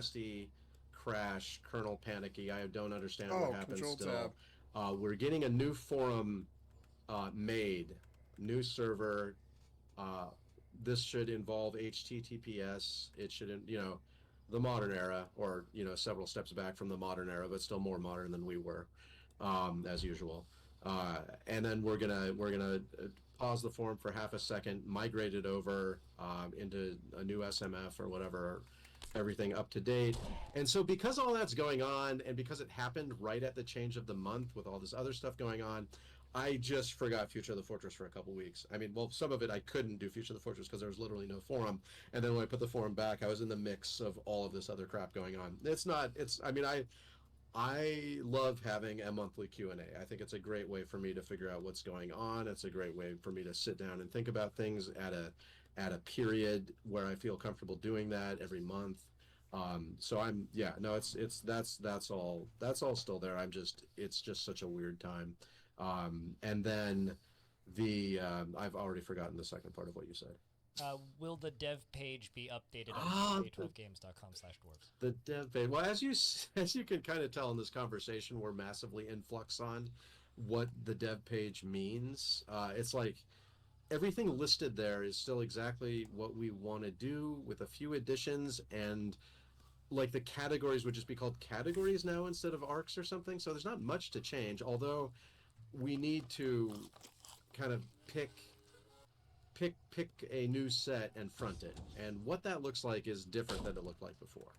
nasty crash, kernel panicky. I don't understand what happened Control still. tab. We're getting a new forum made, new server. Uh, this should involve HTTPS. It should, the modern era, or several steps back from the modern era, but still more modern than we were, as usual. And then we're gonna pause the forum for half a second, migrate it over into a new SMF or whatever, everything up to date. And so because all that's going on, and because it happened right at the change of the month with all this other stuff going on, I just forgot Future of the Fortress for a couple weeks. I mean, well, some of it I couldn't do Future of the Fortress because there was literally no forum. And then when I put the forum back, I was in the mix of all of this other crap going on. I love having a monthly Q&A. I think it's a great way for me to figure out what's going on. It's a great way for me to sit down and think about things at a period where I feel comfortable doing that every month. So that's all still there. It's just such a weird time. And then I've already forgotten the second part of what you said. Will the dev page be updated Ah, on k12games.com/dwarves? The dev page. Well, as you can kind of tell in this conversation, we're massively in flux on what the dev page means. It's like everything listed there is still exactly what we want to do with a few additions, and like the categories would just be called categories now instead of arcs or something. So there's not much to change, although we need to kind of pick a new set and front it, and what that looks like is different than it looked like before.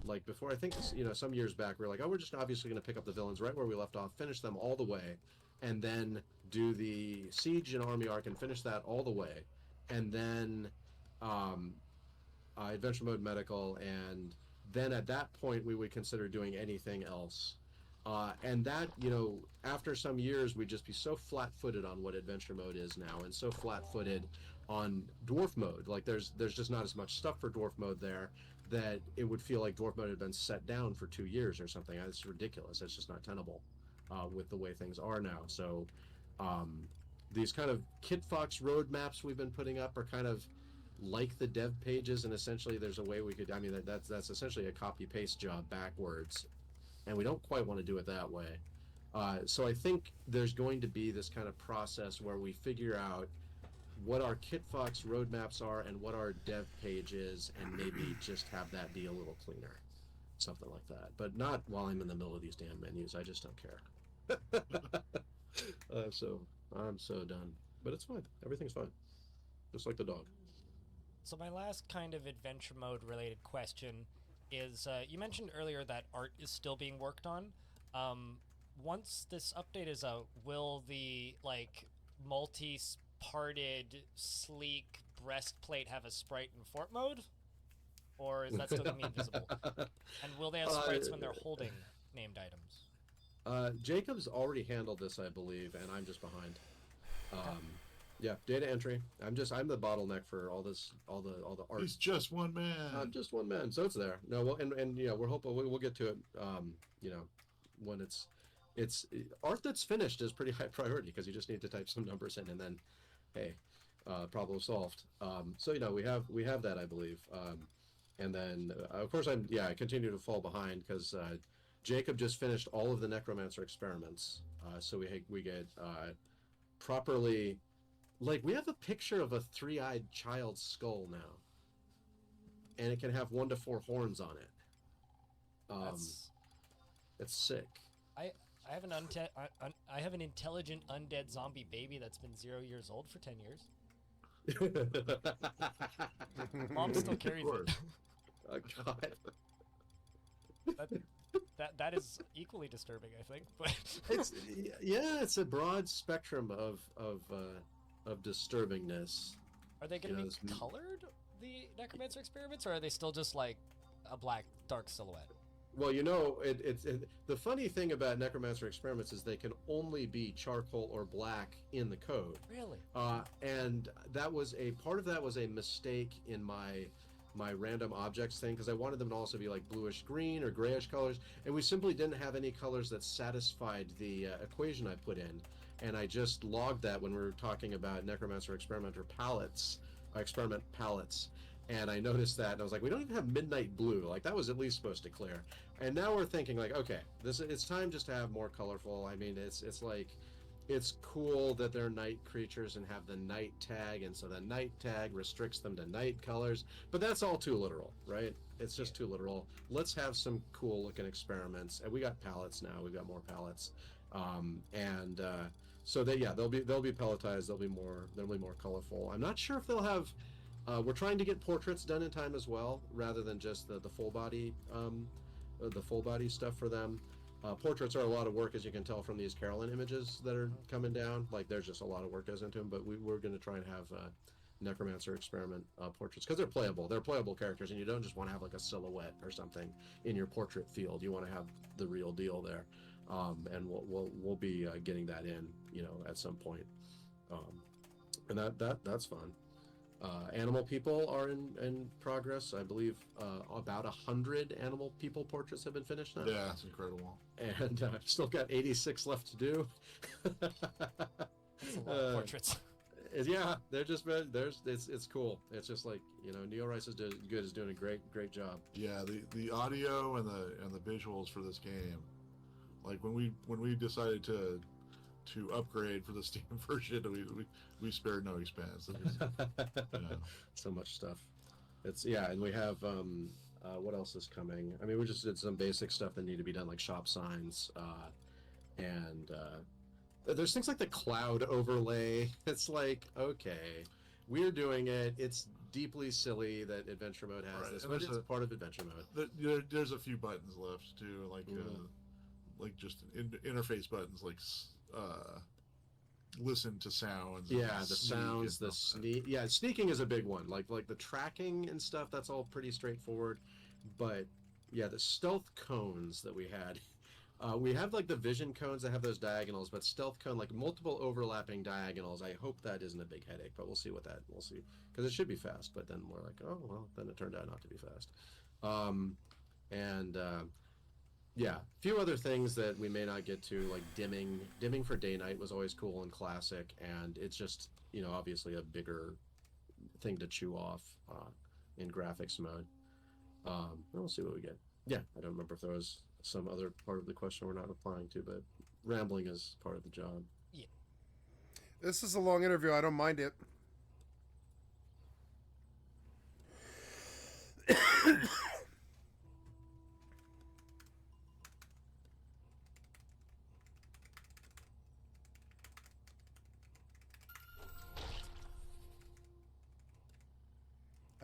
Like before, I think some years back we were like, oh, we're just obviously going to pick up the villains right where we left off, finish them all the way, and then do the siege and army arc and finish that all the way, and then adventure mode medical, and then at that point we would consider doing anything else. And that, after some years, we'd just be so flat-footed on what adventure mode is now, and so flat-footed on dwarf mode. Like there's just not as much stuff for dwarf mode there, that it would feel like dwarf mode had been set down for 2 years or something. It's ridiculous. It's just not tenable with the way things are now. So these kind of Kitfox roadmaps we've been putting up are kind of like the dev pages, and essentially there's a way we could, that's essentially a copy-paste job backwards, and we don't quite want to do it that way. So I think there's going to be this kind of process where we figure out what our Kitfox roadmaps are and what our dev page is, and maybe just have that be a little cleaner. Something like that. But not while I'm in the middle of these damn menus. I just don't care. I'm so done. But it's fine. Everything's fine. Just like the dog. So my last kind of adventure mode related question is, you mentioned earlier that art is still being worked on. Once this update is out, will the multi-parted, sleek breastplate have a sprite in fort mode? Or is that still going to be invisible? And will they have sprites when they're holding named items? Jacob's already handled this, I believe, and I'm just behind. Yeah, data entry. I'm the bottleneck for all the art. He's just one man. I'm just one man, so it's there. No, well, and we're hoping we'll get to it. When it's art that's finished is pretty high priority, because you just need to type some numbers in, and then, hey, problem solved. So we have that, I believe. And then of course I continue to fall behind because Jacob just finished all of the necromancer experiments. So we get properly. Like, we have a picture of a three-eyed child's skull now, and it can have 1 to 4 horns on it. It's sick. I have I have an intelligent undead zombie baby that's been 0 years old for 10 years. Mom still carries it. Oh, God. That is equally disturbing, I think. But it's a broad spectrum of disturbingness. Are they going to be colored, the necromancer experiments, or are they still just like a black dark silhouette? Well, the funny thing about necromancer experiments is they can only be charcoal or black in the code. Really? And part of that was a mistake in my random objects thing, because I wanted them to also be like bluish green or grayish colors, and we simply didn't have any colors that satisfied the equation I put in. And I just logged that when we were talking about necromancer experiment palettes, And I noticed that, and I was like, we don't even have midnight blue. Like, that was at least supposed to clear. And now we're thinking, like, okay, it's time just to have more colorful. I mean, it's like, it's cool that they're night creatures and have the night tag, and so the night tag restricts them to night colors. But that's all too literal, right? It's just too literal. Let's have some cool looking experiments. And we got palettes now. We've got more palettes, so that, yeah, they'll be pelletized. They'll be more colorful. I'm not sure if they'll have. We're trying to get portraits done in time as well, rather than just the full body stuff for them. Portraits are a lot of work, as you can tell from these Carolyn images that are coming down. Like, there's just a lot of work goes into them. But we're going to try and have Necromancer experiment portraits, because they're playable. They're playable characters, and you don't just want to have like a silhouette or something in your portrait field. You want to have the real deal there, and we'll be getting that in, at some point, and that's fun. Animal people are in progress. I believe about 100 animal people portraits have been finished now. Yeah, it's incredible. And I've still got 86 left to do. That's a lot of portraits. Yeah, they're just it's cool. It's just like, Neo Rice is doing a great job. Yeah, the audio and the visuals for this game, like when we decided to upgrade for the Steam version, we spared no expense. So much stuff. And we have what else is coming? I mean, we just did some basic stuff that need to be done, like shop signs, and there's things like the cloud overlay. It's like, okay, we're doing it. It's deeply silly that adventure mode has this, but it's part of adventure mode. There's a few buttons left too, like just interface buttons, like listen to sounds. Yeah, the sounds, the sneak. Yeah, sneaking is a big one. Like the tracking and stuff. That's all pretty straightforward. But yeah, the stealth cones that we had. We have like the vision cones that have those diagonals, but stealth cone, like multiple overlapping diagonals. I hope that isn't a big headache, but we'll see because it should be fast. But then we're like, oh well, then it turned out not to be fast. Yeah, a few other things that we may not get to, like dimming for day night was always cool and classic, and it's just, obviously a bigger thing to chew off in graphics mode. We'll see what we get. Yeah, I don't remember if there was some other part of the question we're not replying to, but rambling is part of the job. Yeah. This is a long interview. I don't mind it.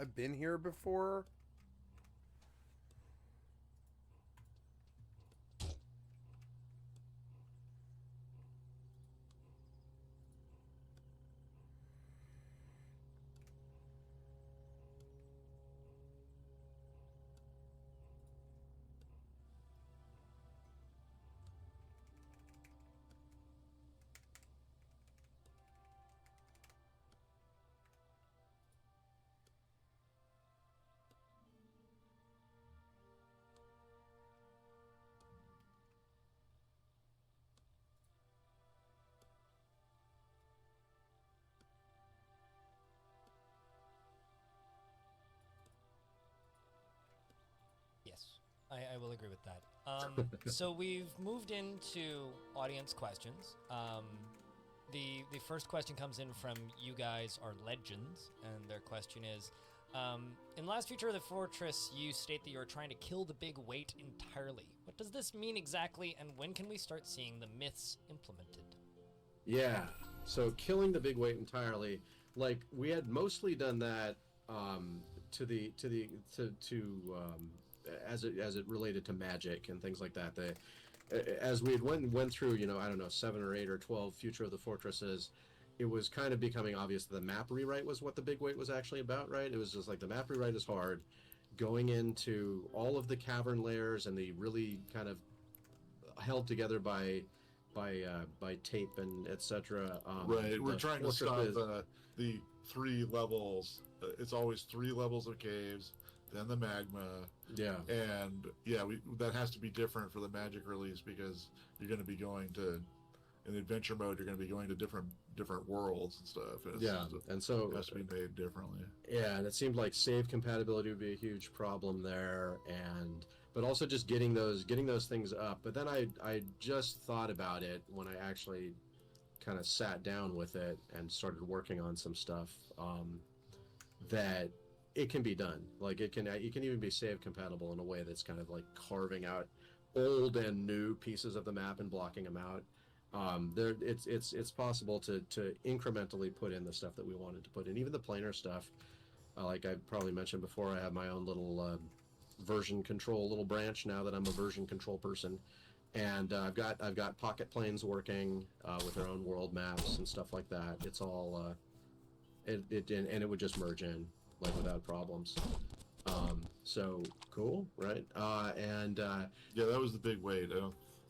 I've been here before. Yes, I will agree with that. So we've moved into audience questions. The first question comes in from You Guys Are Legends, and their question is, in last feature of the Fortress, you state that you're trying to kill the big weight entirely. What does this mean exactly, and when can we start seeing the myths implemented? Yeah, so killing the big weight entirely, like we had mostly done that as it related to magic and things like that. As we went through, I don't know, 7 or 8 or 12 Future of the Fortresses, it was kind of becoming obvious that the map rewrite was what the big weight was actually about, right? It was just like the map rewrite is hard. Going into all of the cavern layers and the really kind of held together by tape and etc. Right, we're trying to stop the 3 levels. It's always 3 levels of caves, then the magma. Yeah. And that has to be different for the magic release, because you're going to be going to in the adventure mode, you're going to be going to different worlds and stuff. And and so it has to be made differently. Yeah, and it seemed like save compatibility would be a huge problem there, but also just getting those things up. But then I just thought about it when I actually kind of sat down with it and started working on some stuff, that it can be done. Like it can even be save compatible in a way that's kind of like carving out old and new pieces of the map and blocking them out. It's possible to incrementally put in the stuff that we wanted to put in, even the planar stuff. Like I probably mentioned before, I have my own little version control little branch now that I'm a version control person, and I've got pocket planes working with their own world maps and stuff like that. It's all and it would just merge in like without problems. So cool, right? Yeah, that was the big weight.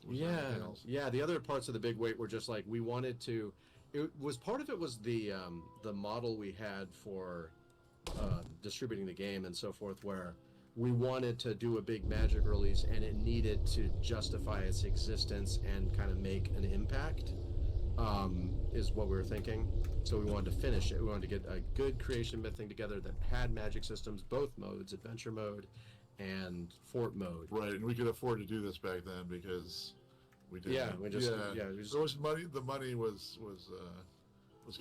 Was there anything else? Yeah. The other parts of the big weight were just like we wanted to. It was part of it was the model we had for distributing the game and so forth, where we wanted to do a big Magic release and it needed to justify its existence and kind of make an impact. Is what we were thinking. So we wanted to finish it. We wanted to get a good creation myth thing together that had Magic systems, both modes, adventure mode and fort mode. Right, and we could afford to do this back then because we did. We just there was money. The money was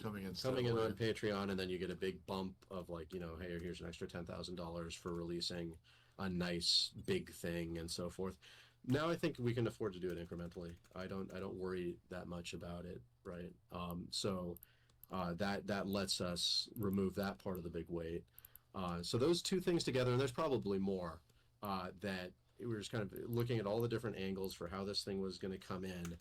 coming in. Coming in on Patreon, and then you get a big bump of like, hey, here's an extra $10,000 for releasing a nice big thing and so forth. Now I think we can afford to do it incrementally. I don't worry that much about it, right? That lets us remove that part of the big weight. So those two things together, and there's probably more, that we were just kind of looking at all the different angles for how this thing was going to come in.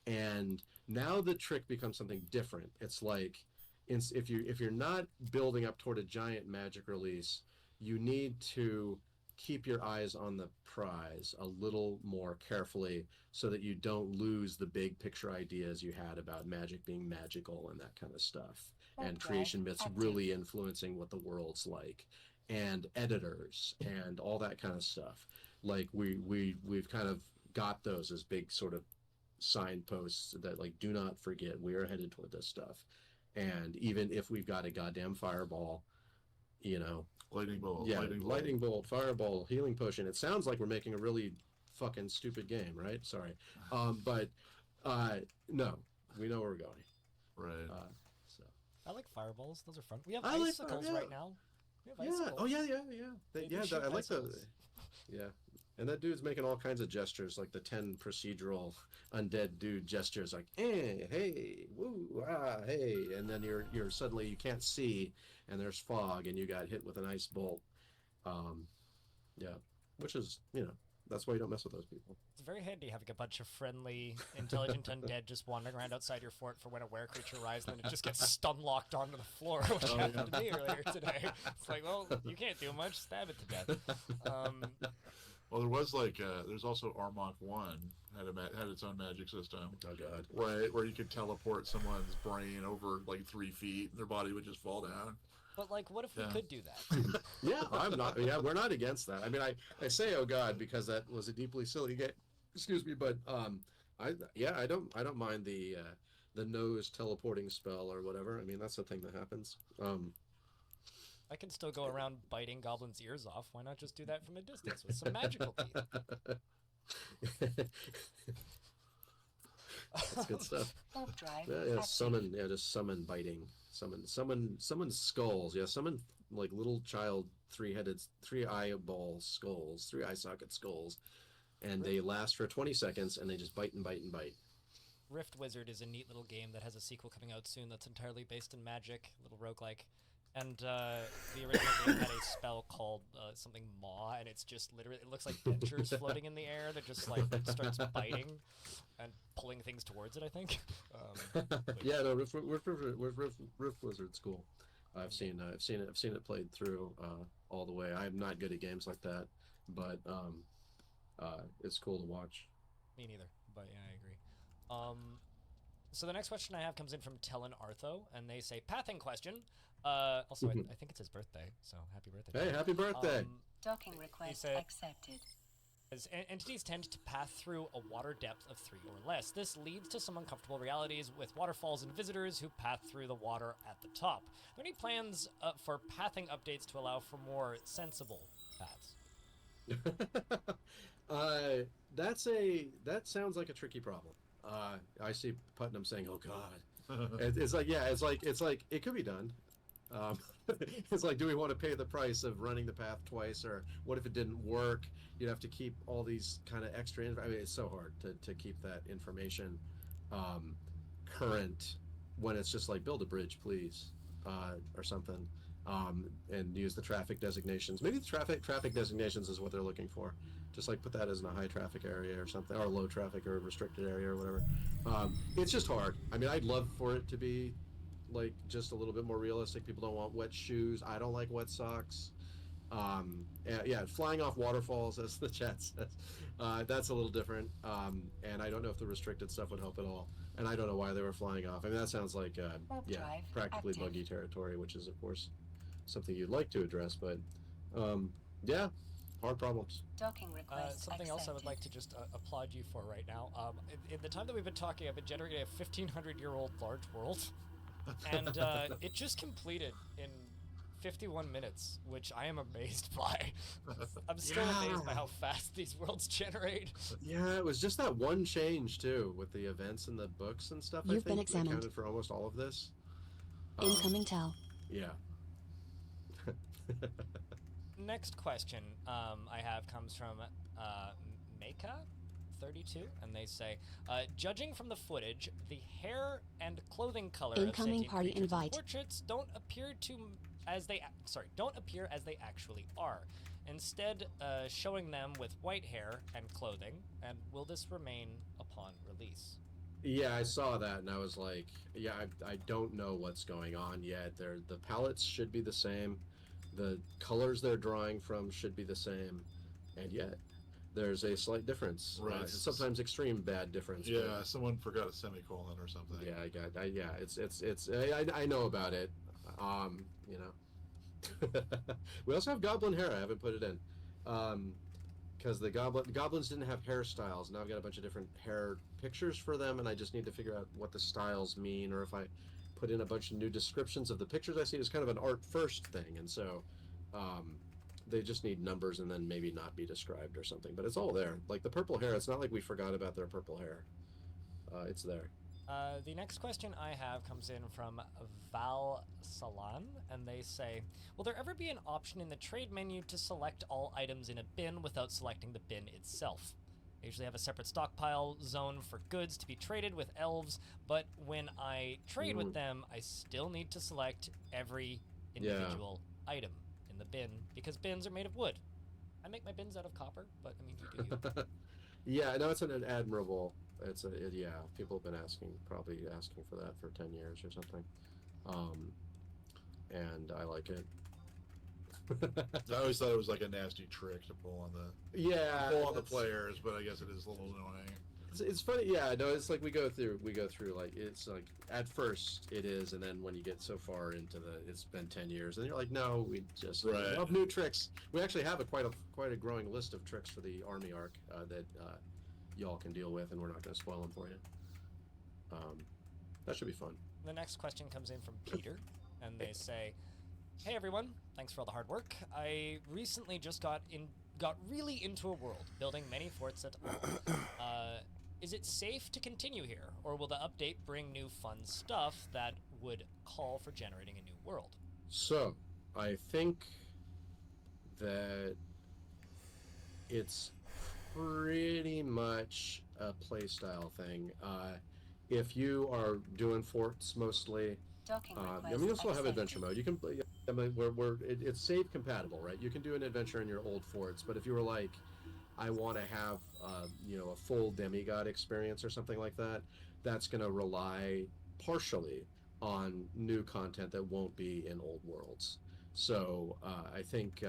And now the trick becomes something different. It's like, if you're not building up toward a giant Magic release, you need to keep your eyes on the prize a little more carefully so that you don't lose the big picture ideas you had about Magic being magical and that kind of stuff. And creation myths really influencing what the world's like, and editors and all that kind of stuff. Like we've kind of got those as big sort of signposts that like, do not forget, we are headed toward this stuff. And even if we've got a goddamn fireball, lightning bolt, lightning bolt, fireball, healing potion. It sounds like we're making a really fucking stupid game, right? Sorry, but no, we know where we're going. Right. So I like fireballs. Those are fun. We have I like icicles right now. We have yeah. icicles. Oh yeah. I like the. icicles. Yeah, and that dude's making all kinds of gestures, like the 10 procedural undead dude gestures, like hey, woo, hey, and then you're suddenly you can't see, and there's fog, and you got hit with an ice bolt. Which is that's why you don't mess with those people. It's very handy having a bunch of friendly, intelligent undead just wandering around outside your fort for when a were creature arrives, and then it just gets stun locked onto the floor, which happened to me earlier today. It's like, well, you can't do much. Stab it to death. Well, there was there's also Armok 1 had its own magic system. Oh god. Where you could teleport someone's brain over like 3 feet, and their body would just fall down. But like, what if we could do that? We're not against that. I mean, I say oh god because that was a deeply silly game. Excuse me, but I don't mind the nose teleporting spell or whatever. I mean, that's the thing that happens. I can still go around biting goblins' ears off. Why not just do that from a distance with some magical teeth? That's good stuff. Just summon biting. Summon skulls. Yeah, summon like little child 3 eyeball skulls, 3 eye socket skulls, and they last for 20 seconds, and they just bite and bite and bite. Rift Wizard is a neat little game that has a sequel coming out soon that's entirely based in magic, a little roguelike. And the original game had a spell called something Maw, and it's just literally, it looks like dentures floating in the air that just like starts biting and pulling things towards it, I think. Rift Wizard's cool. I've seen it played through all the way. I'm not good at games like that, but it's cool to watch. Me neither, but yeah, I agree. So the next question I have comes in from Tellen Artho, and they say, pathing question. Also, I think it's his birthday, so happy birthday. Hey, happy birthday! Docking request accepted. As entities tend to pass through a water depth of 3 or less. This leads to some uncomfortable realities with waterfalls and visitors who path through the water at the top. Are there any plans for pathing updates to allow for more sensible paths? That sounds like a tricky problem. I see Putnam saying, "Oh God." It's like, yeah, it's like it could be done. Um, it's like, do we want to pay the price of running the path twice, or what if it didn't work? You'd have to keep all these kind of extra. I mean, it's so hard to keep that information current when it's just like build a bridge, please, or something, and use the traffic designations. Maybe the traffic designations is what they're looking for. Just like put that as in a high traffic area or something, or low traffic or restricted area or whatever. It's just hard. I mean, I'd love for it to be like just a little bit more realistic. People don't want wet shoes. I don't like wet socks. Yeah, flying off waterfalls, as the chat says, that's a little different. And I don't know if the restricted stuff would help at all. And I don't know why they were flying off. I mean, that sounds like practically buggy territory, which is of course something you'd like to address. But yeah, hard problems. Docking request something else I would like to just applaud you for right now. In the time that we've been talking, I've been generating a 1,500-year-old large world. And it just completed in 51 minutes, which I am amazed by. I'm still amazed by how fast these worlds generate. Yeah, it was just that one change too with the events and the books and stuff. You've I been think examined. accounted for almost all of this. Incoming tell. Yeah. Next question I have comes from Meka 32, and they say, judging from the footage, the hair and clothing color Incoming of party creatures in invite. portraits don't appear as they actually are. Instead, showing them with white hair and clothing. And will this remain upon release? Yeah, I saw that and I was like, yeah, I don't know what's going on yet. The palettes should be the same. The colors they're drawing from should be the same. And yet, there's a slight difference. Right. Sometimes extreme bad difference. Yeah, someone forgot a semicolon or something. Yeah, I know about it. You know. We also have goblin hair. I haven't put it in. Because the goblins didn't have hairstyles. Now I've got a bunch of different hair pictures for them, and I just need to figure out what the styles mean, or if I put in a bunch of new descriptions of the pictures I see. It's kind of an art first thing, and so they just need numbers and then maybe not be described or something. But it's all there. Like the purple hair, it's not like we forgot about their purple hair. It's there. The next question I have comes in from Val Salan, and they say, will there ever be an option in the trade menu to select all items in a bin without selecting the bin itself? I usually have a separate stockpile zone for goods to be traded with elves, but when I trade with them, I still need to select every individual item in the bin, because bins are made of wood. I make my bins out of copper, but I mean, you do you. Yeah, no, it's an admirable. Yeah. People have been probably asking for that for 10 years or something, and I like it. I always thought it was like a nasty trick to pull on the players, but I guess it is a little annoying. It's funny, yeah. No, it's like we go through like it's like at first it is, and then when you get so far into it's been 10 years, and you're like, no, we just love new tricks. We actually have quite a growing list of tricks for the army arc that y'all can deal with, and we're not going to spoil them for you. That should be fun. The next question comes in from Peter, and they say, hey everyone, thanks for all the hard work. I recently just got really into a world, building many forts at all. Is it safe to continue here, or will the update bring new fun stuff that would call for generating a new world? So, I think that it's pretty much a playstyle thing. If you are doing forts mostly, I mean, you also have adventure mode. You can, I mean, it's save compatible, right? You can do an adventure in your old forts, but if you were like, I want to have, a full demigod experience or something like that, that's going to rely partially on new content that won't be in old worlds. So I think,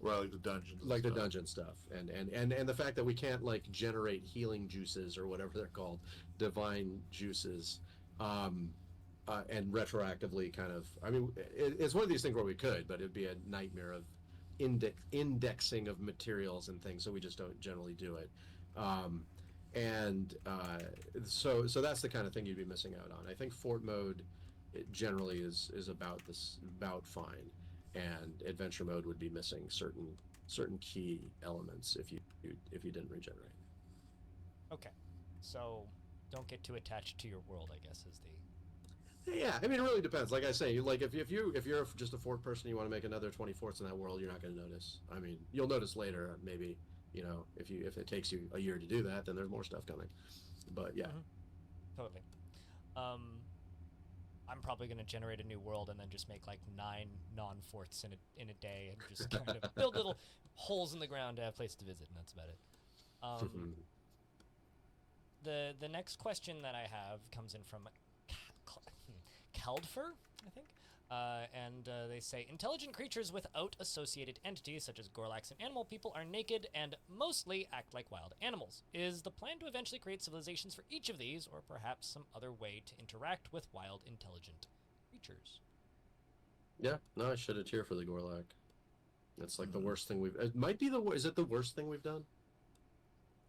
like the dungeons, the dungeon stuff, and the fact that we can't like generate healing juices or whatever they're called, divine juices. And retroactively kind of, I mean, it's one of these things where we could, but it'd be a nightmare of indexing of materials and things, so we just don't generally do it. So that's the kind of thing you'd be missing out on. I think fort mode, it generally is about fine, and adventure mode would be missing certain key elements if you didn't regenerate. Okay, so don't get too attached to your world, I guess, is the. Yeah, I mean, it really depends. Like I say, like if you're just a fort person, you want to make another 24th in that world, you're not going to notice. I mean, you'll notice later, maybe. If it takes you a year to do that, then there's more stuff coming. But yeah, Totally. I'm probably going to generate a new world and then just make like 9 non-forts in a day and just kind of build little holes in the ground to have a place to visit, and that's about it. The next question that I have comes in from Caldfer, I think. And they say, intelligent creatures without associated entities, such as Gorlax and animal people, are naked and mostly act like wild animals. Is the plan to eventually create civilizations for each of these, or perhaps some other way to interact with wild intelligent creatures? yeah. No, I shed a tear for the Gorlak. It's like the worst thing it might be is it the worst thing we've done?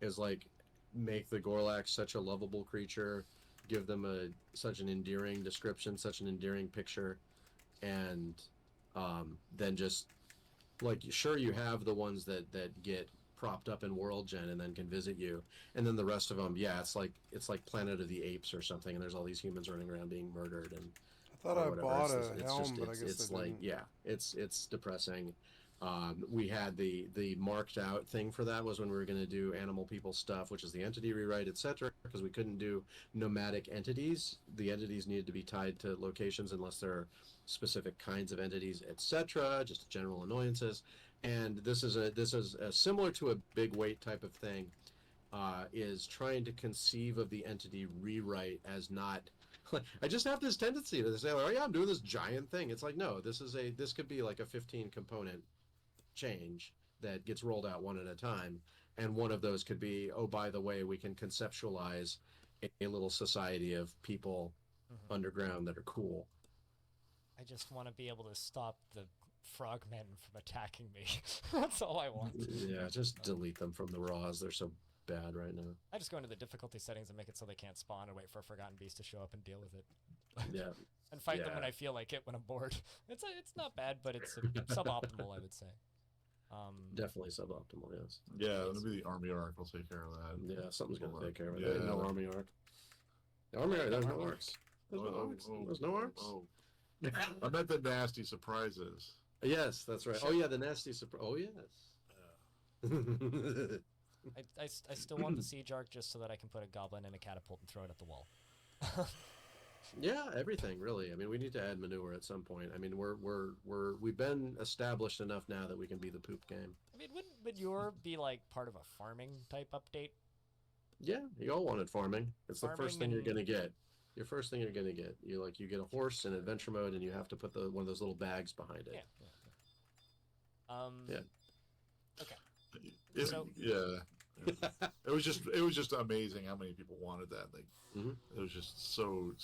Is like make the Gorlak such a lovable creature, give them such an endearing description, such an endearing picture, and then just like, sure, you have the ones that get propped up in world gen and then can visit you, and then the rest of them, yeah, it's like Planet of the Apes or something, and there's all these humans running around being murdered, and I thought I bought a helm, just, but I guess it's I like, didn't. yeah, it's depressing. We had the marked out thing for that was when we were going to do animal people stuff, which is the entity rewrite, etc., because we couldn't do nomadic entities. The entities needed to be tied to locations unless there are specific kinds of entities, etc., just general annoyances. And this is a similar to a big weight type of thing, is trying to conceive of the entity rewrite as not I just have this tendency to say, oh yeah, I'm doing this giant thing. It's like, no, this could be like a 15 component change that gets rolled out one at a time, and one of those could be, oh, by the way, we can conceptualize a little society of people underground that are cool. I just want to be able to stop the frogmen from attacking me. That's all I want. Yeah, just delete them from the raws. They're so bad right now. I just go into the difficulty settings and make it so they can't spawn and wait for a forgotten beast to show up and deal with it. Yeah. And fight them when I feel like it when I'm bored. It's not bad, but it's suboptimal, I would say. Definitely suboptimal, yes. Yeah, maybe the army arc will take care of that. Yeah, something's going to take care of it. Yeah. There ain't no army arc. Army arc, there's no arcs. There's no arcs. There's no arcs. I meant the nasty surprises. Yes, that's right. Oh yeah, the nasty surprise. Oh yes. I still want the siege arc just so that I can put a goblin in a catapult and throw it at the wall. Yeah, everything really. I mean, we need to add manure at some point. I mean, we've been established enough now that we can be the poop game. I mean, wouldn't manure be like part of a farming type update? Yeah, you all wanted farming. It's Farming the first thing you're and- gonna get. Your first thing you're gonna get. You get a horse in adventure mode, and you have to put one of those little bags behind it. Yeah. Yeah. Okay. So- It was just amazing how many people wanted that. Like, it was just so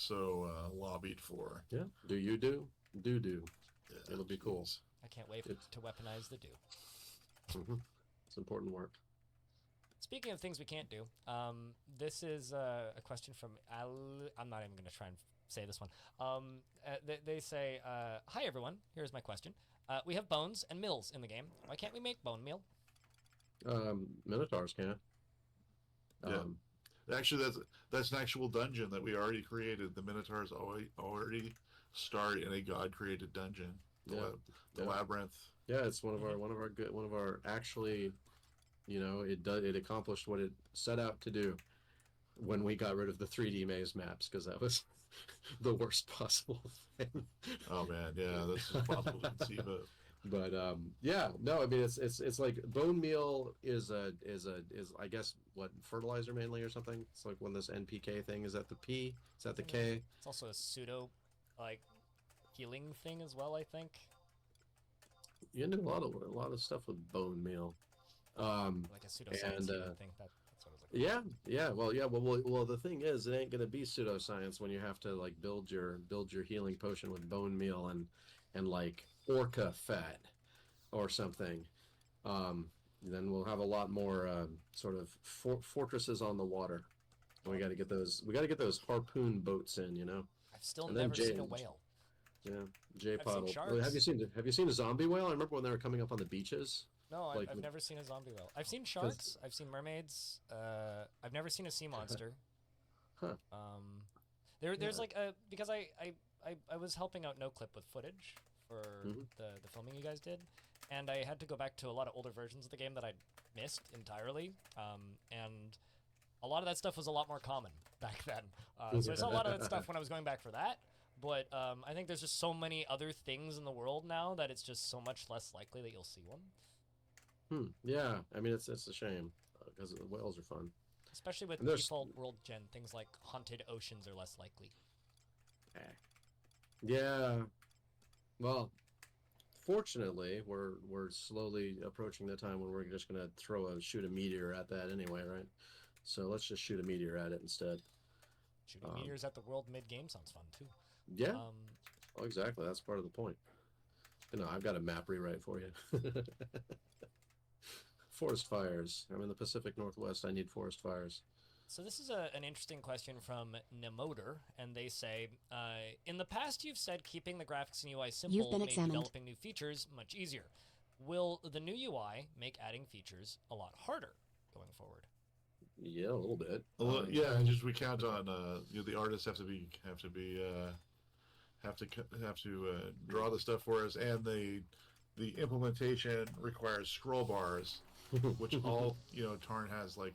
lobbied for. Yeah. Do you do? Do. Yeah, It'll be cool. I can't wait to weaponize the do. It's important work. Speaking of things we can't do, this is a question from I'm not even going to try and say this one. They say, hi everyone, here's my question. We have bones and mills in the game. Why can't we make bone meal? Minotaurs can. Actually, that's an actual dungeon that we already created. The Minotaurs already start in a god-created dungeon. The labyrinth. Yeah, it's one of our actually, it accomplished what it set out to do when we got rid of the 3D maze maps, because that was the worst possible thing. Oh man, yeah, that's impossible to conceive of. But yeah, no, I mean it's like bone meal is I guess what, fertilizer mainly or something. It's like when this NPK thing is at the P, is that the K? It's also a pseudo like healing thing as well, I think. You can do a lot of stuff with bone meal. Like a pseudoscience healing thing. That's what I was looking Yeah. Well, the thing is, it ain't gonna be pseudoscience when you have to like build your healing potion with bone meal and like orca fat. or something, then we'll have a lot more sort of fortresses on the water. And we got to get those. We got to get those harpoon boats in, I've still And then never seen a whale. Yeah, J-Pod. seen Well, sharks. Have you seen a zombie whale? I remember when they were coming up on the beaches. No, Like I've never seen a zombie whale. I've seen sharks. I've seen mermaids. I've never seen a sea monster. Huh. There's like a because I was helping out NoClip with footage for the filming you guys did, and I had to go back to a lot of older versions of the game that I'd missed entirely. And a lot of that stuff was a lot more common back then. So I saw a lot of that stuff when I was going back for that. But I think there's just so many other things in the world now that it's just so much less likely that you'll see one. Yeah, I mean it's a shame because whales are fun. Especially with default world gen, things like haunted oceans are less likely. Yeah. Well, fortunately, we're slowly approaching the time when we're just gonna shoot a meteor at that anyway, right? So let's just shoot a meteor at it instead. Shooting meteors at the world mid-game sounds fun too. Yeah. Oh, exactly. That's part of the point. I've got a map rewrite for you. Forest fires. I'm in the Pacific Northwest. I need forest fires. So this is an interesting question from Nemoder, and they say, in the past you've said keeping the graphics and UI simple made developing new features much easier. Will the new UI make adding features a lot harder going forward? Yeah, a little bit. Yeah, and just we count on the artists have to draw the stuff for us, and the implementation requires scroll bars, which all Tarn has like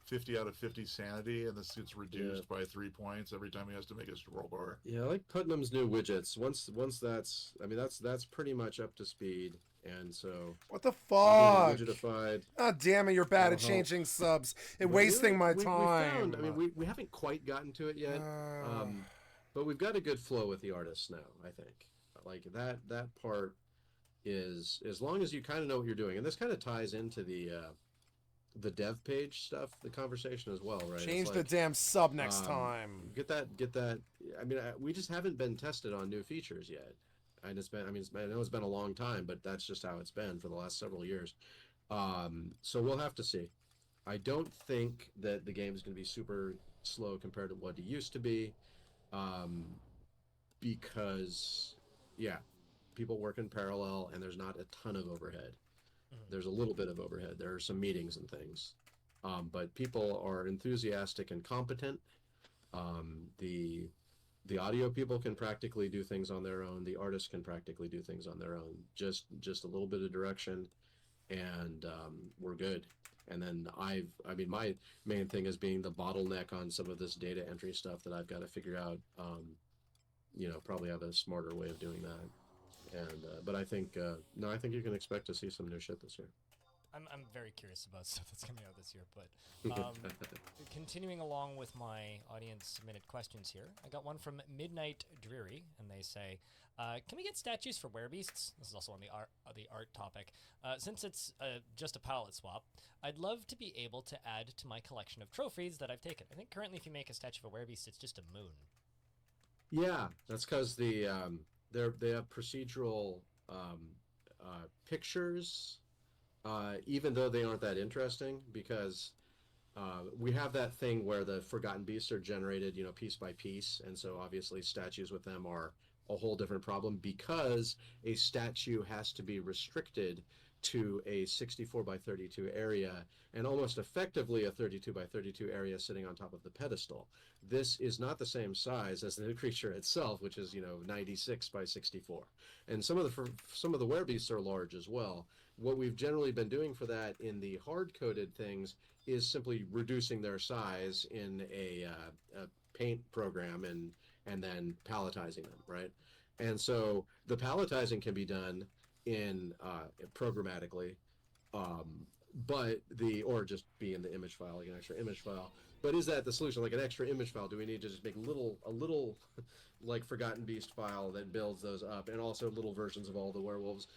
50 out of 50 sanity, and this gets reduced by 3 points every time he has to make a scroll bar. Yeah, I like Putnam's new widgets. Once that's pretty much up to speed, and so what the fuck? Widgetified. Oh, damn it! You're bad at changing subs and wasting my time. We haven't quite gotten to it yet, but we've got a good flow with the artists now. I think like that part is, as long as you kind of know what you're doing, and this kind of ties into the dev page stuff, the conversation as well, right? Change the damn sub next time. Get that. I mean, we just haven't been tested on new features yet. And I know it's been a long time, but that's just how it's been for the last several years. So we'll have to see. I don't think that the game is going to be super slow compared to what it used to be, because, people work in parallel, and there's not a ton of overhead. There's a little bit of overhead. There are some meetings and things, but people are enthusiastic and competent. The audio people can practically do things on their own. The artists can practically do things on their own. Just a little bit of direction, and we're good. And then my main thing is being the bottleneck on some of this data entry stuff that I've got to figure out. Probably have a smarter way of doing that. And but I think I think you can expect to see some new shit this year. I'm very curious about stuff that's coming out this year, but continuing along with my audience submitted questions here, I got one from Midnight Dreary, and they say, can we get statues for werebeasts? This is also on the art topic. Since it's just a palette swap, I'd love to be able to add to my collection of trophies that I've taken. I think currently if you make a statue of a werebeast, it's just a moon. Yeah, that's because they have procedural pictures, even though they aren't that interesting, because we have that thing where the forgotten beasts are generated, piece by piece, and so obviously statues with them are a whole different problem, because a statue has to be restricted to a 64 by 32 area, and almost effectively a 32 by 32 area sitting on top of the pedestal. This is not the same size as the creature itself, which is 96 by 64, and some of the werebeasts are large as well. What we've generally been doing for that in the hard-coded things is simply reducing their size in a paint program and then palletizing them, right? And so the palletizing can be done in programmatically, or just be in the image file, like an extra image file. But is that the solution? Like an extra image file? Do we need to just make a little like Forgotten Beast file that builds those up, and also little versions of all the werewolves?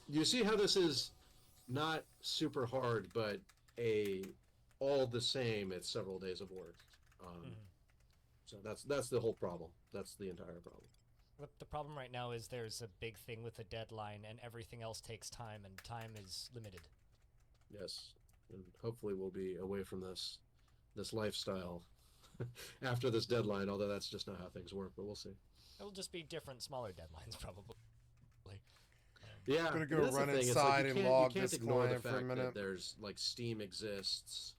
You see how this is not super hard, but all the same, it's several days of work. So that's the whole problem. That's the entire problem. The problem right now is there's a big thing with a deadline, and everything else takes time, and time is limited. Yes, and hopefully we'll be away from this lifestyle after this deadline. Although that's just not how things work, but we'll see. It'll just be different, smaller deadlines, probably. Yeah, I'm gonna I mean, go that's the run thing. It's inside like and you log can't this ignore the client for a fact that minute. there's like Steam exists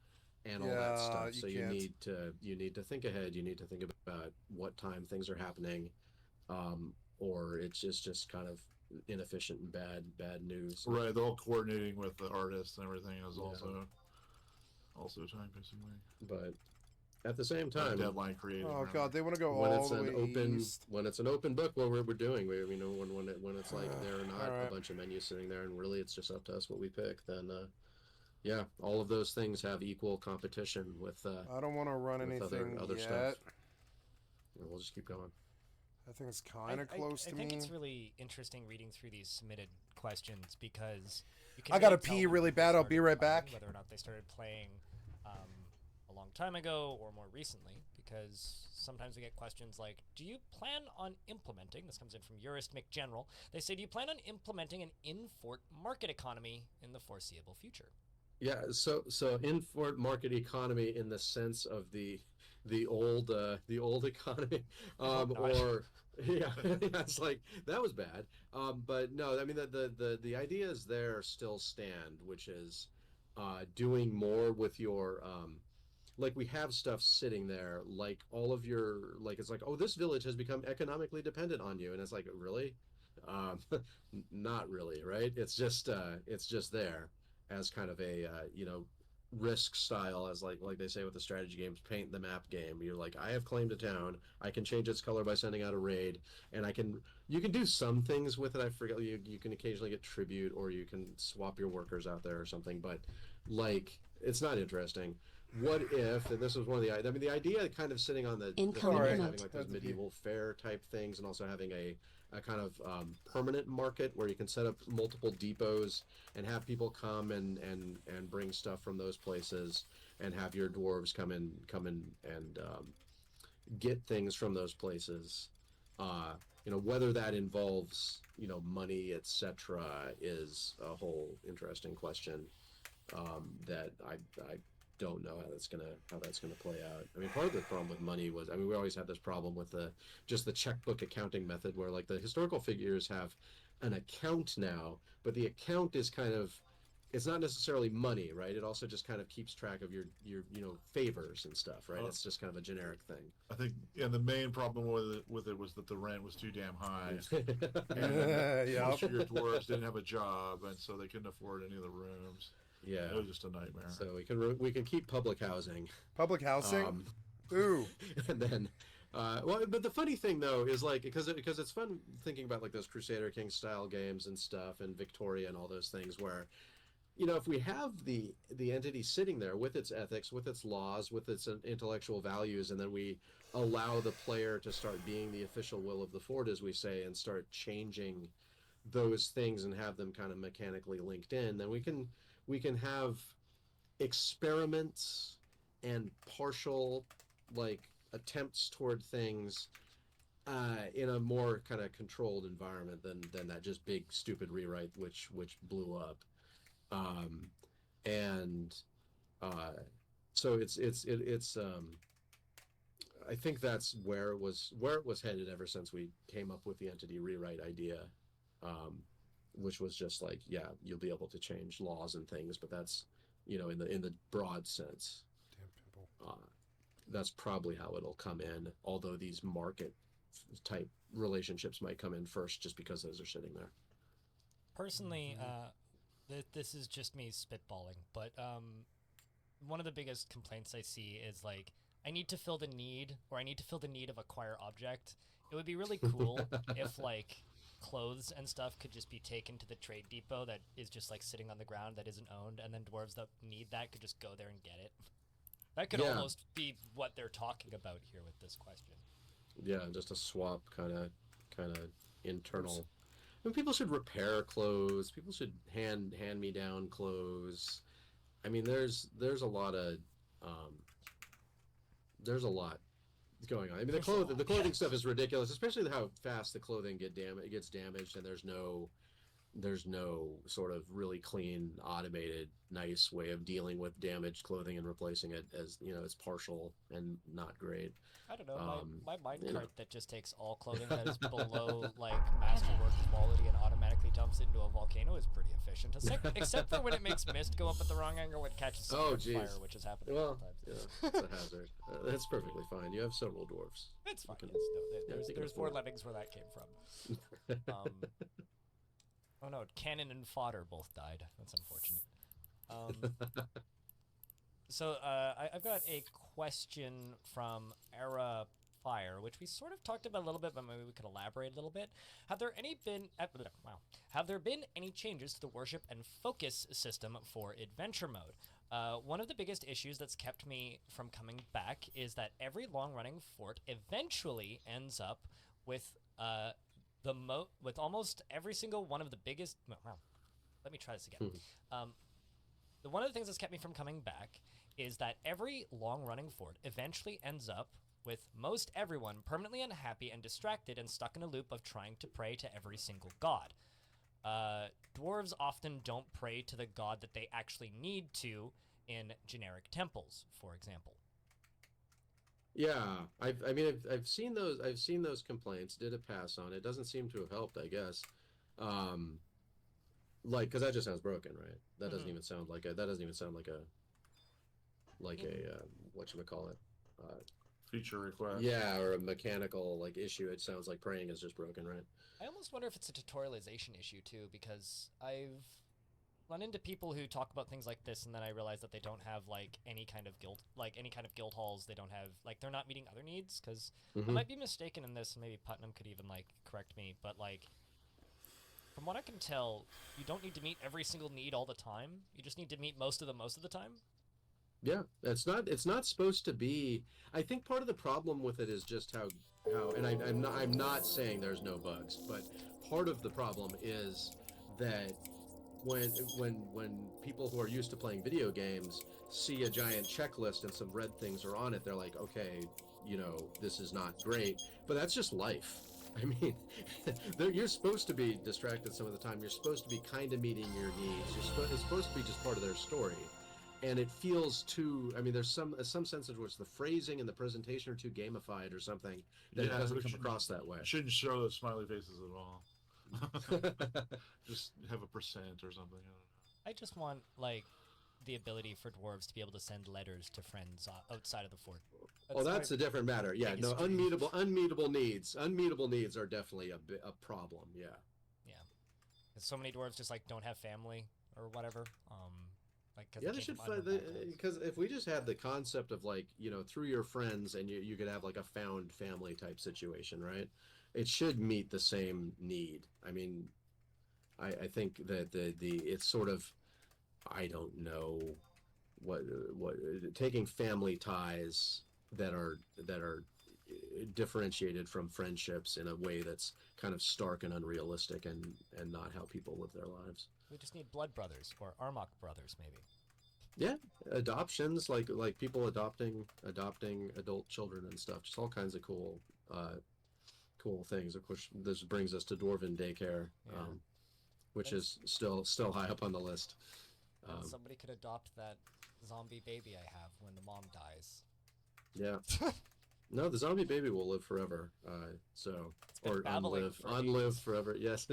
and all that Yeah, stuff. you So can't. you need to think ahead. You need to think about what time things are happening, or it's just kind of inefficient and bad news. Right, the whole coordinating with the artists and everything is Yeah. also time consuming. But at the same Or time, deadline creating. Oh rather. god, they want to go when all it's the an way open east. when it's an open book, what we're doing, when it's like there are not a Alright. bunch of menus sitting there, and really it's just up to us what we pick, then yeah, all of those things have equal competition with I don't want to run with anything other yet. stuff. And we'll just keep going. That thing's kind of close to I think me. it's really interesting reading through these submitted questions because you can I gotta really tell pee when really people bad. I'll be started right playing, back. whether or not they started playing a long time ago or more recently, because sometimes we get questions like, do you plan on implementing, this comes in from Jurist McGeneral, they say, do you plan on implementing an in-fort market economy in the foreseeable future? Yeah, so in-fort market economy in the sense of the old economy, hope not. or yeah, it's like that was bad. But no, I mean the ideas there still stand, which is doing more with your like we have stuff sitting there, like all of your like it's like, oh, this village has become economically dependent on you, and it's like, really, um, not really, right? It's just there as kind of a risk style, as like they say with the strategy games, paint the map game. You're like, I have claim to town, I can change its color by sending out a raid, and you can do some things with it. I forget, you can occasionally get tribute, or you can swap your workers out there or something, but like it's not interesting. What if, and this was one of the idea kind of sitting on the thing Incoming of Alright. having command. like those That's a few. medieval fair type things, and also having a kind of permanent market where you can set up multiple depots and have people come and bring stuff from those places, and have your dwarves come in and get things from those places. Whether that involves money, etc., is a whole interesting question that I don't know how that's gonna play out. I mean, part of the problem with money was, I mean, we always had this problem with the checkbook accounting method, where like the historical figures have an account now, but the account is kind of, it's not necessarily money, right? It also just kind of keeps track of your favors and stuff, right? Oh. It's just kind of a generic thing. I think, yeah, the main problem with it was that the rent was too damn high. Yeah. Most of your dwarves didn't have a job, and so they couldn't afford any of the rooms. Yeah. It was just a nightmare. So we can keep public housing. Public housing? Um, Ooh. and then well, but the funny thing though is like, because it's fun thinking about like those Crusader King style games and stuff, and Victoria and all those things, where if we have the entity sitting there with its ethics, with its laws, with its intellectual values, and then we allow the player to start being the official will of the fort, as we say, and start changing those things and have them kind of mechanically linked in, then we can have experiments and partial like attempts toward things in a more kind of controlled environment than that just big stupid rewrite which blew up. And so it's I think that's where it was headed ever since we came up with the entity rewrite idea, which was just like, yeah, you'll be able to change laws and things, but that's in the broad sense. Damn pimple. That's probably how it'll come in, although these market type relationships might come in first, just because those are sitting there. Personally, this is just me spitballing, but one of the biggest complaints I see is like, I need to fill the need, or I need to fill the need of acquire object. It would be really cool if like clothes and stuff could just be taken to the trade depot that is just like sitting on the ground that isn't owned, and then dwarves that need that could just go there and get it. That could almost be what they're talking about here with this question. Yeah, just a swap kind of internal. I mean, people should repair clothes. People should hand me down clothes. I mean, there's a lot of there's a lot going on. I mean, There's a lot. the clothing stuff is ridiculous, especially how fast the clothing gets damaged, and there's no sort of really clean, automated, nice way of dealing with damaged clothing and replacing it, as it's partial and not great. I don't know, my minecart that just takes all clothing that is below like masterwork quality and automatically dumps into a volcano is pretty efficient. Except for when it makes mist go up at the wrong angle, it catches on fire, which has happened a couple times. Yeah, it's a hazard. That's perfectly fine. You have several dwarves. It's fine. You There's four lemmings where that came from. Oh no, cannon and fodder both died. That's unfortunate. So I've got a question from Era Fire, which we sort of talked about a little bit, but maybe we could elaborate a little bit. Have there been any changes to the worship and focus system for adventure mode? One of the biggest issues that's kept me from coming back is that every long-running fort eventually ends up with with almost every single one of the biggest. Well, let me try this again. One of the things that's kept me from coming back is that every long-running fort eventually ends up with most everyone permanently unhappy and distracted and stuck in a loop of trying to pray to every single god. Dwarves often don't pray to the god that they actually need to in generic temples, for example. Yeah, I've seen those complaints. Did a pass on it. Doesn't seem to have helped, I guess. Because that just sounds broken, right? That doesn't even sound like a whatchamacallit? Feature request. Yeah, or a mechanical issue. It sounds like praying is just broken, right? I almost wonder if it's a tutorialization issue too, because I've run into people who talk about things like this, and then I realize that they don't have any kind of guild halls. They don't have they're not meeting other needs. Because I might be mistaken in this, and maybe Putnam could even correct me, but from what I can tell, you don't need to meet every single need all the time. You just need to meet most of the time. Yeah, it's not supposed to be. I think part of the problem with it is just how and I'm not saying there's no bugs, but part of the problem is that when people who are used to playing video games see a giant checklist and some red things are on it, they're like, okay, this is not great, but that's just life. I mean, you're supposed to be distracted some of the time. You're supposed to be kind of meeting your needs. It's supposed to be just part of their story. And it feels too, there's some sense in which the phrasing and the presentation are too gamified or something that it doesn't come across that way. Shouldn't show those smiley faces at all. Just have a percent or something. I don't know. I just want, the ability for dwarves to be able to send letters to friends outside of the fort. That's a different matter. Yeah, no, unmeetable needs. Unmeetable needs are definitely a problem, yeah. Yeah. So many dwarves just, don't have family or whatever. They should, because if we just had the concept of through your friends, and you could have a found family type situation, right? It should meet the same need. I think that it's sort of, I don't know what taking family ties that are differentiated from friendships in a way that's kind of stark and unrealistic and not how people live their lives. We just need blood brothers or Armok brothers, maybe. Yeah, adoptions, like people adopting adult children and stuff. Just all kinds of cool things. Of course, this brings us to Dwarven Daycare, which is still high up on the list. Somebody could adopt that zombie baby I have when the mom dies. Yeah. No, the zombie baby will live forever. Or unlive forever. Yes.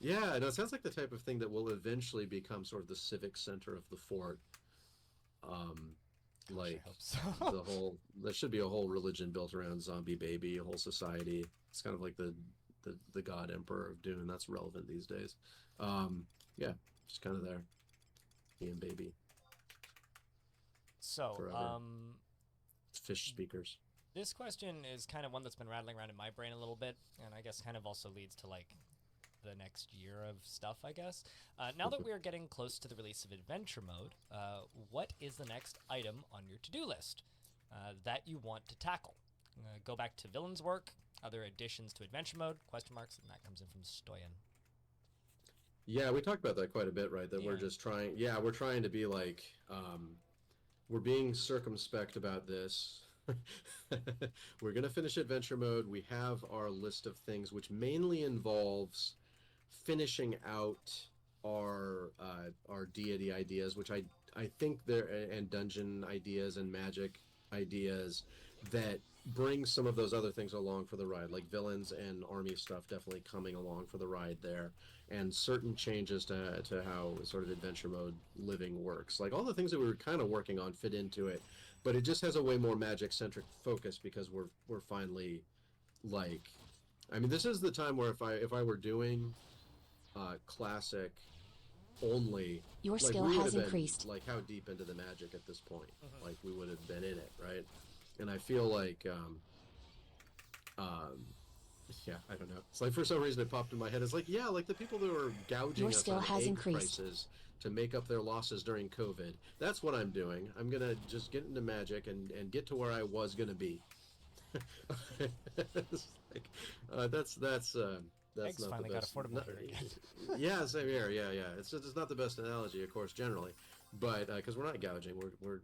Yeah, no, it sounds like the type of thing that will eventually become sort of the civic center of the fort. I hope so. There should be a whole religion built around zombie baby, a whole society. It's kind of like the god emperor of Dune. That's relevant these days. Yeah, just kind of there. Ian baby. So, forever. Fish speakers. This question is kind of one that's been rattling around in my brain a little bit, and I guess kind of also leads to the next year of stuff, I guess. Now that we are getting close to the release of Adventure Mode, what is the next item on your to-do list that you want to tackle? Go back to Villain's Work, other additions to Adventure Mode, question marks, and that comes in from Stoyan. Yeah, we talked about that quite a bit, right? That we're just trying, we're trying to be we're being circumspect about this. we're going to finish adventure mode. We have our list of things, which mainly involves finishing out our deity ideas, which I think there, and dungeon ideas and magic ideas that bring some of those other things along for the ride, like villains and army stuff definitely coming along for the ride there, and certain changes to how sort of adventure mode living works. Like all the things that we were kind of working on fit into it, but it just has a way more magic centric focus because we're finally like, I mean, this is the time where if I were doing classic only, Your like, skill we would has have been, increased. like, how deep into the magic at this point? Like we would have been in it, right? And I feel like yeah, I don't know. It's like for some reason it popped in my head. It's like, yeah, like the people that were gouging Your us skill on has egg increased. prices to make up their losses during COVID. That's what I'm doing. I'm gonna just get into magic and get to where I was gonna be. It's like, that's Eggs not the finally got best. affordable here again. Yeah, same here. Yeah, yeah. It's not the best analogy, of course, generally, but because we're not gouging, we're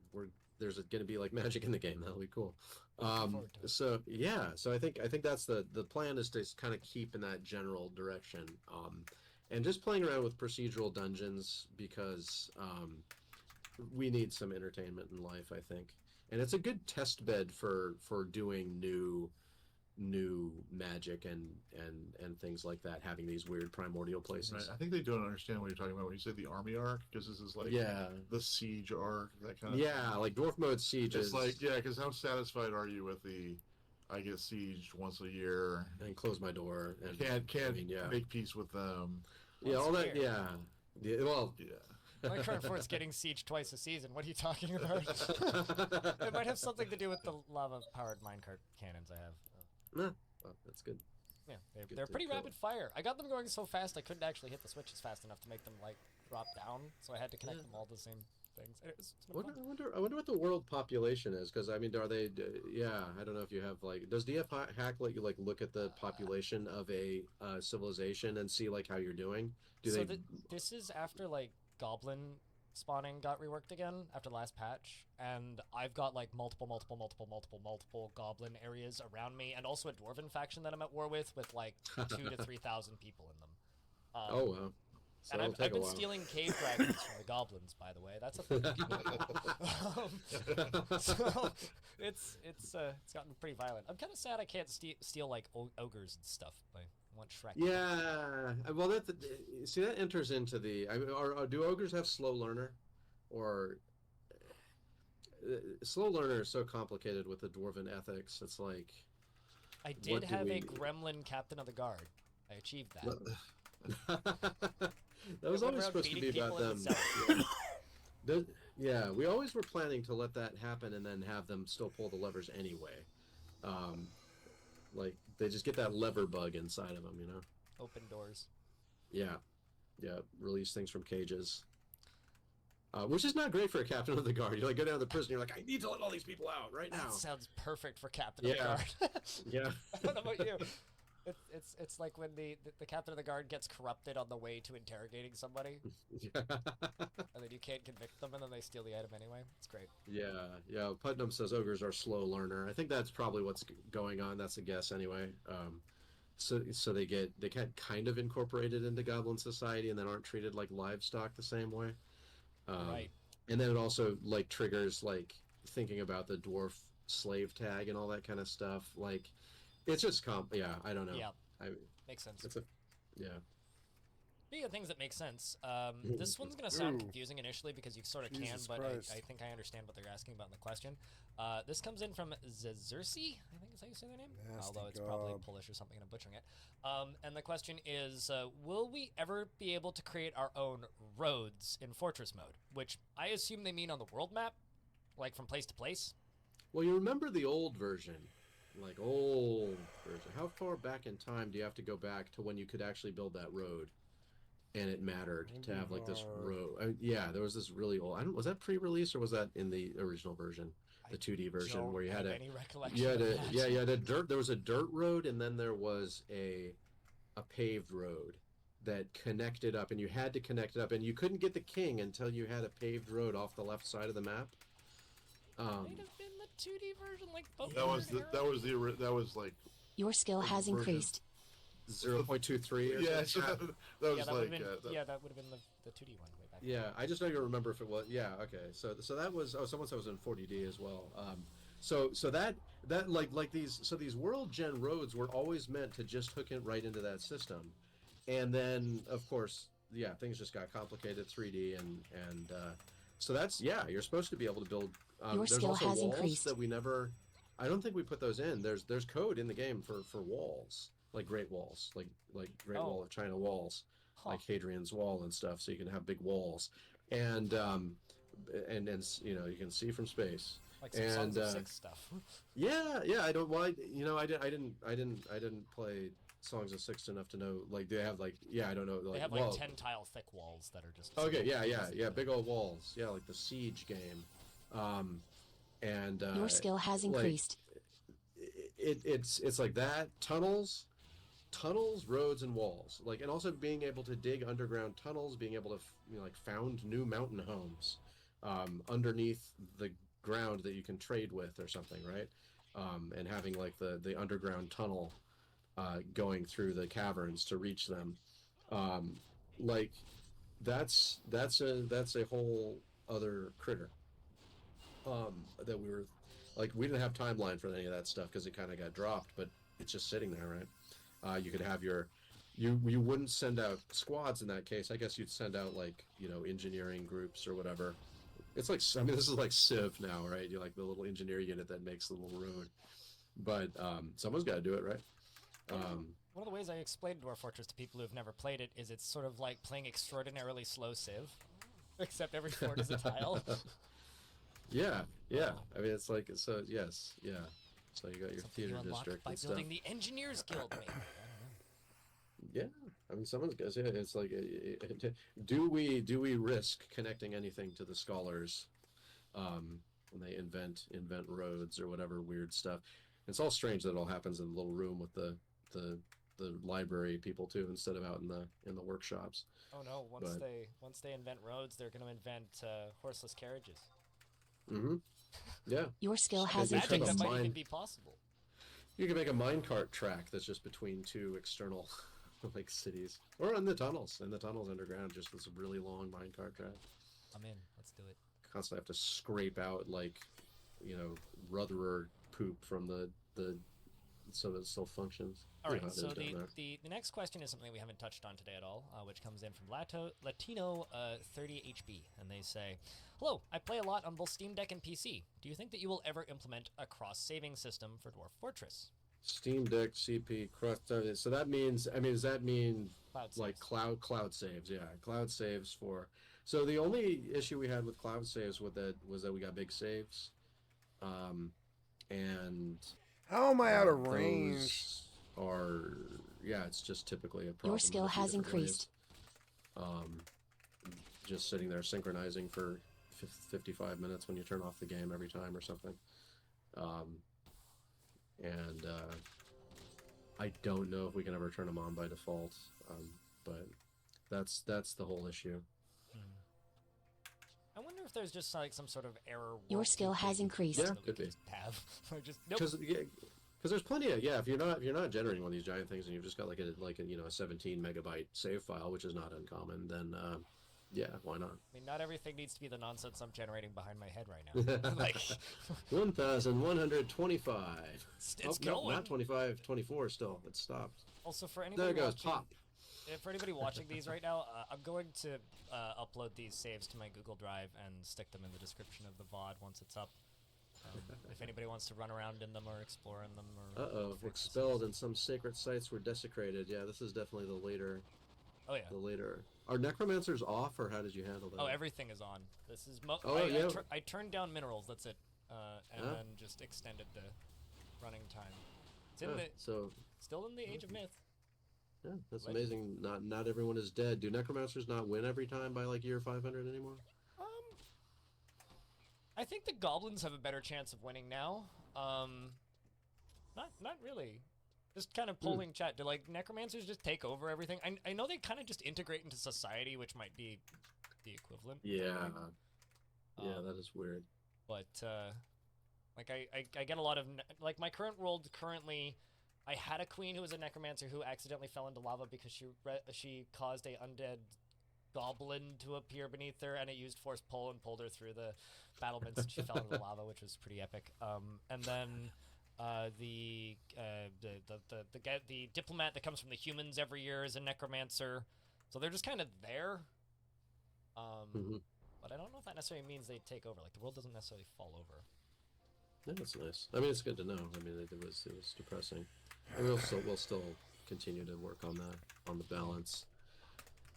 there's going to be like magic in the game. That'll be cool. Forward to it. So yeah, so I think that's the plan is to kind of keep in that general direction, and just playing around with procedural dungeons because we need some entertainment in life, I think, and it's a good test bed for doing new magic and things like that, having these weird primordial places. Right. I think they don't understand what you're talking about when you say the army arc, because this is like Yeah, the siege arc, that kind of. yeah, like dwarf mode siege It's is like, yeah, because how satisfied are you with the, I get sieged once a year, and close my door and can't I mean, yeah, make peace with them. yeah, Once all a that, year. yeah, yeah, well, Yeah. My current fort's getting sieged twice a season. What are you talking about? It might have something to do with the lava-powered minecart cannons I have. Nah, well, that's good. Yeah, Good they're to pretty kill. rapid fire. I got them going so fast I couldn't actually hit the switches fast enough to make them like drop down, so I had to connect them all to the same things. It's been fun. I wonder what the world population is, because I mean, are they? Yeah, I don't know if you have like, does DF hack let you like look at the population of a civilization and see like how you're doing? Do So they? this is after like goblin spawning got reworked again after the last patch, and I've got like multiple goblin areas around me, and also a dwarven faction that I'm at war with like 2,000 to 3,000 people in them. Oh wow. So And it'll I've take a been while. stealing cave dragons from the goblins, by the way. That's a thing. So it's gotten pretty violent. I'm kind of sad I can't steal like ogres and stuff. I want Shrek. Yeah, well, see that enters into the. I mean, do ogres have slow learner, or slow learner is so complicated with the dwarven ethics. It's like I what did do have a we- gremlin captain of the guard. I achieved that. that was They went always around supposed to be beating about people in them. the cellar. Yeah, we always were planning to let that happen and then have them still pull the levers anyway. Like they just get that lever bug inside of them, you know. Open doors. Yeah, yeah, release things from cages. Which is not great for a captain of the guard. You like go down to the prison, you're like, I need to let all these people out right now. That sounds perfect for captain of the Yeah. guard. Yeah. I don't know about you. It's like when the captain of the guard gets corrupted on the way to interrogating somebody, and then you can't convict them, and then they steal the item anyway. It's great. Yeah. Putnam says ogres are slow learner. I think that's probably what's going on. That's a guess anyway. So they get kind of incorporated into goblin society and then aren't treated like livestock the same way. Right. And then it also like triggers like thinking about the dwarf slave tag and all that kind of stuff. Like it's just yeah, I don't know. Yeah. I, Makes sense. yeah. Speaking of things that make sense, this one's going to sound Ooh. confusing initially because you sort of Jesus can, but Christ. I think I understand what they're asking about in the question. This comes in from Zezursi, I think is how you say their name, Nasty although it's probably gob. Polish or something and I'm butchering it. And the question is, will we ever be able to create our own roads in Fortress mode? Which I assume they mean on the world map, like from place to place. Well, you remember the old version, like old version. How far back in time do you have to go back to when you could actually build that road? And it mattered to have like this road. Yeah, there was this really old. Was that pre-release or was that in the original version, the 2D version Don't where you had have a any recollection you had of a that. yeah you had a dirt. There was a dirt road and then there was a paved road that connected up, and you had to connect it up, and you couldn't get the king until you had a paved road off the left side of the map. Might have been the 2D version, like both. That was like Your skill has version. increased. 0.23 or yeah. So something. that was Yeah, that like would have been, that would have been the 2D one way back. Yeah, I just know you remember if it was. Yeah, okay. So that was. Oh, someone said it was in 40D as well. So that like these world gen roads were always meant to just hook it right into that system, and then of course, yeah, things just got complicated 3D and so that's you're supposed to be able to build. Your There's skill also has walls increased. that we never. I don't think we put those in. There's code in the game for walls, like Great Walls, like Great Wall of China walls, like Hadrian's Wall and stuff. So you can have big walls, and you know you can see from space. Like some Songs of Six stuff. Yeah. I don't. Well, I didn't play Songs of Six enough to know. Like they have like I don't know. Like, They have like 10 tile thick walls that are just. Okay. Yeah. Big old walls. Yeah, like the Siege game. And Your skill has increased. It's like that tunnels, roads, and walls. Like, and also being able to dig underground tunnels, being able to like found new mountain homes underneath the ground that you can trade with or something, right? And having like the underground tunnel going through the caverns to reach them. Like that's a whole other critter. That we were like, we didn't have timeline for any of that stuff because it kind of got dropped, but it's just sitting there, right? You could have you wouldn't send out squads in that case. I guess you'd send out like engineering groups or whatever. It's like, I mean, this is like Civ now, right? You're like the little engineer unit that makes the little road, but someone's got to do it, right? One of the ways I explained Dwarf Fortress to people who've never played it is it's sort of like playing extraordinarily slow Civ, except every fort is a tile. Yeah. I mean, it's like, so yes, yeah. So you got your Something you theater unlock district by and building stuff. the Engineers Guild, maybe. Yeah, I mean, someone's guess. Yeah, it's like, do we risk connecting anything to the scholars when they invent roads or whatever weird stuff? It's all strange that it all happens in the little room with the library people too, instead of out in the workshops. Oh no! Once they invent roads, they're going to invent horseless carriages. Mm-hmm. Yeah. Your skill They has do Magic kind of that increased. might even mine- be possible. You can make a minecart track that's just between two external like cities, or in the tunnels underground, just this really long minecart track. I'm in. Let's do it. Constantly have to scrape out like Rotherer poop from the so that it still functions. All You know right. how it So is down there. the next question is something we haven't touched on today at all, which comes in from Latino 30HB, and they say, "Hello, I play a lot on both Steam Deck and PC. Do you think that you will ever implement a cross-saving system for Dwarf Fortress?" Steam Deck CP cross. So that means, I mean, does that mean Cloud like saves. cloud saves? Yeah, cloud saves for. So the only issue we had with cloud saves was that we got big saves, and How am I out of those range? Are it's just typically a problem. Your skill in a few has different ways. increased. Just sitting there synchronizing for 55 minutes when you turn off the game every time or something. And I don't know if we can ever turn them on by default, but that's the whole issue. I wonder if there's just like some sort of error. Your world skill that has we increased. Yeah, that we could can be. just have or just nope. Because there's plenty of if you're not generating one of these giant things and you've just got like a 17 megabyte save file, which is not uncommon, then why not? I mean, not everything needs to be the nonsense I'm generating behind my head right now. Like 1,125. it's no, going. not 25, 24 still. It stopped. Also, for There anybody it goes. watching, Pop. for anybody watching these right now, I'm going to upload these saves to my Google Drive and stick them in the description of the VOD once it's up. If anybody wants to run around in them or explore in them or fix the Expelled saves. and some sacred sites were desecrated. Yeah, this is definitely the later. Oh yeah. The later. Are necromancers off, or how did you handle that? Oh, everything is on. This is yeah. I turned down minerals. That's it, and Huh? then just extended the running time. It's in Yeah, the so still in the Age of Myth. yeah, that's Legend. amazing. Not everyone is dead. Do necromancers not win every time by like year 500 anymore? I think the goblins have a better chance of winning now. Not really. Just kind of polling chat. Do like necromancers just take over everything? I know they kind of just integrate into society, which might be the equivalent. Yeah. Yeah, Um, that is weird. But Like I get a lot of like my current world currently. I had a queen who was a necromancer who accidentally fell into lava because she caused a undead goblin to appear beneath her, and it used force pull and pulled her through the battlements, and she fell into the lava, which was pretty epic. And then the diplomat that comes from the humans every year is a necromancer, so they're just kind of there. But I don't know if that necessarily means they take over. Like the world doesn't necessarily fall over. Yeah, that's nice. I mean, it's good to know. I mean, it was depressing. And we'll still continue to work on the balance.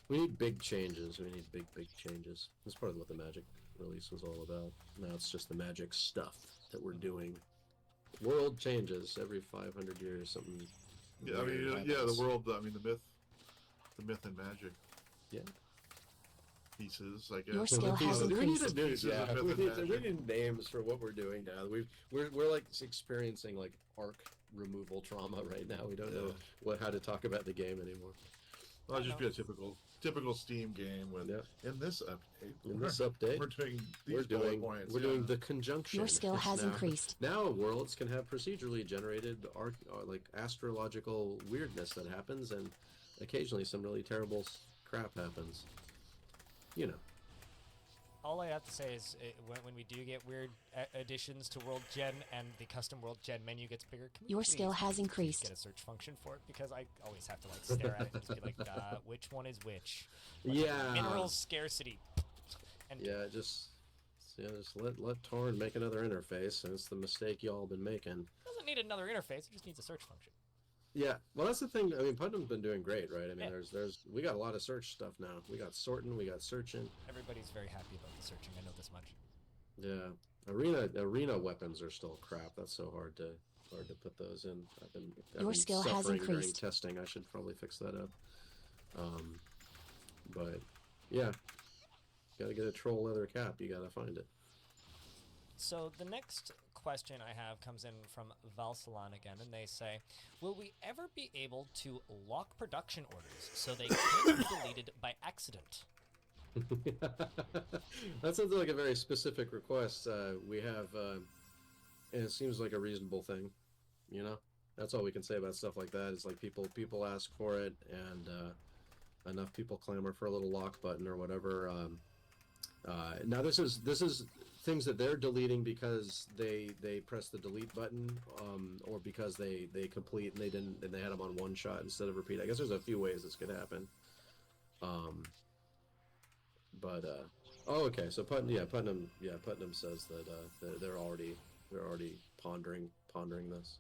We need big changes. We need big changes. That's part of what the Magic release was all about. Now it's just the Magic stuff that we're doing. World changes every 500 years. Something. Yeah, I mean, weird yeah, the happens. world. I mean, the myth and magic Yeah. pieces. I guess. Your skill has We need increased. to do, Pieces yeah, of myth we and need magic. names for what we're doing now. We're like experiencing like arc removal trauma right now. We don't know how to talk about the game anymore. Well, it'll just be a typical Steam game with in this update. In this update, we're doing these we're bullet doing points. we're doing the conjunction. Your skill has now, increased. Now worlds can have procedurally generated like astrological weirdness that happens, and occasionally some really terrible crap happens. You know. All I have to say is when we do get weird additions to World Gen and the custom World Gen menu gets bigger, can we Your please skill has increased. get a search function for it? Because I always have to like stare at it and just be like, which one is which? Like, Yeah. Mineral scarcity. And Just let Torn make another interface, and it's the mistake y'all been making. it doesn't need another interface, it just needs a search function. Yeah, well, that's the thing. I mean, Putnam's been doing great, right? I mean, Yeah. we got a lot of search stuff now. We got sorting, we got searching. Everybody's very happy about the searching, I know this much. Yeah, arena weapons are still crap. That's so hard to put those in. I've been skill has suffering during increased. testing. I should probably fix that up. But yeah, gotta get a troll leather cap. You gotta find it. So the next question I have comes in from Valsalon again, and they say, will we ever be able to lock production orders so they can't be deleted by accident? That sounds like a very specific request. We have, and it seems like a reasonable thing. You know, that's all we can say about stuff like that. Is like people ask for it, and enough people clamor for a little lock button or whatever. Now this is things that they're deleting because they press the delete button, or because they complete and they had them on one shot instead of repeat. I guess there's a few ways this could happen. Okay. So Putnam says that they're already pondering this.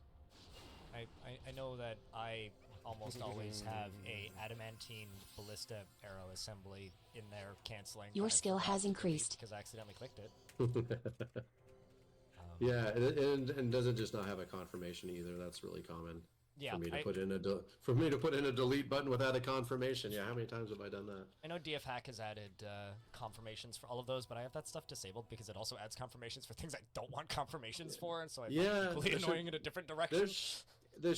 I know that I almost always have a adamantine ballista arrow assembly in there canceling. Your but I skill forgot has to delete increased. because I accidentally clicked it. Yeah, and doesn't just not have a confirmation either. That's really common. Yeah, For me to put in a delete button without a confirmation. Yeah, how many times have I done that? I know DF Hack has added confirmations for all of those, but I have that stuff disabled because it also adds confirmations for things I don't want confirmations for, and so I find it equally annoying in a different direction.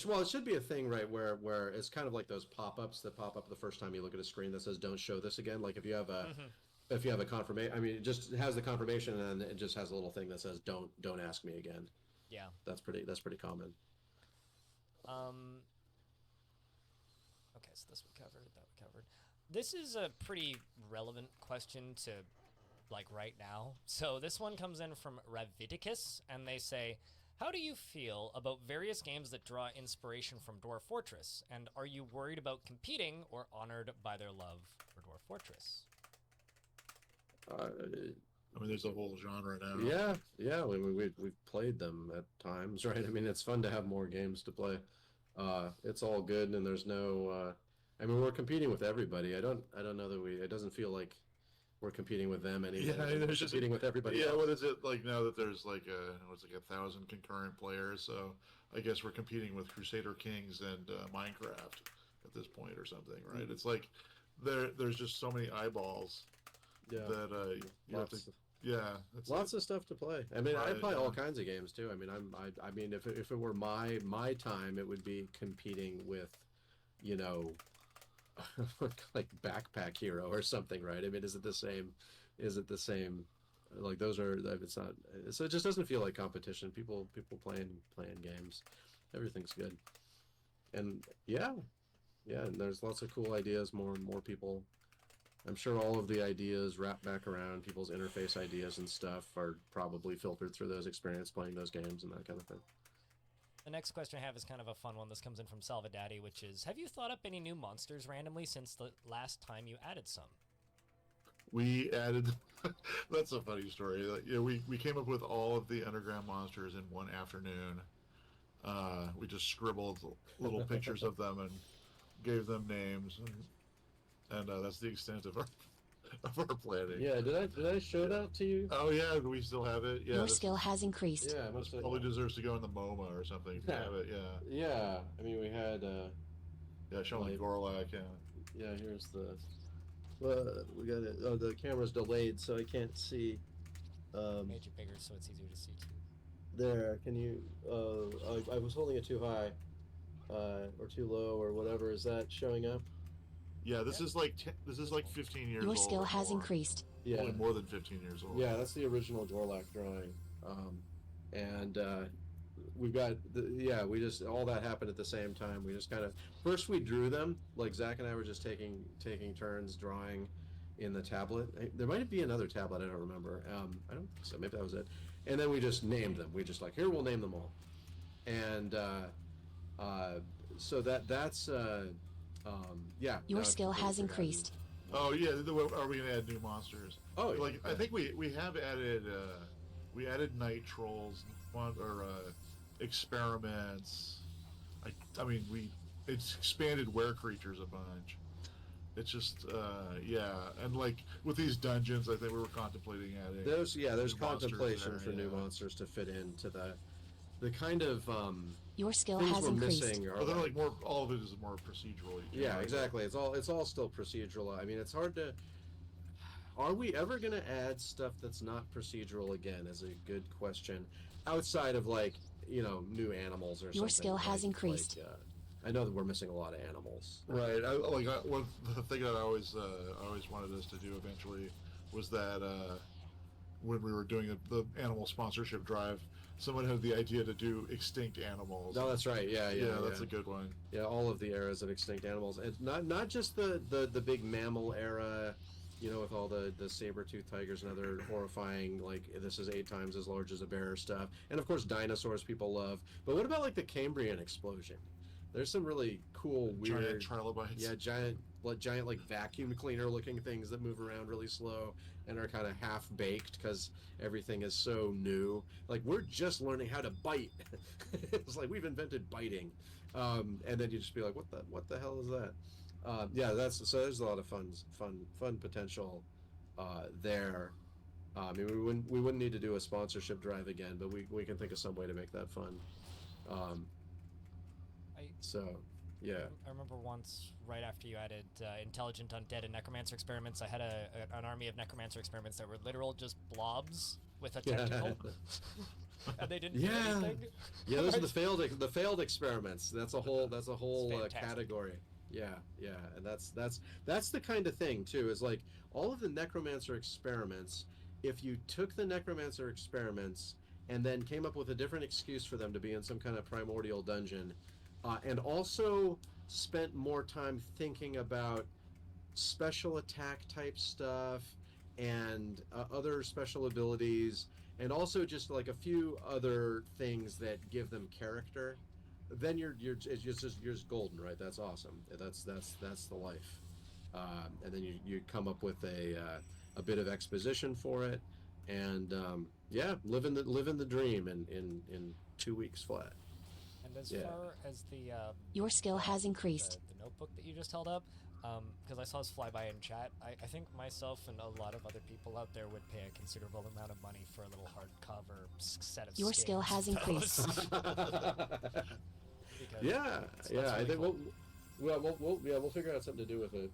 Well, it should be a thing, right, where it's kind of like those pop-ups that pop up the first time you look at a screen that says "Don't show this again." Like if you have a confirmation, I mean, it just has the confirmation and then it just has a little thing that says "Don't ask me again." Yeah. That's pretty common. Okay, so this we covered, that we covered. This is a pretty relevant question to, like, right now. So this one comes in from Ravidicus, and they say, how do you feel about various games that draw inspiration from Dwarf Fortress? And are you worried about competing or honored by their love for Dwarf Fortress? I mean, there's a whole genre now. Yeah. We've played them at times, right? I mean, it's fun to have more games to play. It's all good, and there's no. I mean, we're competing with everybody. I don't know that it doesn't feel like we're competing with them anymore. Yeah, We're there's just competing with everybody. Yeah, else. what is it like now that there's like 1,000 concurrent players? So I guess we're competing with Crusader Kings and Minecraft at this point or something, right? It's like there's just so many eyeballs that you have to. Yeah, Lots of stuff to play. I mean, I Right, play all yeah. kinds of games too. I mean, I mean, if it were my time, it would be competing with, you know, like Backpack Hero or something, right? I mean, is it the same like those are, it's not, so it just doesn't feel like competition. People playing games, everything's good. And yeah, and there's lots of cool ideas. More people, I'm sure all of the ideas wrap back around people's interface ideas and stuff are probably filtered through those experience playing those games and that kind of thing. The next question I have is kind of a fun one. This comes in from Salvadaddy, which is, have you thought up any new monsters randomly since the last time you added some? We added. That's a funny story. We came up with all of the underground monsters in one afternoon. We just scribbled little pictures of them and gave them names, and that's the extent of our planning. Yeah, did I show that to you? Oh yeah, we still have it. Yeah, Your skill has increased. Yeah, this probably deserves to go in the MoMA or something. If you have it, yeah. Yeah, I mean we had. Yeah, showing like- Gorlak. Yeah. Yeah, here's the. We got it. Oh, the camera's delayed, so I can't see. Made you bigger so it's easier to see too. There, can you? I was holding it too high, or too low, or whatever. Is that showing up? Yeah, this is like 15 years Your old. skill or has more. increased. Yeah, Probably more than 15 years old. yeah, that's the original Gorlak drawing, and we've got we just all that happened at the same time. We just kind of first we drew them, like Zach and I were just taking turns drawing in the tablet. There might be another tablet, I don't remember. I don't think so. Maybe that was it. And then we just named them. We just like, here, we'll name them all. And so that's yeah. Your now skill I've has forgotten. increased. Oh yeah, are we gonna add new monsters? Oh, yeah. Like I think we have added we added night trolls or experiments. I mean it's expanded were creatures a bunch. It's just yeah, and like with these dungeons, I think we were contemplating adding. There's new monsters contemplation there, for new yeah. monsters to fit into the kind of Your skill things has we're increased. missing are But then like more, all of it is more procedural. yeah, exactly. It's all still procedural. I mean, it's hard to. Are we ever going to add stuff that's not procedural again? Is a good question. Outside of like new animals or something. Your skill has increased. I know that we're missing a lot of animals. Right. One the thing that I always wanted us to do eventually was that when we were doing the animal sponsorship drive, someone had the idea to do extinct animals. No, that's right. Yeah, that's a good one. Yeah, all of the eras of extinct animals, and not just the big mammal era, with all the saber-toothed tigers and other horrifying, like this is 8 times as large as a bear stuff, and of course dinosaurs people love. But what about like the Cambrian explosion? There's some really cool, weird, Giant trilobites. yeah, giant like vacuum cleaner looking things that move around really slow and are kind of half baked because everything is so new. Like we're just learning how to bite. It's like we've invented biting, and then you just be like, what the hell is that? Yeah, so there's a lot of fun potential there. I mean, we wouldn't need to do a sponsorship drive again, but we can think of some way to make that fun. So, yeah. I remember once, right after you added intelligent undead and necromancer experiments, I had an army of necromancer experiments that were literal just blobs with a tentacle, and they didn't do anything. Yeah, those are the failed experiments. That's a whole Fantastic. category. Yeah, and that's the kind of thing too. Is like all of the necromancer experiments. If you took the necromancer experiments and then came up with a different excuse for them to be in some kind of primordial dungeon. And also spent more time thinking about special attack type stuff and other special abilities, and also just like a few other things that give them character. Then you're just golden, right? That's awesome. That's the life. And then you come up with a bit of exposition for it, and living the dream in 2 weeks flat. And as Yeah. far as Your skill has increased. the notebook that you just held up, because I saw this fly by in chat, I think myself and a lot of other people out there would pay a considerable amount of money for a little hardcover set of Your skill skins has increased. Because Yeah, it's I really think cool. we'll figure out something to do with it.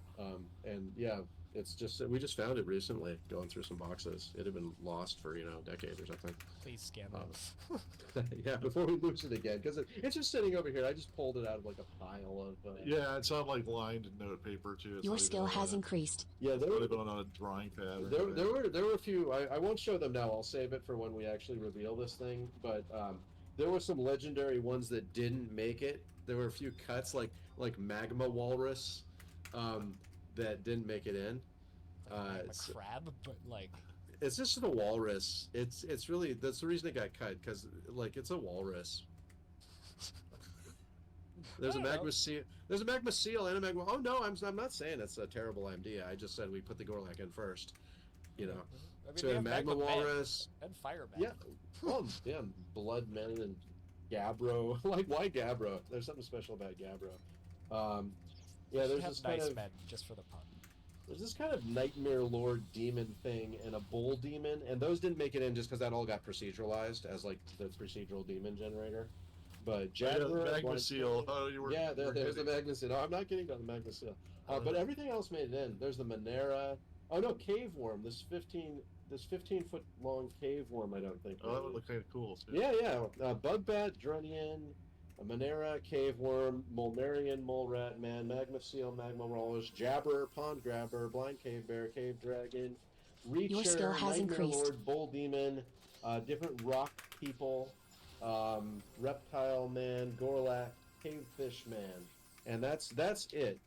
And yeah, It's just we just found it recently, going through some boxes. It had been lost for a decade or something. Please scan them. Yeah, before we lose it again, because it's just sitting over here. I just pulled it out of like a pile of. Yeah, it's on like lined note paper too. It's Your not even skill on has a- increased. Yeah, It's not even on a drawing pad. Or there anything. were a few. I won't show them now. I'll save it for when we actually reveal this thing. But there were some legendary ones that didn't make it. There were a few cuts like magma walrus that didn't make it in. Like It's, a crab, but like it's just a walrus. It's really that's the reason it got cut because like it's a walrus. There's a I don't know. magma seal. There's a magma seal and a magma. Oh no, I'm not saying it's a terrible IMD. I just said we put the Gorlak in first. I mean, So we have magma men walrus. and firemen. Yeah. Oh yeah, blood men and Gabbro. Like why Gabbro? There's something special about Gabbro. Yeah, Should there's have this nice kind of men just for the pun. there's this kind of nightmare lord demon thing and a bull demon, and those didn't make it in just because that all got proceduralized as like the procedural demon generator. But Yeah, Jadra, magma Blind- seal. Oh, you were. yeah, you were there's the kidding. magma seal. No, I'm not kidding about the magma seal. But Uh, everything else made it in. There's the Monera. Oh no, cave worm. This 15-foot long cave worm. I don't think. Oh, that would look kind of cool too. Yeah. Bug bat, Drunian, a Monera, cave worm, Mulmerian, mole rat man, magma seal, magma rollers, jabber, pond grabber, blind cave bear, cave dragon, reacher, skill has nightmare increased. lord, bull demon, different rock people, reptile man, gorlak, cavefish man, and that's it.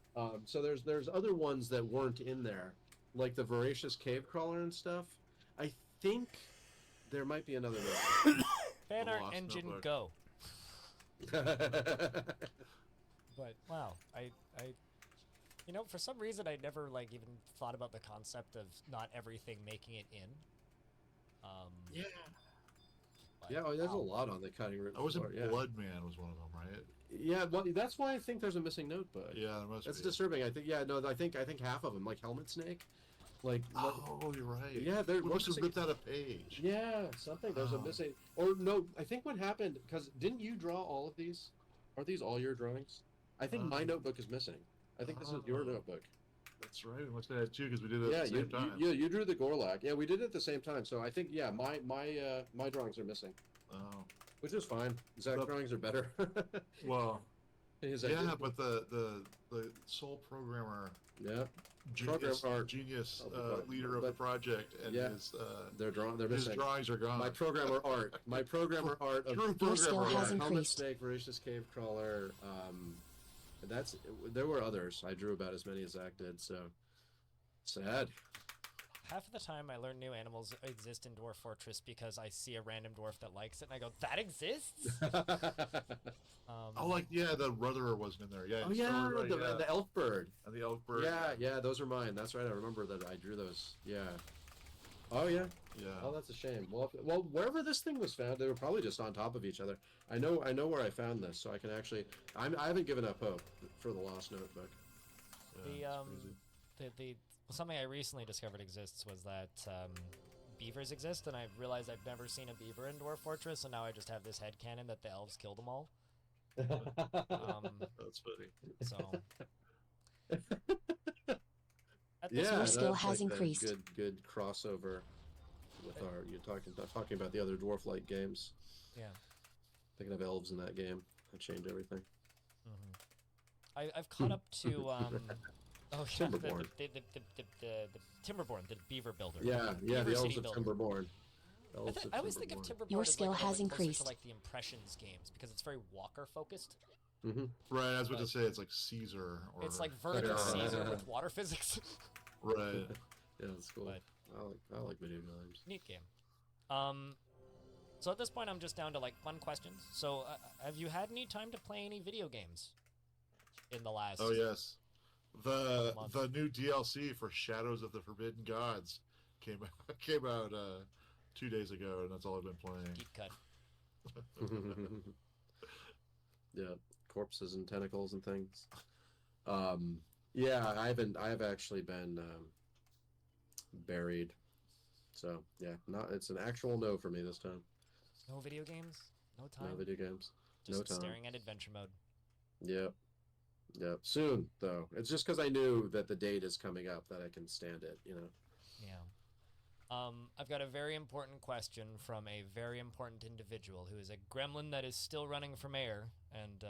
So there's other ones that weren't in there, like the voracious cave crawler and stuff. I think there might be another one. Fan art Lost engine notebook. go. But wow, I for some reason I never like even thought about the concept of not everything making it in. Yeah. But, Yeah, there's a wow. lot on the cutting room. I was in floor, yeah. Blood Man was one of them, right? Yeah, well, that's why I think there's a missing notebook. Yeah, there must That's be. disturbing. I think I think half of them, like Helmet Snake, like Oh, you're right. yeah, they're We must have missing- ripped out a page. yeah, something. There's a Oh. missing, or no, I think what happened because didn't you draw all of these? Are these all your drawings? I think my Um, notebook is missing. I think this is your oh. notebook. That's right. We must have had two because we did it Yeah, at the same time. you drew the Gorlak. Yeah, we did it at the same time. So I think my drawings are missing, Oh, which is fine. Zach's But- drawings are better. well, His yeah, ideas- but the sole programmer, yeah, genius, art. genius But- leader of the but- project, and yeah, his they're his missing. drawings are gone. My programmer art. My programmer art of True Your skill programmer has art. Helmet increased. Snake, Voracious Cave Crawler. There were others. I drew about as many as Zach did. So sad. Half of the time I learn new animals exist in Dwarf Fortress because I see a random dwarf that likes it and I go, that exists? Oh, like yeah, the Rutherer wasn't in there. Yeah. Oh yeah, right, the, yeah. the elf bird. And the elk bird. Yeah, those are mine. That's right. I remember that I drew those. Yeah. Oh yeah. Yeah. Oh, that's a shame. Well, wherever this thing was found, they were probably just on top of each other. I know where I found this, so I can actually. I haven't given up hope for the Lost Notebook. Yeah, The it's crazy. something I recently discovered exists was that beavers exist, and I realized I've never seen a beaver in Dwarf Fortress, and now I just have this headcanon that the elves killed them all. That's funny. So at this Yeah, Your point, skill that's has like the increased. Good crossover with our. You're talking about the other dwarf-like games. yeah. Thinking of elves in that game. That changed everything. I've caught up to oh yeah, Timberborn. the Timberborn, the beaver builder. Yeah, Beaver the elves City of builder. Timberborn. I, Elves of I always think of Timberborn. Timberborn Your as skill like has closer increased. to like the Impressions games because it's very Walker focused. Right, I was about to say it's like Caesar or It's like vertical Pharaoh. Caesar with water physics. Right. Yeah, that's cool. But- I like video games. Neat game. So at this point, I'm just down to like fun questions. So have you had any time to play any video games in the last? Oh yes. The month. the new DLC for Shadows of the Forbidden Gods came out 2 days ago, and that's all I've been playing. Deep cut. Yeah, corpses and tentacles and things. Yeah, I've actually been buried. So yeah, it's an actual no for me this time. No video games. No time. No video games. Just no time. staring at adventure mode. Yep. Yep. Soon though. It's just because I knew that the date is coming up that I can stand it. Yeah. I've got a very important question from a very important individual who is a gremlin that is still running for mayor, and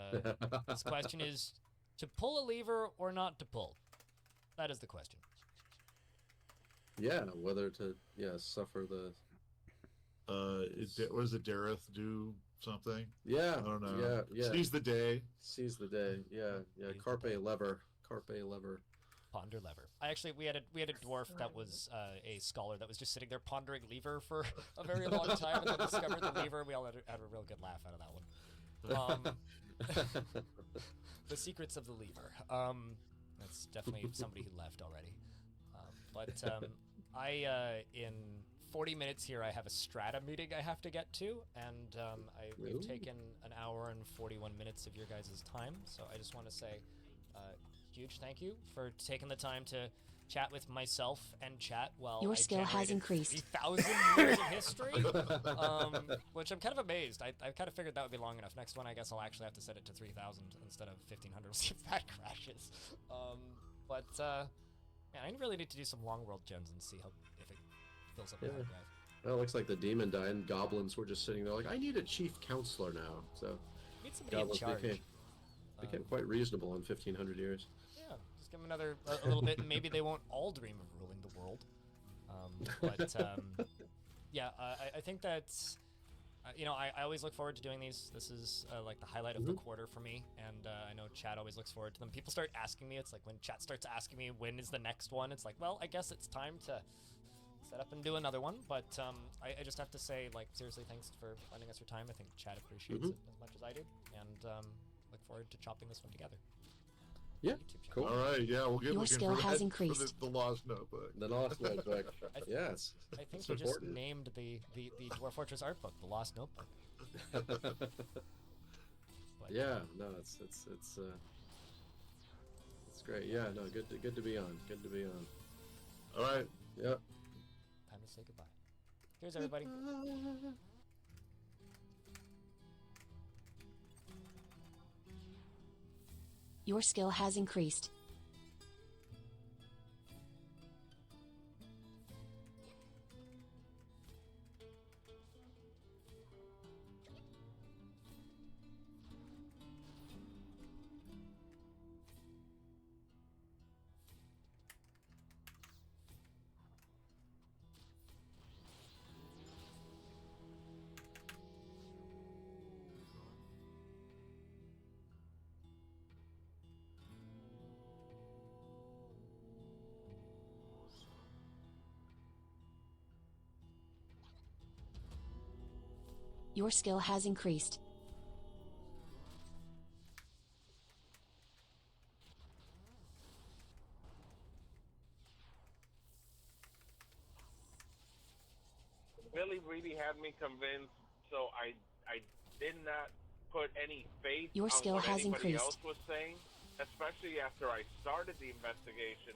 this question is: to pull a lever or not to pull? That is the question. Yeah. Whether to suffer the. What does the Dareth do something? Yeah. I don't know. Yeah. Seize the day. Seize the day. Yeah. Yeah. Seize the Carpe day. lever. Carpe lever. Ponder lever. We had a dwarf that was a scholar that was just sitting there pondering lever for a very long time, and then discovered the lever. We all had a real good laugh out of that one. The secrets of the lever. That's definitely somebody who left already. I in 40 minutes here, I have a strata meeting I have to get to, and we've taken an hour and 41 minutes of your guys' time. So I just want to say huge thank you for taking the time to chat with myself and chat while Your I skill has generated increased. 3,000 years of history, which I'm kind of amazed. I kind of figured that would be long enough. Next one, I guess I'll actually have to set it to 3,000 instead of 1,500. We'll see if that crashes. Man, I really need to do some long world gens and see if it fills up the hard drive. Well, it looks like the demon died, and goblins were just sitting there like, I need a chief counselor now. So Need somebody in goblins charge. became quite reasonable in 1,500 years. Yeah, just give them a little bit, and maybe they won't all dream of ruling the world. Yeah, I think that's, I always look forward to doing these. This is like the highlight of the quarter for me, and I know chat always looks forward to them. People start asking me, it's like when chat starts asking me when is the next one, it's like, well, I guess it's time to set up and do another one. But I just have to say, like, seriously, thanks for lending us your time. I think chat appreciates it as much as I do, and look forward to chopping this one together. Yeah, cool. All right, yeah, we'll get Your looking skill for has that increased. for the Lost Notebook. The Lost Notebook. Yes. I think it's we just important. named the Dwarf Fortress art book, The Lost Notebook. But, Yeah, no, it's great. Yeah, no, good to be on. Good to be on. All right. Yep. Time to say goodbye. Cheers, everybody. Your skill has increased. Your skill has increased. Billy really had me convinced, so I did not put any faith Your on skill what has anybody increased. else was saying, especially after I started the investigation.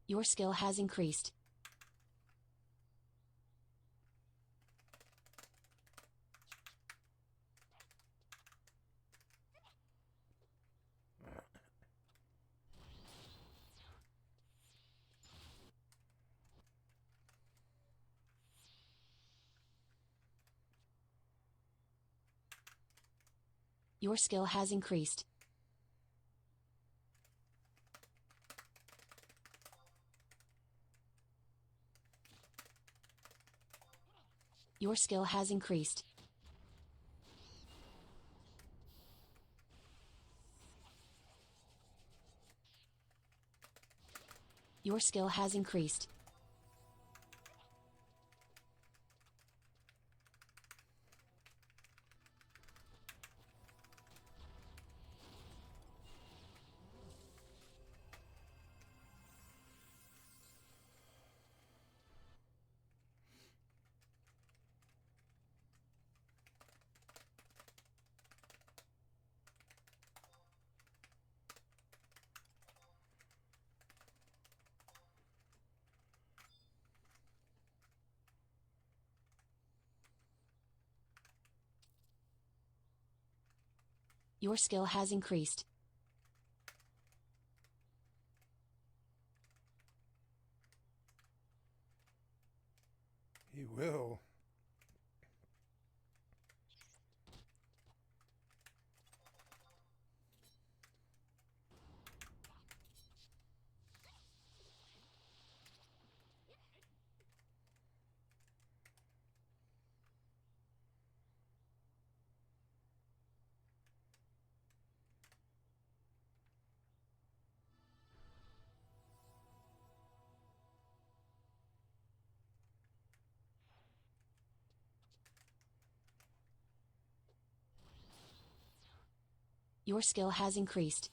Your skill has increased. Your skill has increased. Your skill has increased. Your skill has increased. Your skill has increased. He will. Your skill has increased.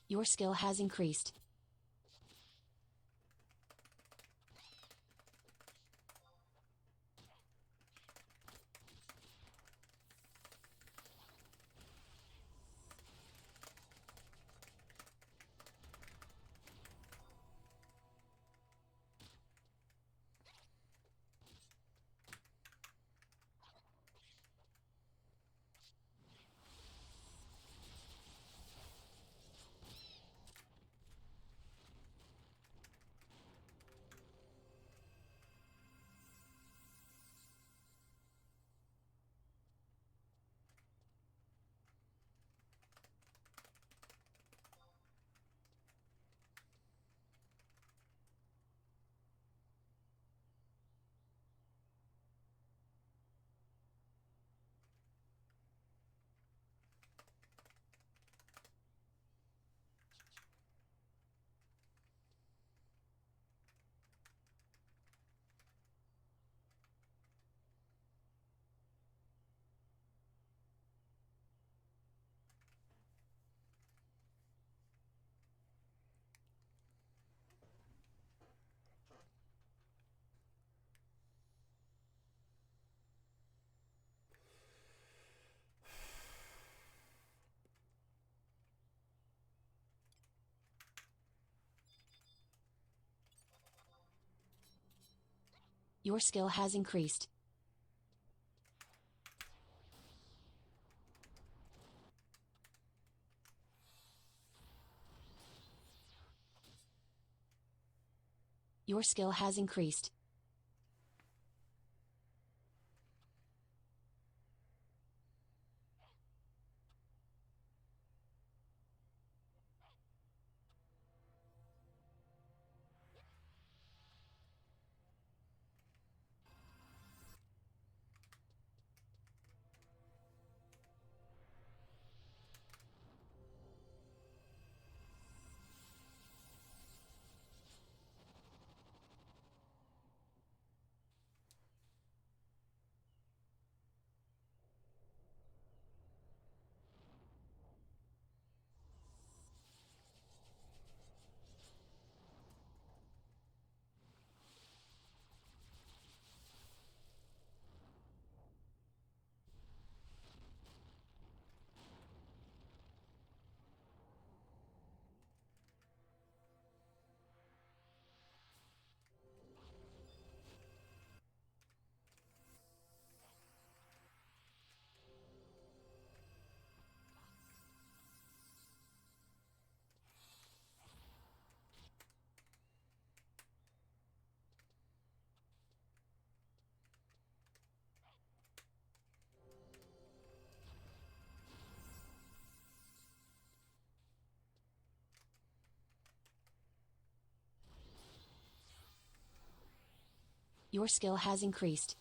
Your skill has increased. Your skill has increased. Your skill has increased. Your skill has increased.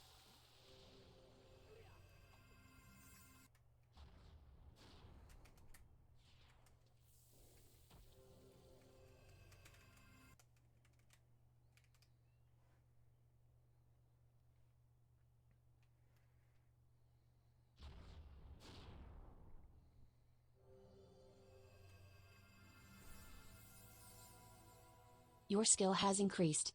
Your skill has increased.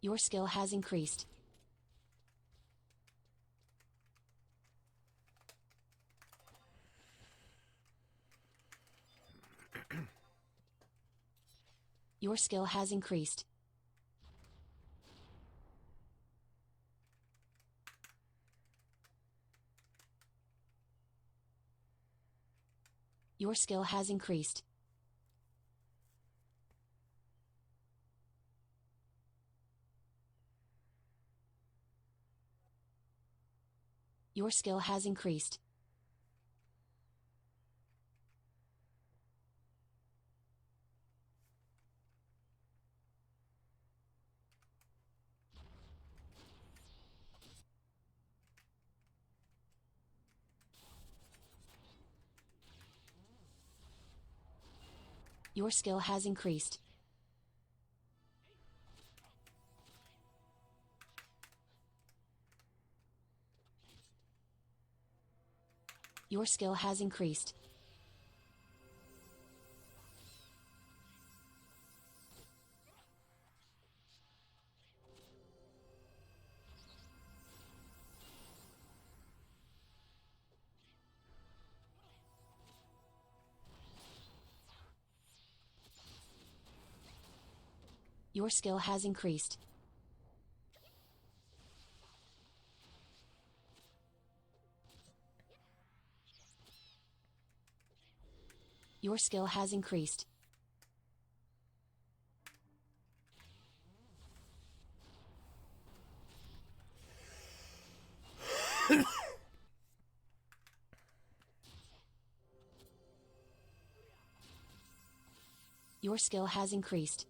Your skill has increased. Your skill has increased. Your skill has increased. Your skill has increased. Your skill has increased. Your skill has increased. Your skill has increased. Your skill has increased. Your skill has increased.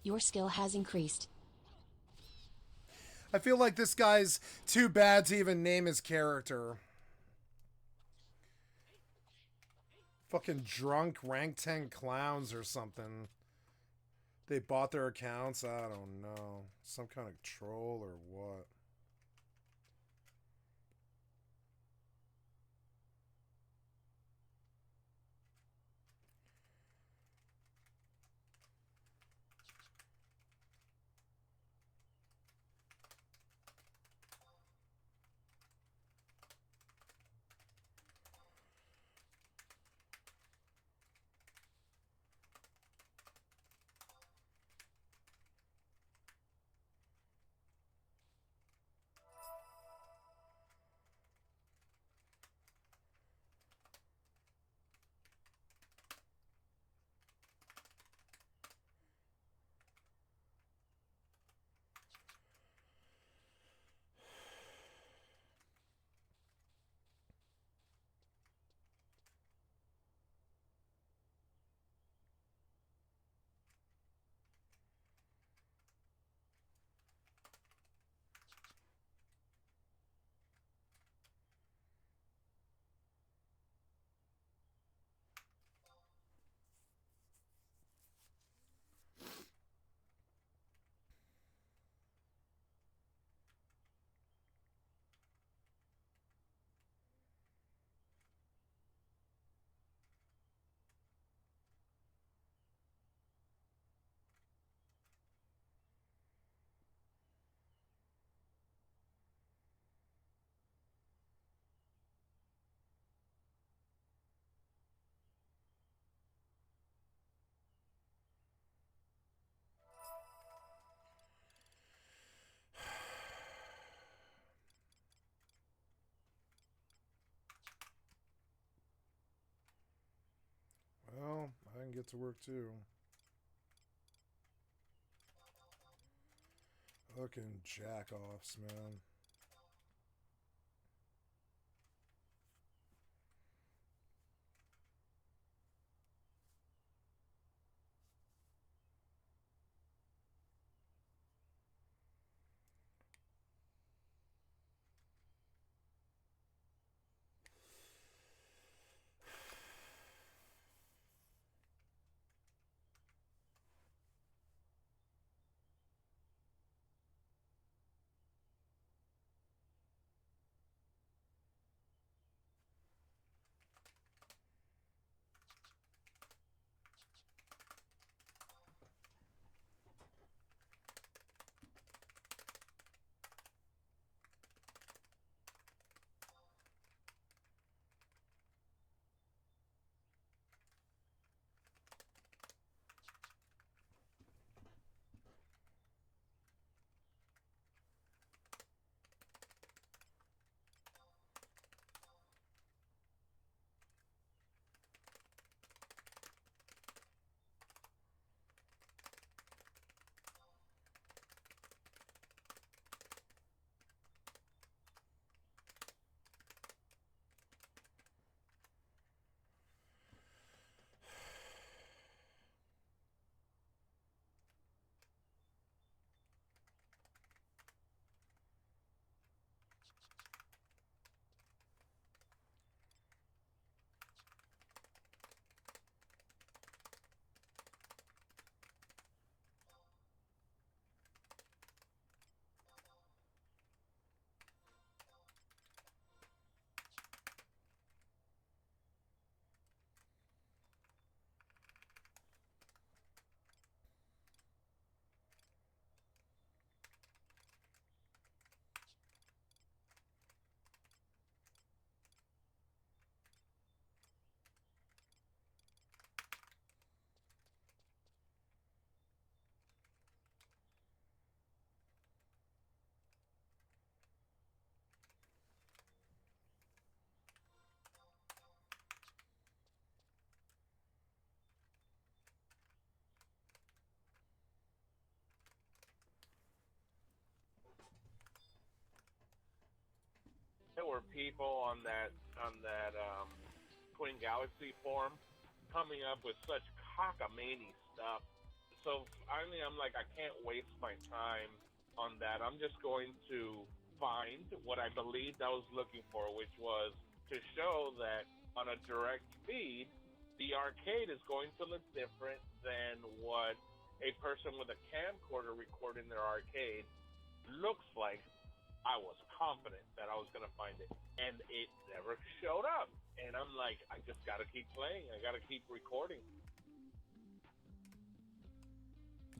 Your skill has increased. I feel like this guy's too bad to even name his character. Fucking drunk rank 10 clowns or something. They bought their accounts? I don't know. Some kind of troll or what? to work too. Fucking jack-offs, man. There were people on that Twin Galaxy forum coming up with such cockamamie stuff. So finally, I'm like, I can't waste my time on that. I'm just going to find what I believed I was looking for, which was to show that on a direct feed, the arcade is going to look different than what a person with a camcorder recording their arcade looks like. I was confident that I was going to find it, and it never showed up. And I'm like, I just got to keep playing. I got to keep recording.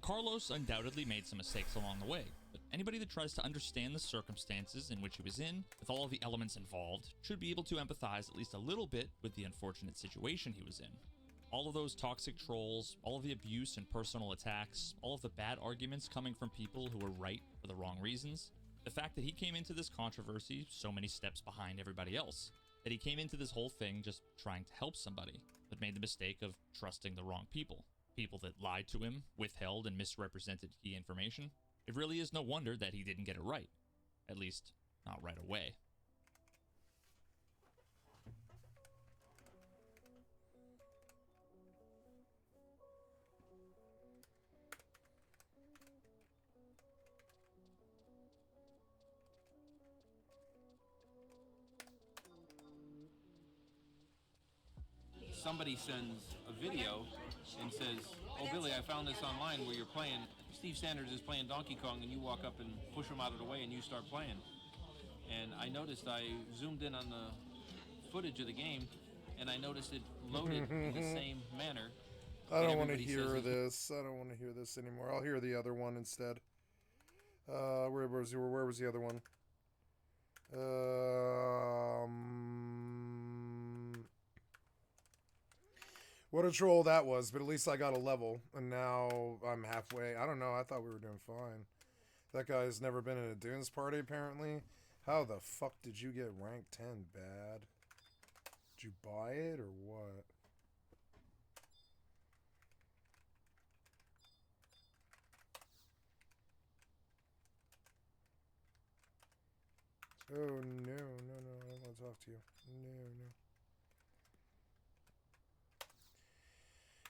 Carlos undoubtedly made some mistakes along the way, but anybody that tries to understand the circumstances in which he was in, with all of the elements involved, should be able to empathize at least a little bit with the unfortunate situation he was in. All of those toxic trolls, all of the abuse and personal attacks, all of the bad arguments coming from people who were right for the wrong reasons, the fact that he came into this controversy so many steps behind everybody else, that he came into this whole thing just trying to help somebody, but made the mistake of trusting the wrong people that lied to him, withheld and misrepresented key information. It really is no wonder that he didn't get it right, at least not right away. Somebody sends a video and says, "Oh, Billy, I found this online where you're playing. Steve Sanders is playing Donkey Kong, and you walk up and push him out of the way, and you start playing." And I noticed, I zoomed in on the footage of the game, and I noticed it loaded in the same manner. I don't want to hear this. I don't want to hear this anymore. I'll hear the other one instead. Where was the other one? What a troll that was, but at least I got a level, and now I'm halfway. I don't know, I thought we were doing fine. That guy's never been in a Dunes party, apparently. How the fuck did you get rank 10 bad? Did you buy it, or what? Oh, no, no, no. I don't want to talk to you. No, no.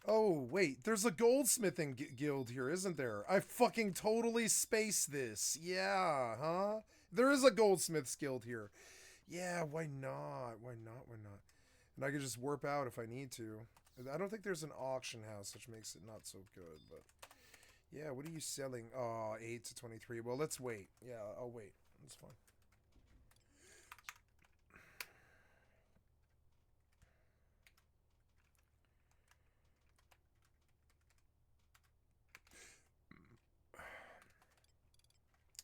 Oh, wait. There's a goldsmithing guild here, isn't there? I fucking totally spaced this. Yeah, huh? There is a goldsmith's guild here. Yeah, why not? Why not? Why not? And I can just warp out if I need to. I don't think there's an auction house, which makes it not so good, but... Yeah, what are you selling? Oh, 8 to 23. Well, let's wait. Yeah, I'll wait. That's fine.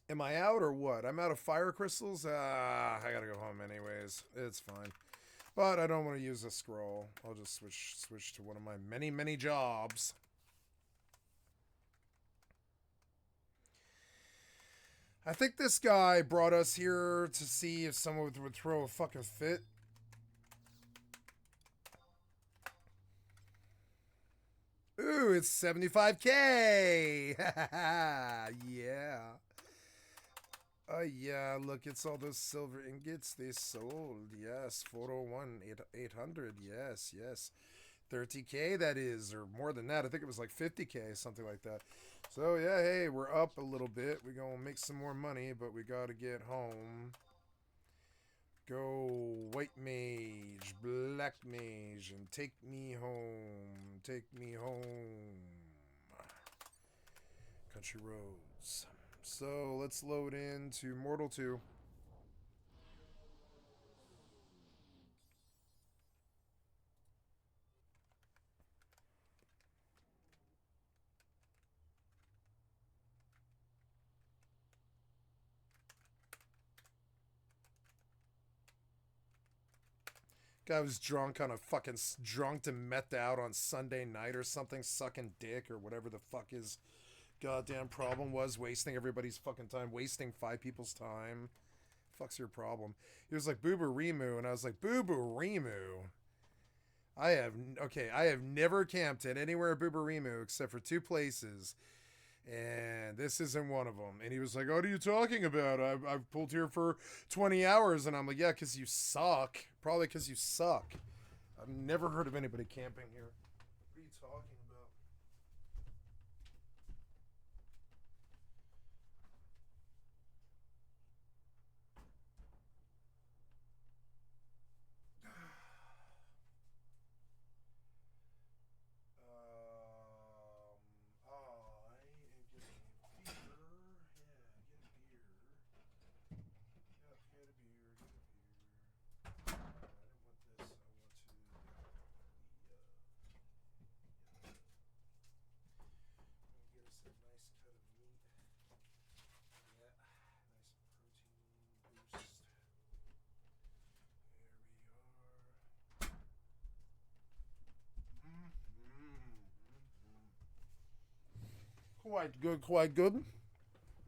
Am I out or what? I'm out of fire crystals? I gotta go home anyways. It's fine. But I don't want to use a scroll. I'll just switch to one of my many jobs. I think this guy brought us here to see if someone would throw a fucking fit. Ooh, it's 75K! Yeah. Yeah, look, it's all those silver ingots they sold. Yes, 401, 800. Yes, yes. 30K, that is, or more than that. I think it was like 50K, something like that. So, yeah, hey, we're up a little bit. We're going to make some more money, but we got to get home. Go white mage, black mage, and take me home. Take me home. Country roads. So, let's load into Mortal 2. Guy was drunk on a fucking drunk and met out on Sunday night or something, sucking dick or whatever the fuck his goddamn problem was, wasting everybody's fucking time, wasting 5 people's time. Fuck's your problem? He was like Booba Remu, and I was like, Booba Remu? I have never camped at anywhere Booba Remu except for 2 places. And this isn't one of them. And he was like, what are you talking about? I've pulled here for 20 hours. And I'm like, yeah, because you suck. Probably because you suck. I've never heard of anybody camping here. What are you talking about? Quite good, quite good.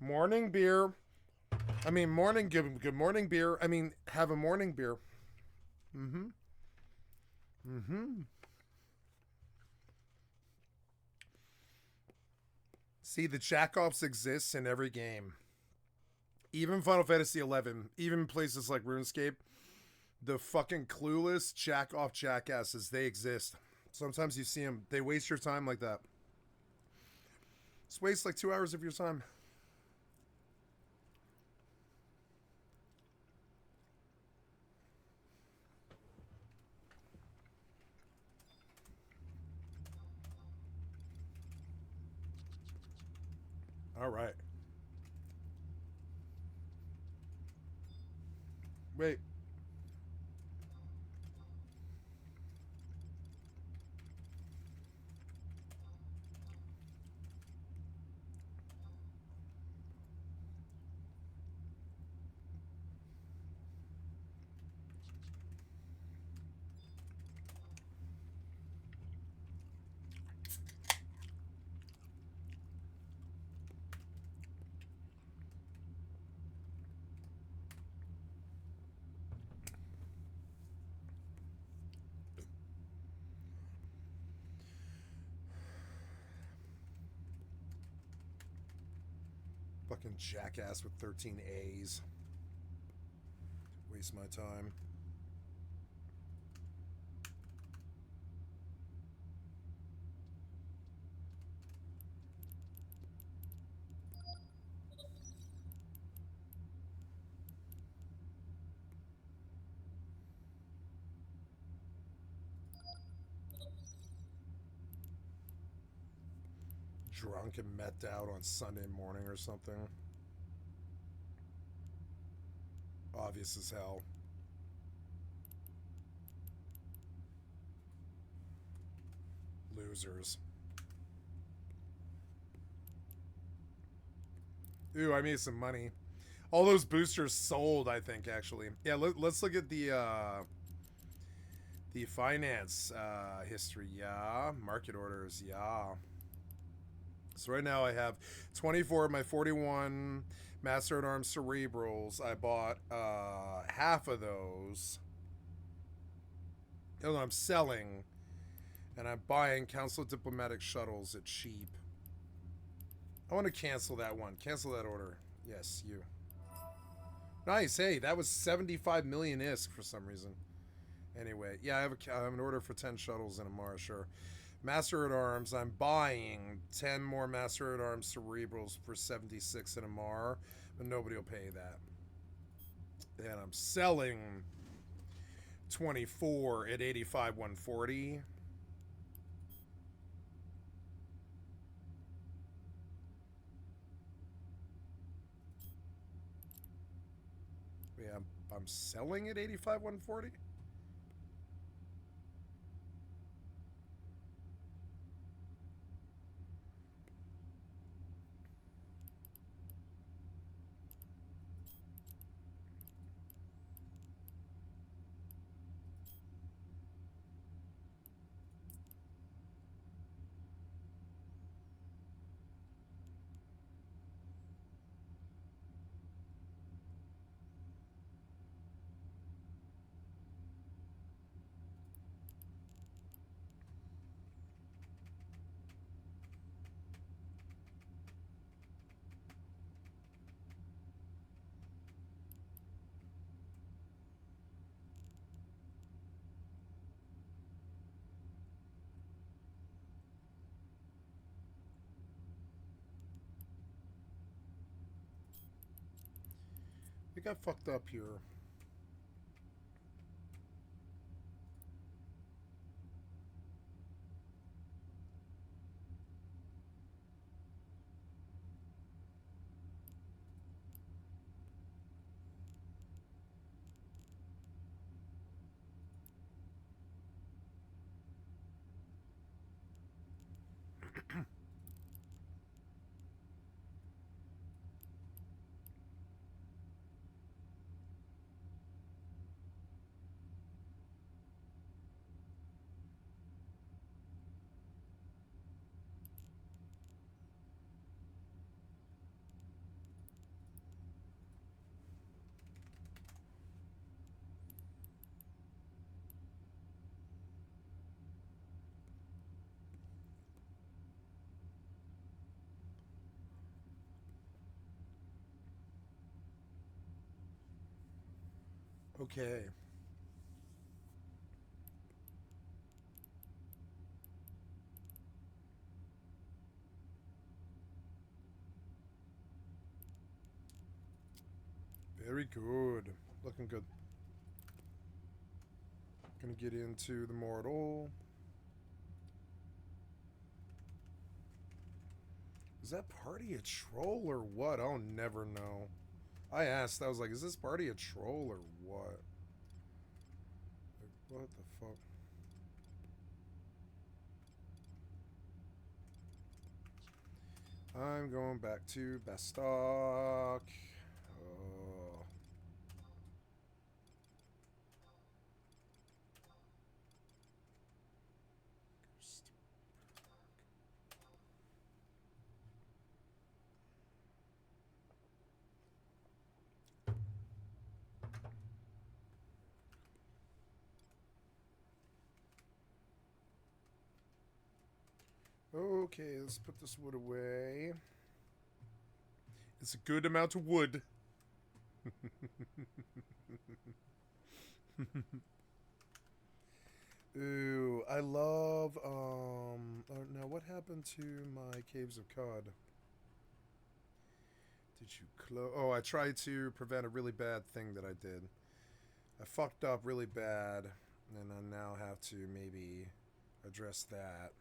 Morning beer. I mean, morning, good morning beer. I mean, have a morning beer. Mm-hmm. Mm-hmm. See, the jackoffs exists in every game. Even Final Fantasy XI, even places like RuneScape, the fucking clueless jack-off jackasses, they exist. Sometimes you see them, they waste your time like that. Just waste like 2 hours of your time. All right. Wait. Fucking jackass with 13 A's. waste my time. Drunk and met out on Sunday morning or something. Obvious as hell. Losers. Ooh, I made some money. All those boosters sold, I think, actually. Yeah, let's look at the finance history. Yeah, market orders. Yeah. So right now I have 24 of my 41 Master at Arms Cerebrals. I bought half of those. Oh, no, I'm selling. And I'm buying Council of Diplomatic Shuttles at cheap. I want to cancel that one. Cancel that order. Yes, you. Nice. Hey, that was 75 million ISK for some reason. Anyway, yeah, I have an order for 10 shuttles in Amara, sure. Master at Arms, I'm buying 10 more Master at Arms Cerebrals for 76 in Amar, but nobody will pay that. And I'm selling 24 at 85,140. Yeah, I'm selling at 85,140. I got fucked up here. Okay. Very good. Looking good. Gonna get into the mortal. Is that party a troll or what? I'll never know. I asked, I was like, is this party a troll or what? Like, what the fuck? I'm going back to best stock. Oh. Okay, let's put this wood away. It's a good amount of wood. Ooh, I love, oh, now what happened to my Caves of Cod? Did you close? Oh, I tried to prevent a really bad thing that I did. I fucked up really bad, and I now have to maybe address that.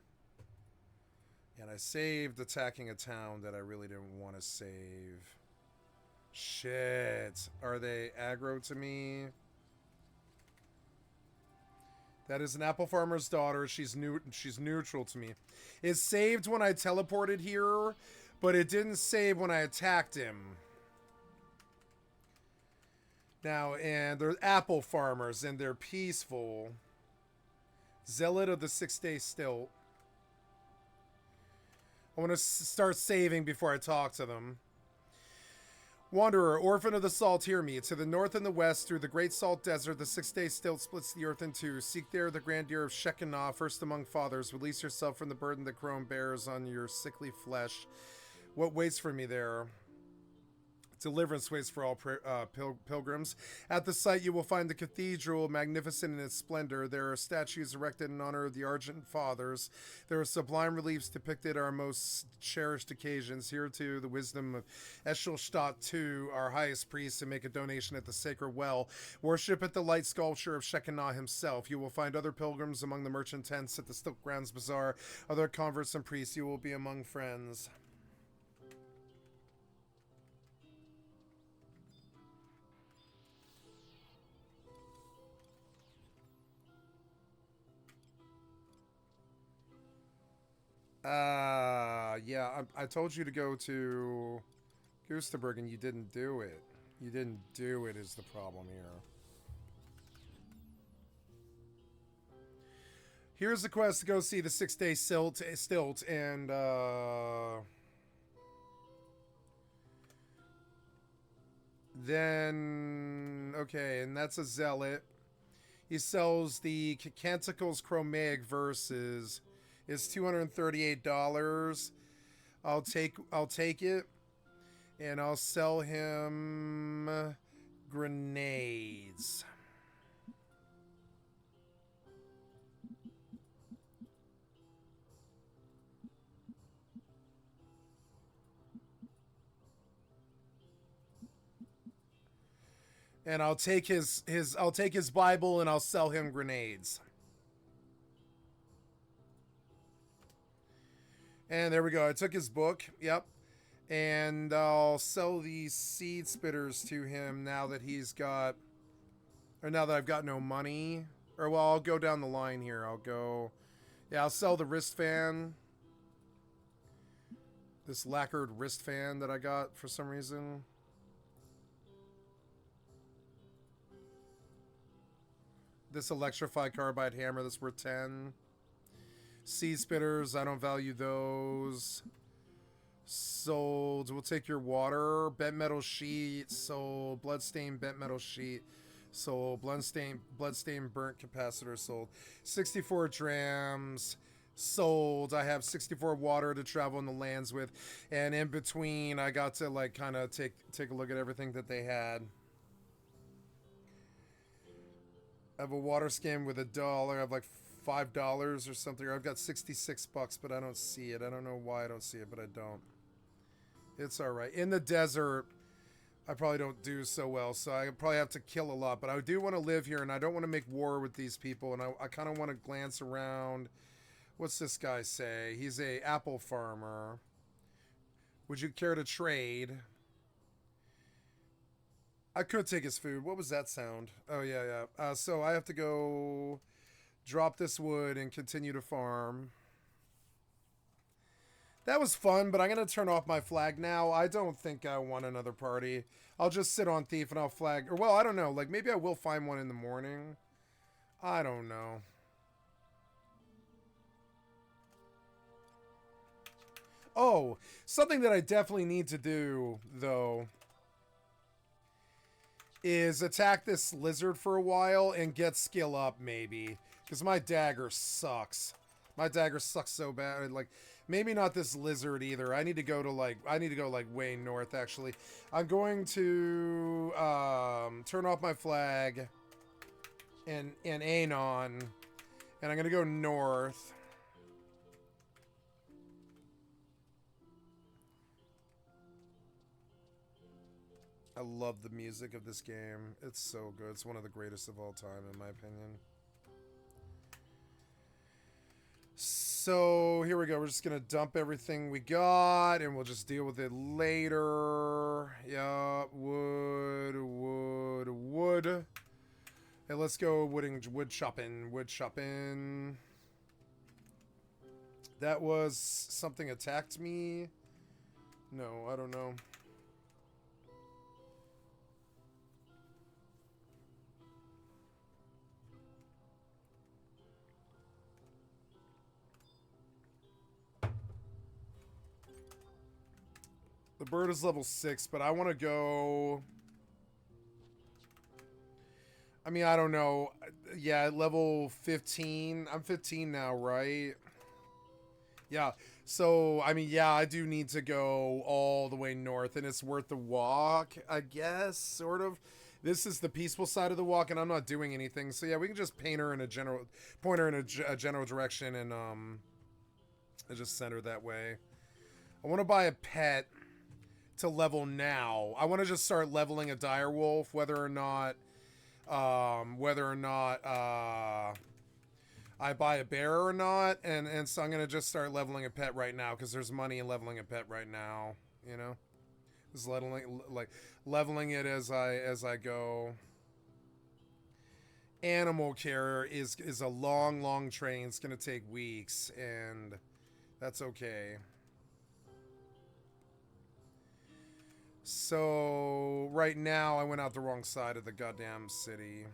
And I saved attacking a town that I really didn't want to save. Shit. Are they aggro to me? That is an apple farmer's daughter. She's neutral to me. It saved when I teleported here, but it didn't save when I attacked him. Now, and they're apple farmers, and they're peaceful. Zealot of the 6-day stilt. I want to start saving before I talk to them. Wanderer, orphan of the salt, hear me. To the north and the west, through the great salt desert, the 6-day stilt splits the earth in two. Seek there the grandeur of Shekinah, first among fathers. Release yourself from the burden that Chrome bears on your sickly flesh. What waits for me there? Deliverance waits for all pilgrims. At the site you will find the cathedral, magnificent in its splendor. There are statues erected in honor of the Argent Fathers. There are sublime reliefs depicted our most cherished occasions. Here too, the wisdom of Eshelstadt II, our highest priest, to make a donation at the sacred well. Worship at the light sculpture of Shekinah himself. You will find other pilgrims among the merchant tents at the Stilt Grounds Bazaar. Other converts and priests. You will be among friends. Yeah, I told you to go to Gustaberg and you didn't do it. You didn't do it is the problem here. Here's the quest to go see the 6-day stilt and, then, okay, and that's a zealot. He sells the Canticles Chromaic verses. It's $238. I'll take it, and I'll sell him grenades. And I'll take his Bible and I'll sell him grenades. And there we go. I took his book. Yep. And I'll sell these seed spitters to him now that he's got... Or now that I've got no money. Or, well, I'll go down the line here. I'll go... Yeah, I'll sell the wrist fan. This lacquered wrist fan that I got for some reason. This electrified carbide hammer that's worth 10. Seed spitters, I don't value those. Sold. We'll take your water. Bent metal sheet. Sold. Bloodstained bent metal sheet. Sold. Bloodstained burnt capacitor. Sold. 64 drams. Sold. I have 64 water to travel in the lands with. And in between, I got to like kind of take a look at everything that they had. I have a water skin with $1. I have like $5 or something. I've got 66 bucks, but I don't see it. I don't know why I don't see it, but I don't. It's all right. In the desert, I probably don't do so well, so I probably have to kill a lot. But I do want to live here, and I don't want to make war with these people. And I kind of want to glance around. What's this guy say? He's a apple farmer. Would you care to trade? I could take his food. What was that sound? Oh, yeah. So I have to go drop this wood and continue to farm. That was fun, but I'm going to turn off my flag now. I don't think I want another party. I'll just sit on Thief and I'll flag. Or, well, I don't know. Like, maybe I will find one in the morning. I don't know. Oh, something that I definitely need to do, though, is attack this lizard for a while and get skill up, maybe. Because my dagger sucks. My dagger sucks so bad. Like, maybe not this lizard either. I need to go way north, actually. I'm going to turn off my flag. and Anon. And I'm gonna go north. I love the music of this game. It's so good. It's one of the greatest of all time, in my opinion. So, here we go. We're just going to dump everything we got, and we'll just deal with it later. Yeah, wood. Hey, let's go wood shopping. That was something attacked me. No, I don't know. The bird is level 6, but I want to go... I mean, I don't know. Yeah, level 15. I'm 15 now, right? Yeah. So, I mean, yeah, I do need to go all the way north, and it's worth the walk, I guess, sort of. This is the peaceful side of the walk, and I'm not doing anything. So, yeah, we can just point her in a general direction and just send her that way. I want to buy a pet to level now. I want to just start leveling a dire wolf, whether or not I buy a bear or not, and so I'm gonna just start leveling a pet right now because there's money in leveling a pet right now. You know, just leveling it as I go. Animal care is a long train. It's gonna take weeks, and that's okay. So, right now, I went out the wrong side of the goddamn city.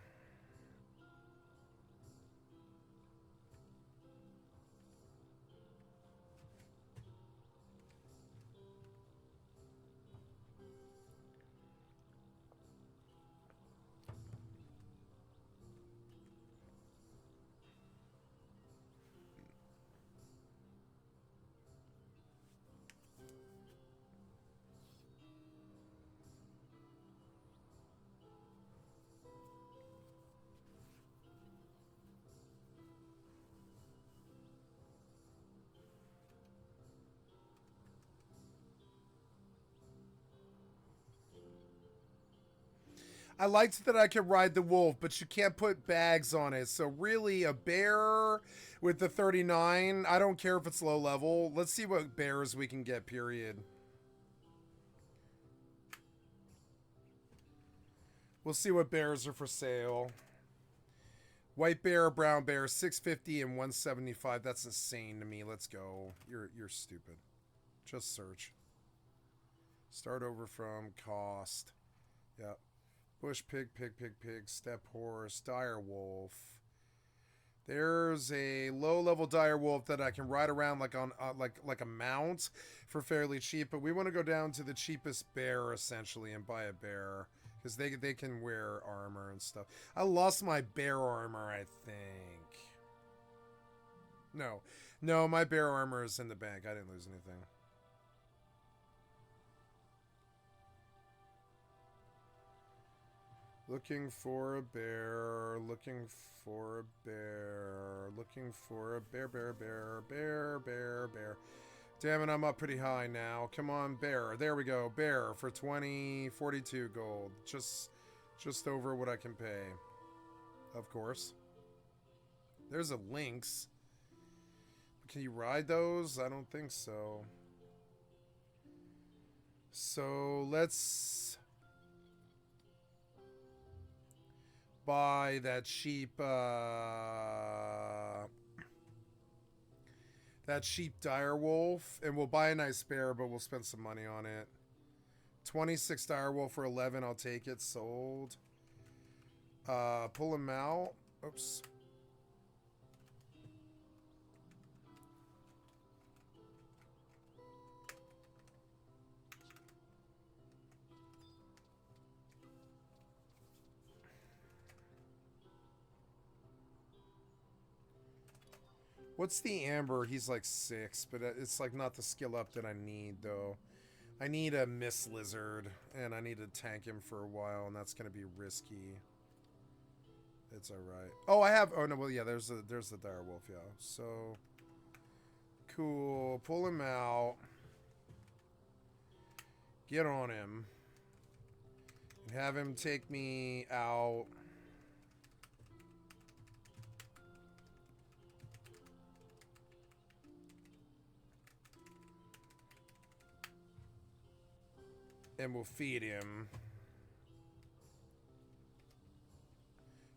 I liked that I could ride the wolf, but you can't put bags on it. So really, a bear with the 39, I don't care if it's low level. Let's see what bears we can get, period. We'll see what bears are for sale. White bear, brown bear, 650 and 175. That's insane to me. Let's go. You're stupid. Just search. Start over from cost. Yep. Bush pig, step horse, dire wolf. There's a low-level dire wolf that I can ride around like on like a mount for fairly cheap, but we want to go down to the cheapest bear essentially and buy a bear because they can wear armor and stuff. I lost my bear armor, I think. No, my bear armor is in the bank. I didn't lose anything. Looking for a bear, looking for a bear, looking for a bear. Damn it, I'm up pretty high now. Come on, bear. There we go. Bear for 42 gold. Just over what I can pay. Of course. There's a lynx. Can you ride those? I don't think so. So let's buy that cheap dire wolf, and we'll buy a nice bear, but we'll spend some money on it. 26 dire wolf for 11. I'll take it. Sold. Pull him out. Oops. What's the amber? He's like 6, but it's like not the skill up that I need though. I need a Miss Lizard, and I need to tank him for a while, and that's going to be risky. It's all right. Oh, I have. Oh no. Well, yeah. There's the dire wolf. Yeah. So cool. Pull him out. Get on him. And have him take me out. And we'll feed him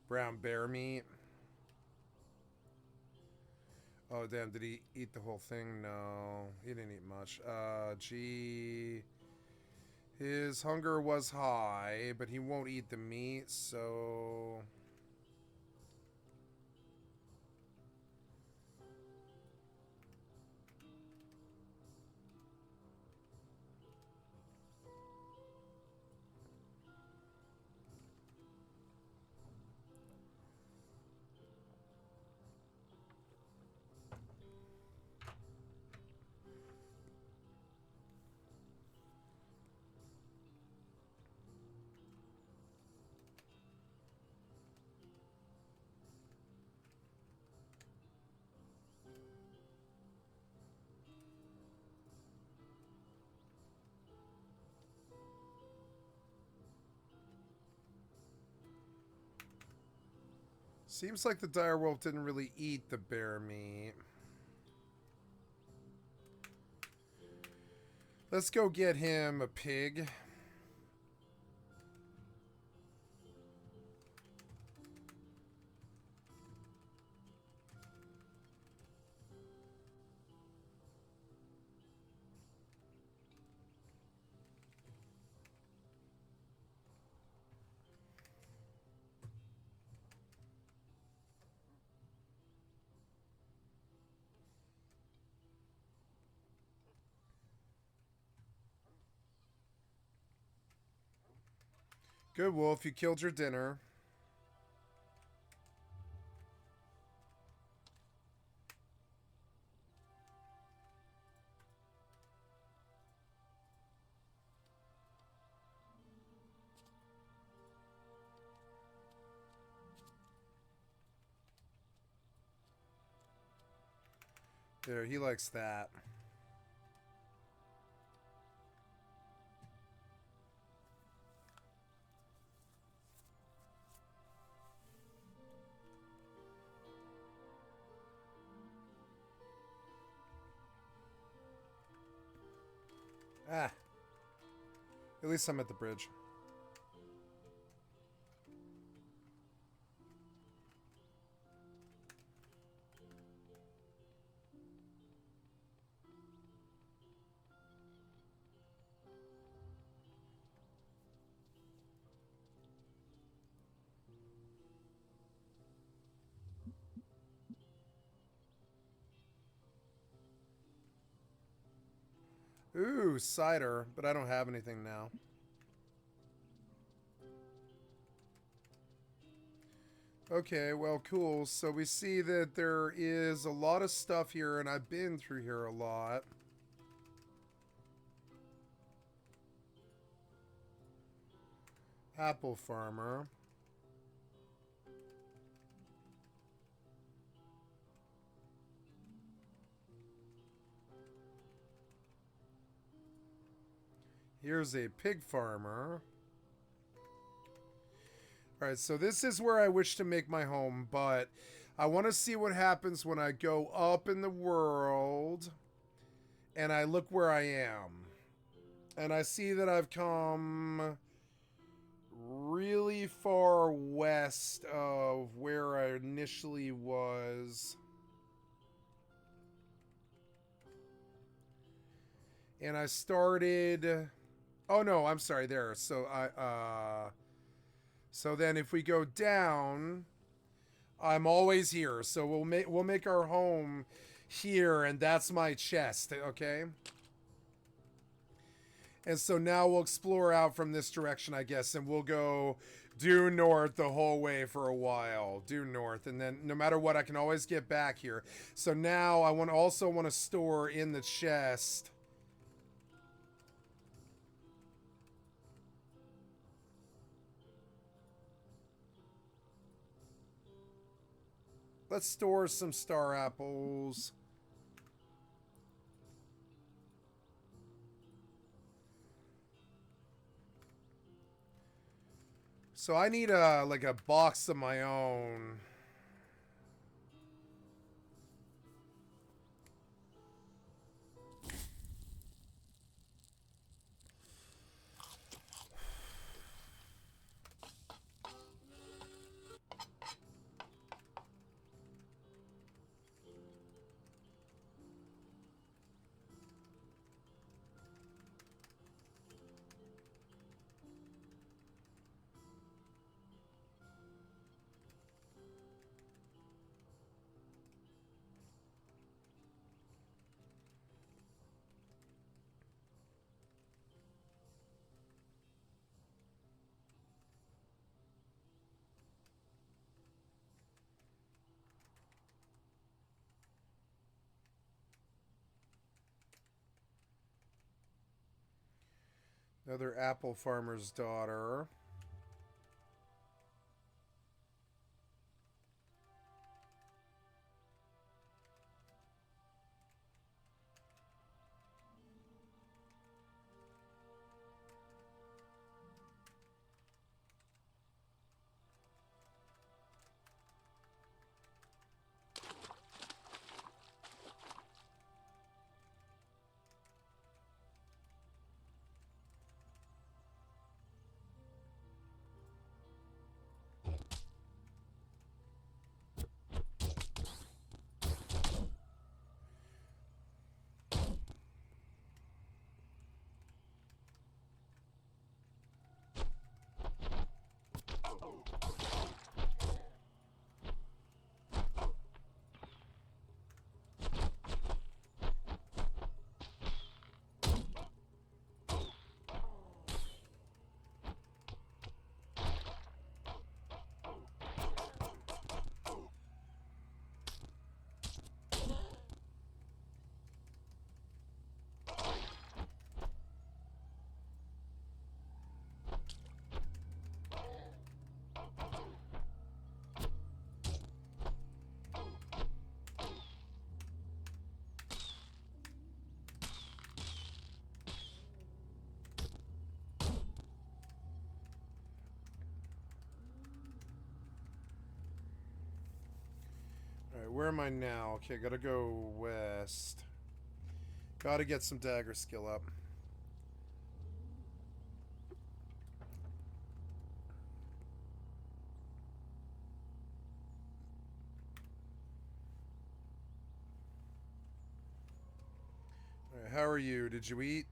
brown bear meat. Oh, damn. Did he eat the whole thing? No. He didn't eat much. Gee. His hunger was high, but he won't eat the meat, so... Seems like the direwolf didn't really eat the bear meat. Let's go get him a pig. Good, Wolf. You killed your dinner. There, he likes that. Ah. At least I'm at the bridge. Ooh, cider, but I don't have anything now. Okay, well, cool. So we see that there is a lot of stuff here, and I've been through here a lot. Apple farmer. Here's a pig farmer. Alright, so this is where I wish to make my home, but I want to see what happens when I go up in the world and I look where I am. And I see that I've come really far west of where I initially was. And I started... Oh no, I'm sorry, there. So so then if we go down, I'm always here. So we'll make our home here, and that's my chest, okay? And so now we'll explore out from this direction, I guess, and we'll go due north the whole way for a while. Due north, and then no matter what, I can always get back here. So now I also want to store in the chest. Let's store some star apples. So I need a like a box of my own. Another apple farmer's daughter. Alright, where am I now? Okay, gotta go west. Gotta get some dagger skill up. Alright, how are you? Did you eat?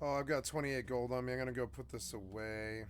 Oh, I've got 28 gold on me. I'm gonna go put this away.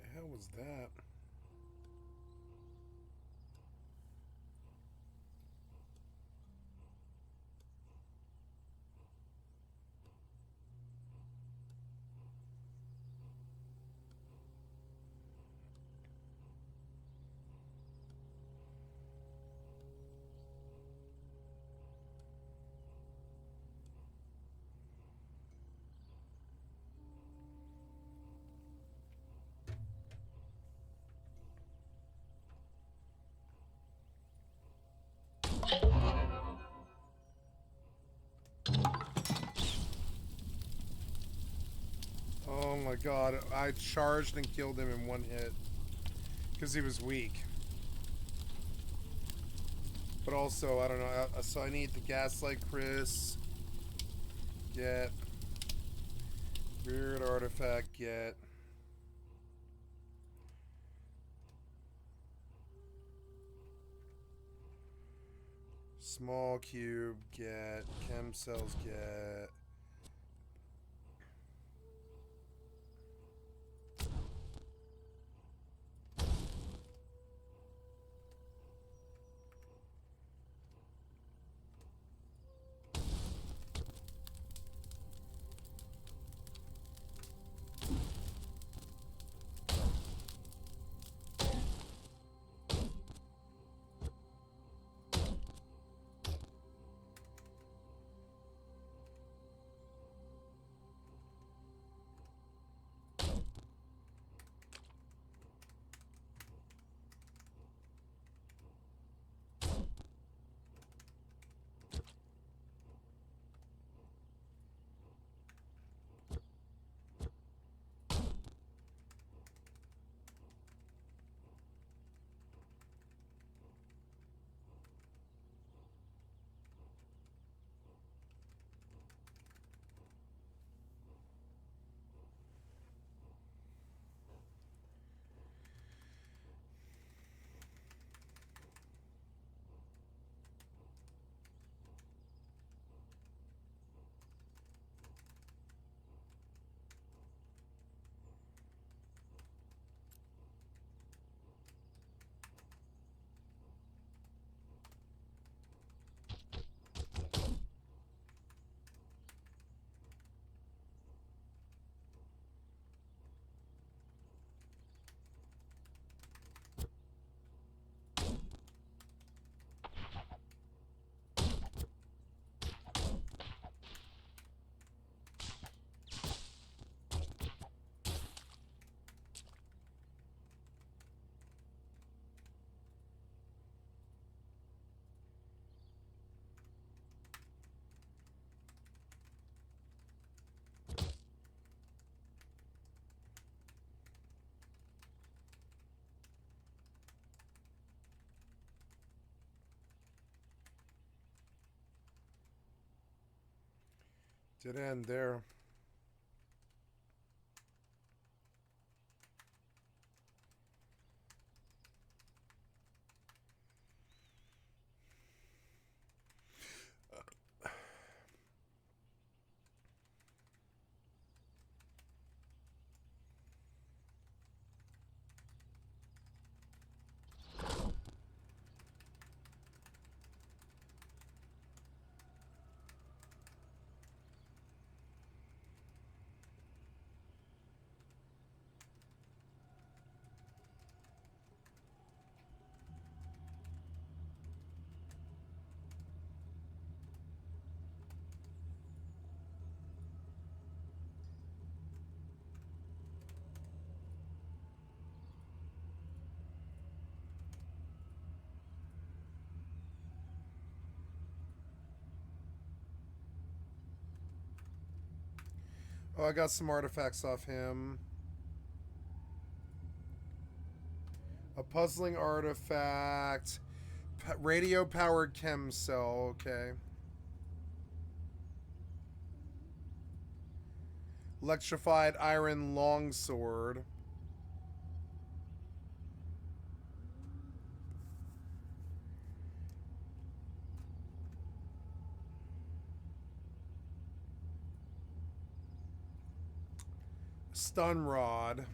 The hell was that? my god. I charged and killed him in one hit. Because he was weak. But also, I don't know. So I need the Gaslight Chris. Get. Weird Artifact. Get. Small Cube. Get. Chem Cells. Get. Did end there. Oh, I got some artifacts off him. A puzzling artifact. Radio-powered chem cell. Okay. Electrified iron longsword. Stun rod.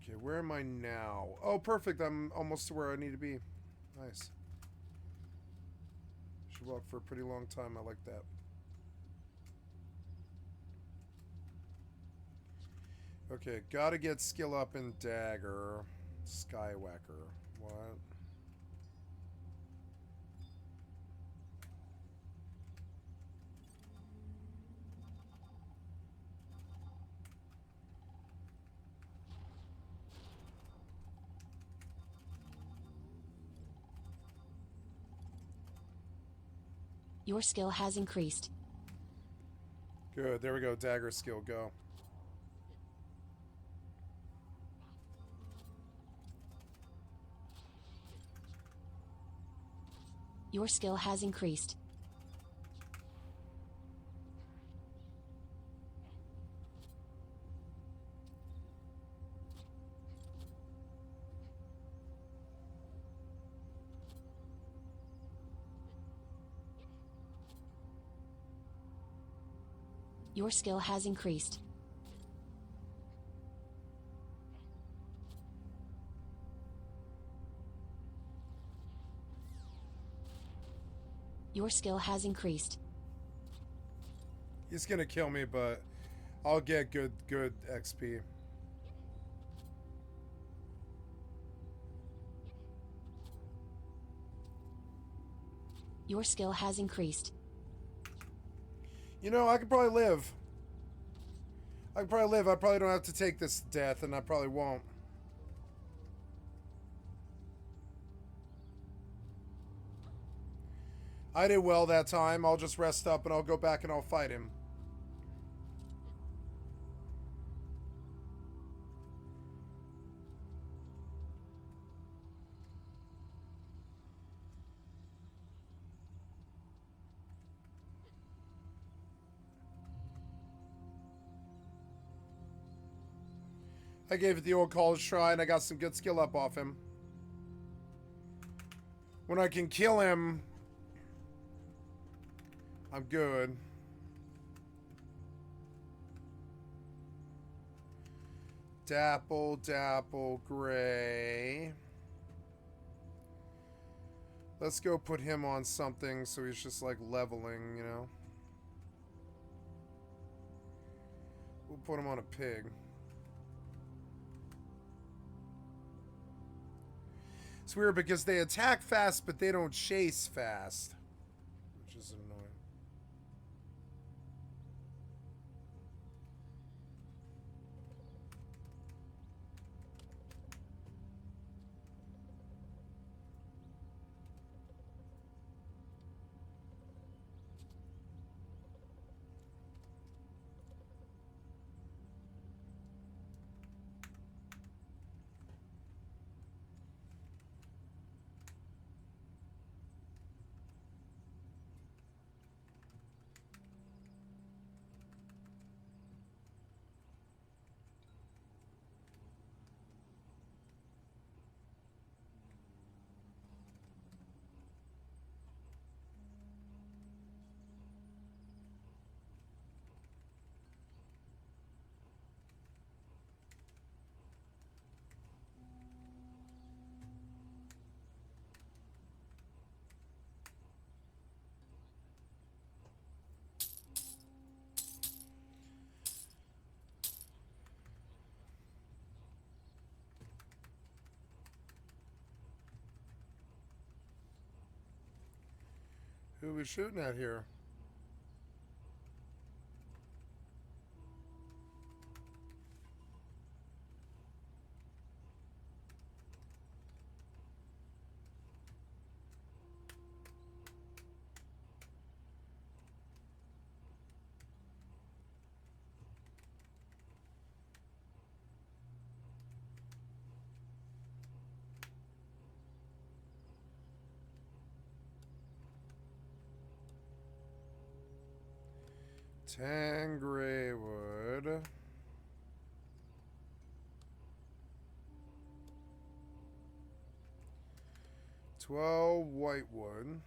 Okay, where am I now? Oh, perfect. I'm almost to where I need to be. Nice. Should walk for a pretty long time. I like that. Okay, gotta get skill up in Dagger. Skywhacker. What? Your skill has increased. Good. There we go. Dagger skill. Go. Your skill has increased. Your skill has increased. Your skill has increased. He's gonna kill me, but I'll get good XP. Your skill has increased. You know, I could probably live. I could probably live. I probably don't have to take this death, and I probably won't. I did well that time. I'll just rest up, and I'll go back and I'll fight him. I gave it the old college try, and I got some good skill up off him. When I can kill him, I'm good. Dapple, Dapple, Gray. Let's go put him on something so he's just like leveling, you know? We'll put him on a pig. It's weird because they attack fast, but they don't chase fast, which is annoying. Who are we shooting at here? Tangraywood. $12 Whitewood.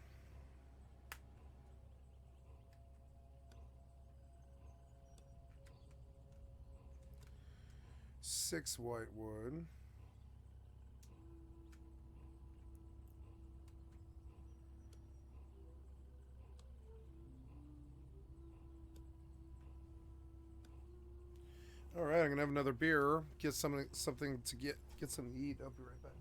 6 white wood. All right, I'm gonna have another beer. Get something to get something to eat. I'll be right back.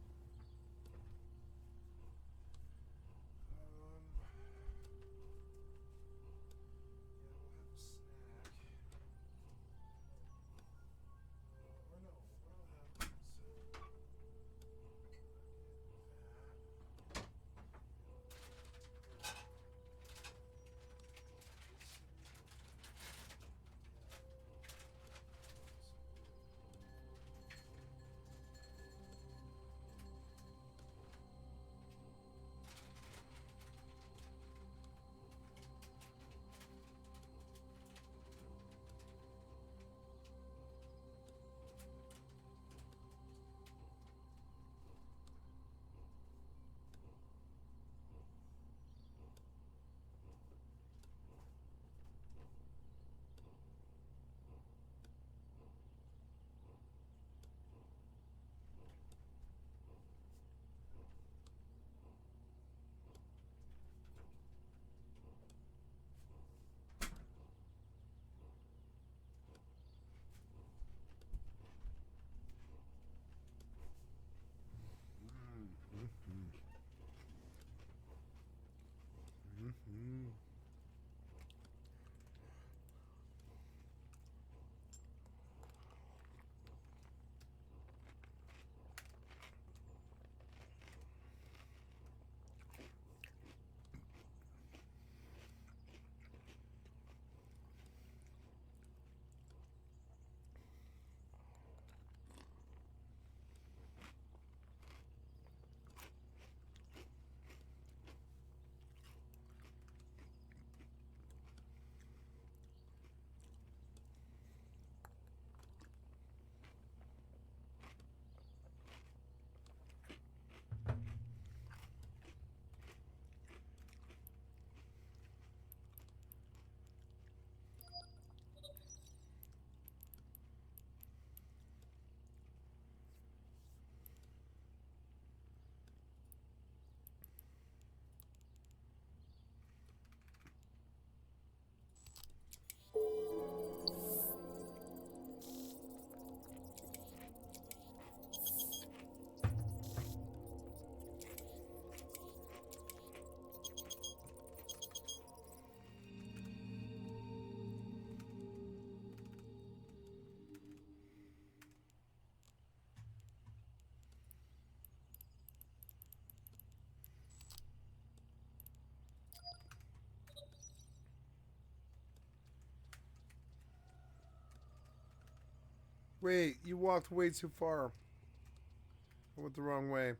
Wait, you walked way too far. I went the wrong way.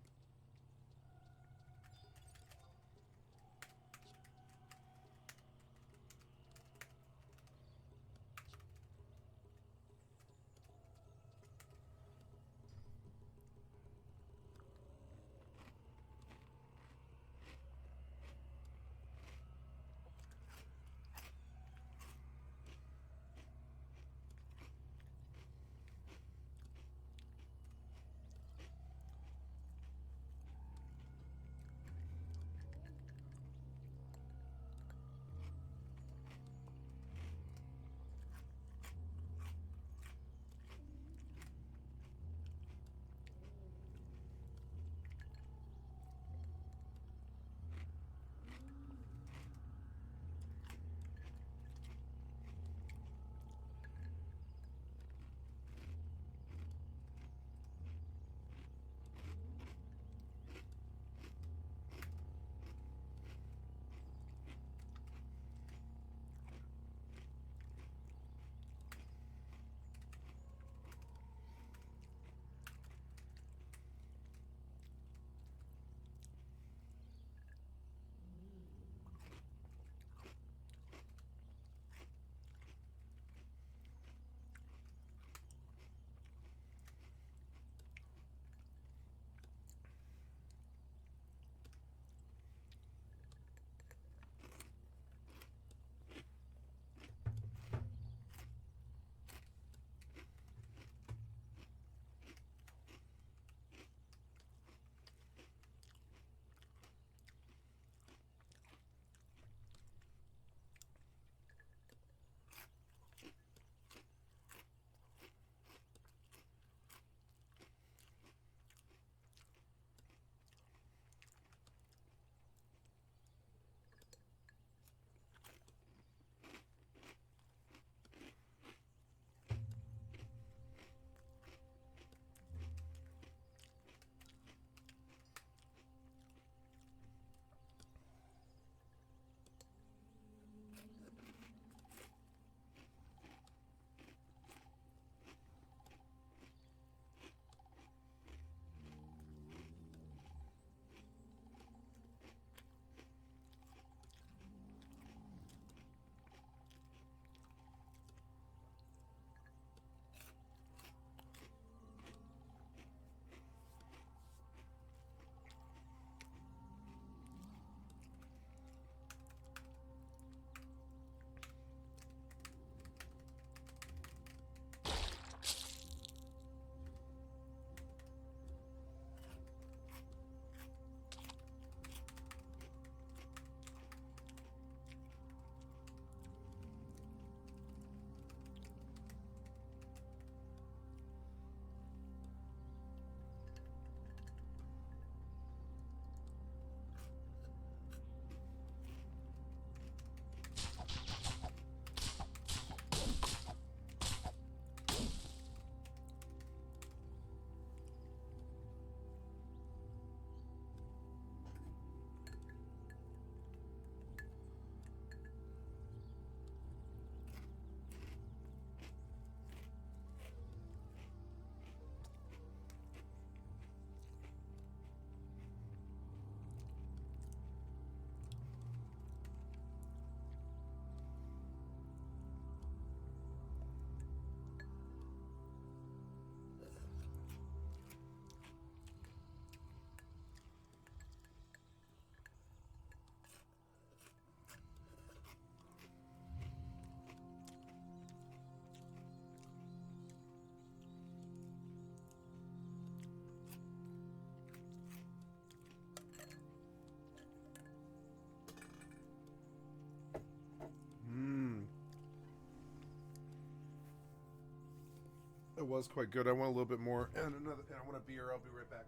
It was quite good. I want a little bit more, and I want a beer. I'll be right back.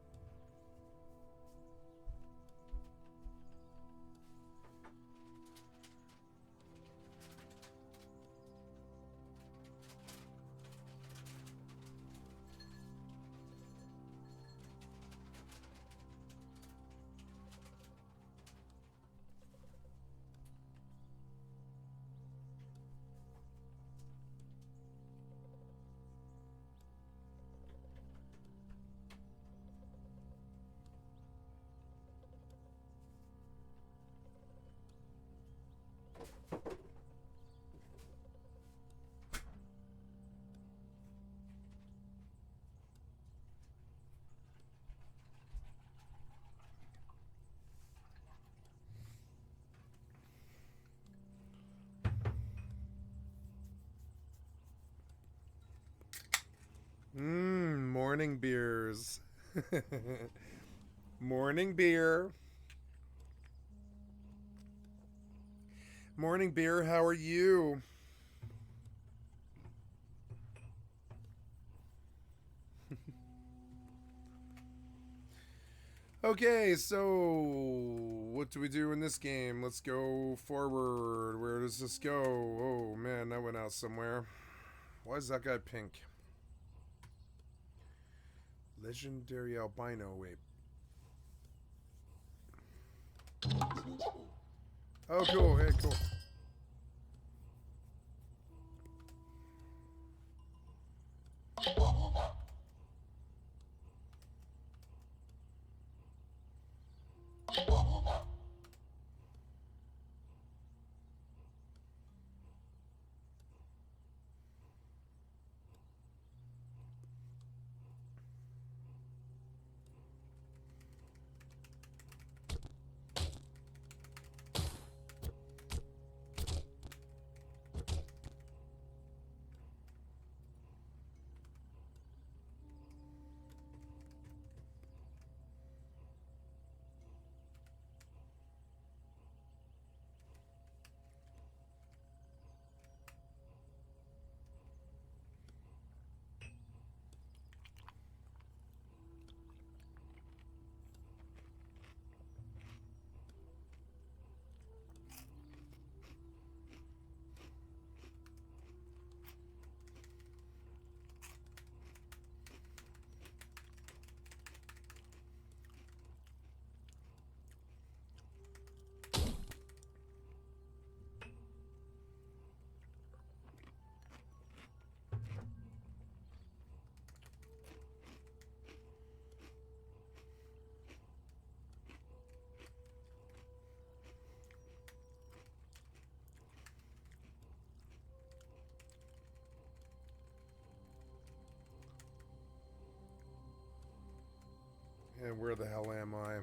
Morning beers. Morning beer. Morning beer, how are you? Okay, so what do we do in this game? Let's go forward. Where does this go? Oh man, that went out somewhere. Why is that guy pink? Legendary albino. Wait. Oh, cool. Hey, cool. And where the hell am I?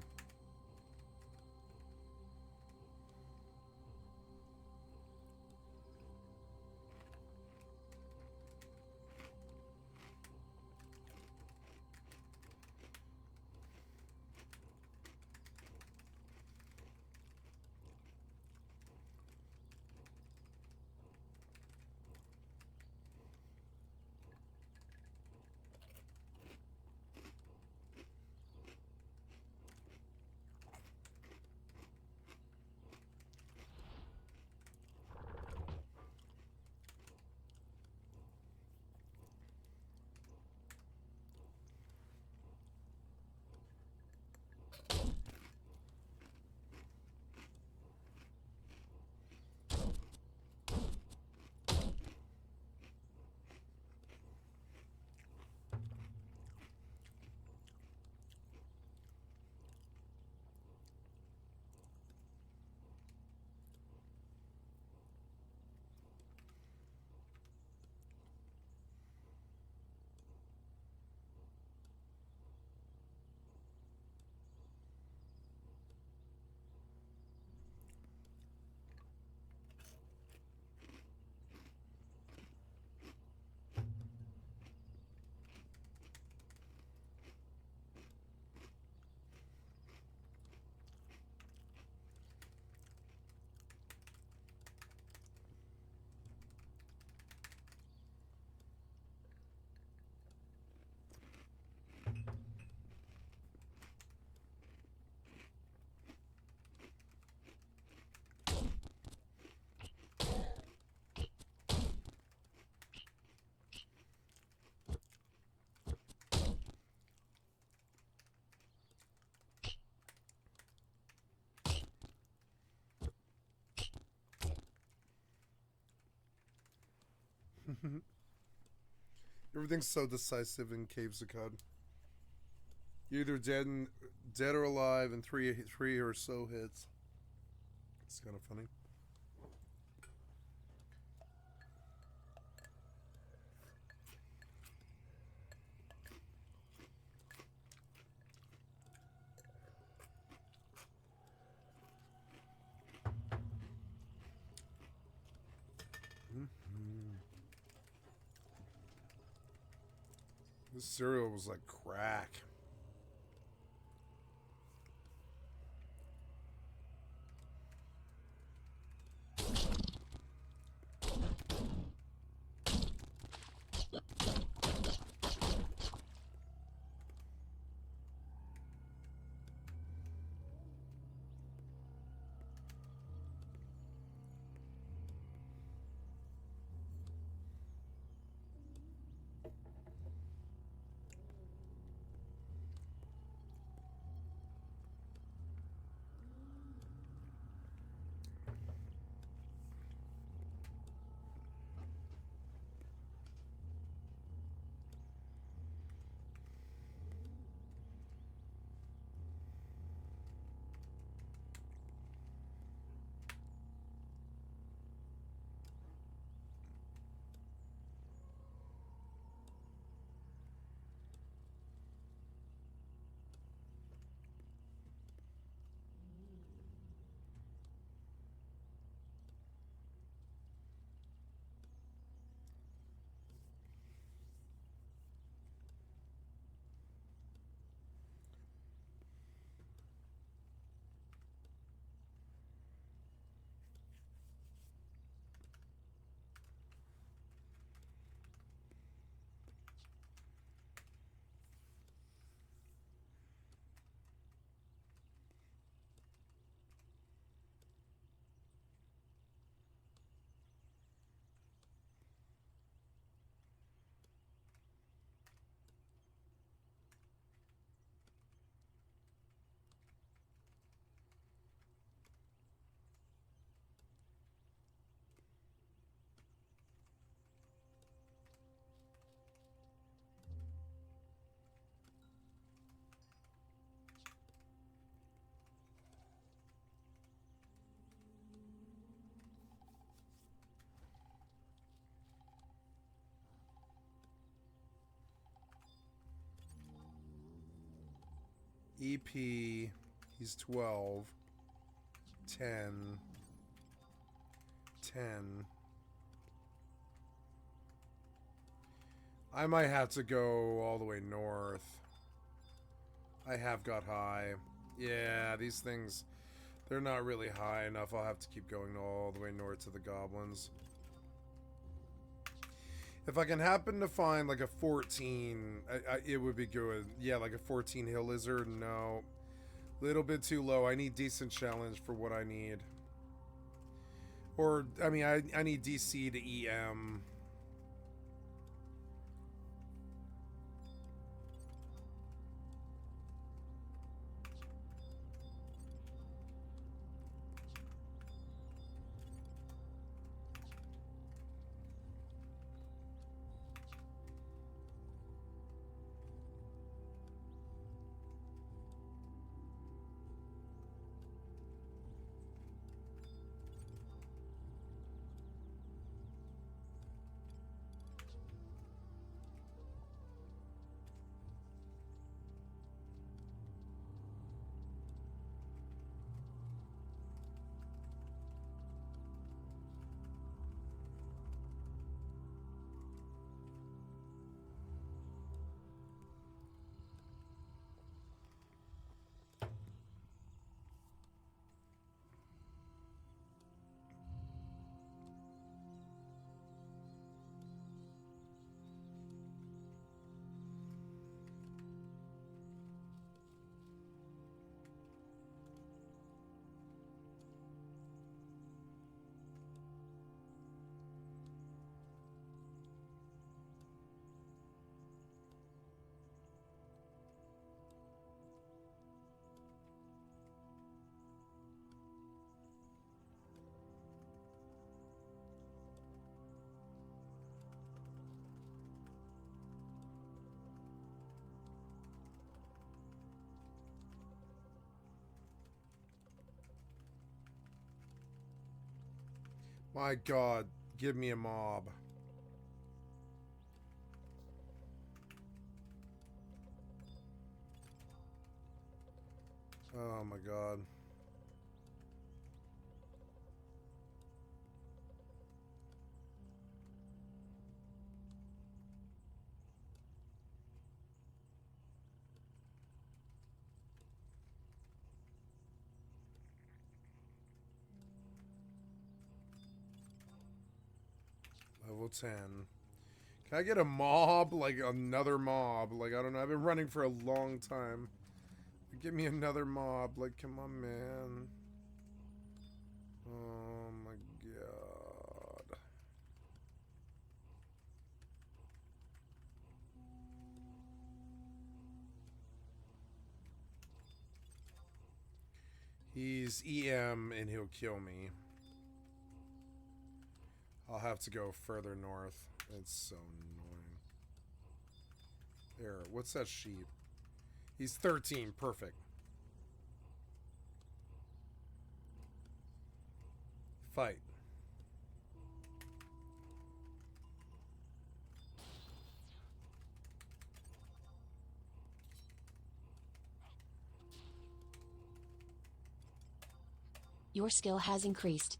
Everything's so decisive in Caves of Cod. You're either dead or alive in three or so hits. It's kind of funny. This cereal was like crack. EP, he's 12, 10, 10. I might have to go all the way north. I have got high. Yeah, these things, they're not really high enough. I'll have to keep going all the way north to the goblins. If I can happen to find like a 14, it would be good. Yeah, like a 14 hill lizard. No. Little bit too low. I need decent challenge for what I need. Or, I mean, I need DC to EM. My god, give me a mob. Oh my god. Level 10. Can I get a mob? Like another mob? Like, I don't know. I've been running for a long time. Give me another mob. Like, come on, man. Oh my god. He's EM and he'll kill me. I'll have to go further north. It's so annoying. There, what's that sheep? He's 13, perfect. Fight. Your skill has increased.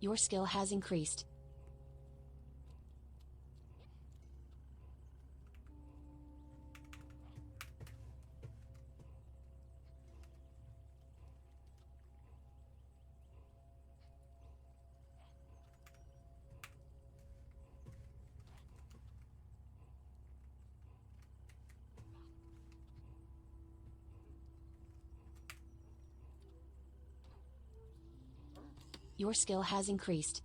Your skill has increased. Your skill has increased.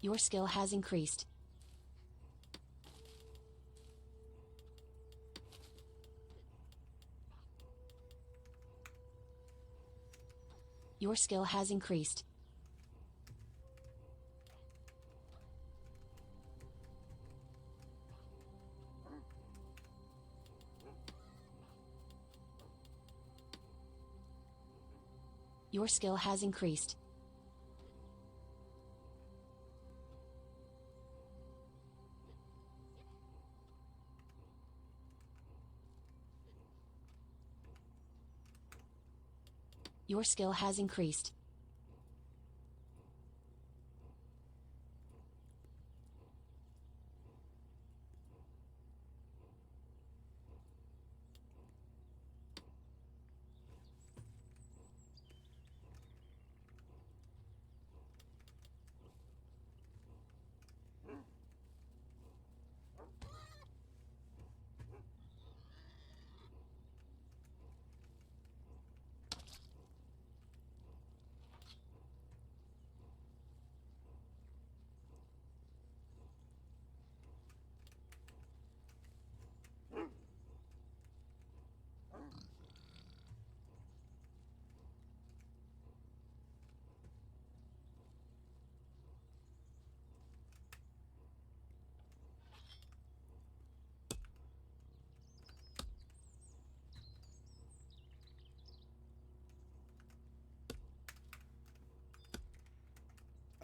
Your skill has increased. Your skill has increased. Your skill has increased. Your skill has increased.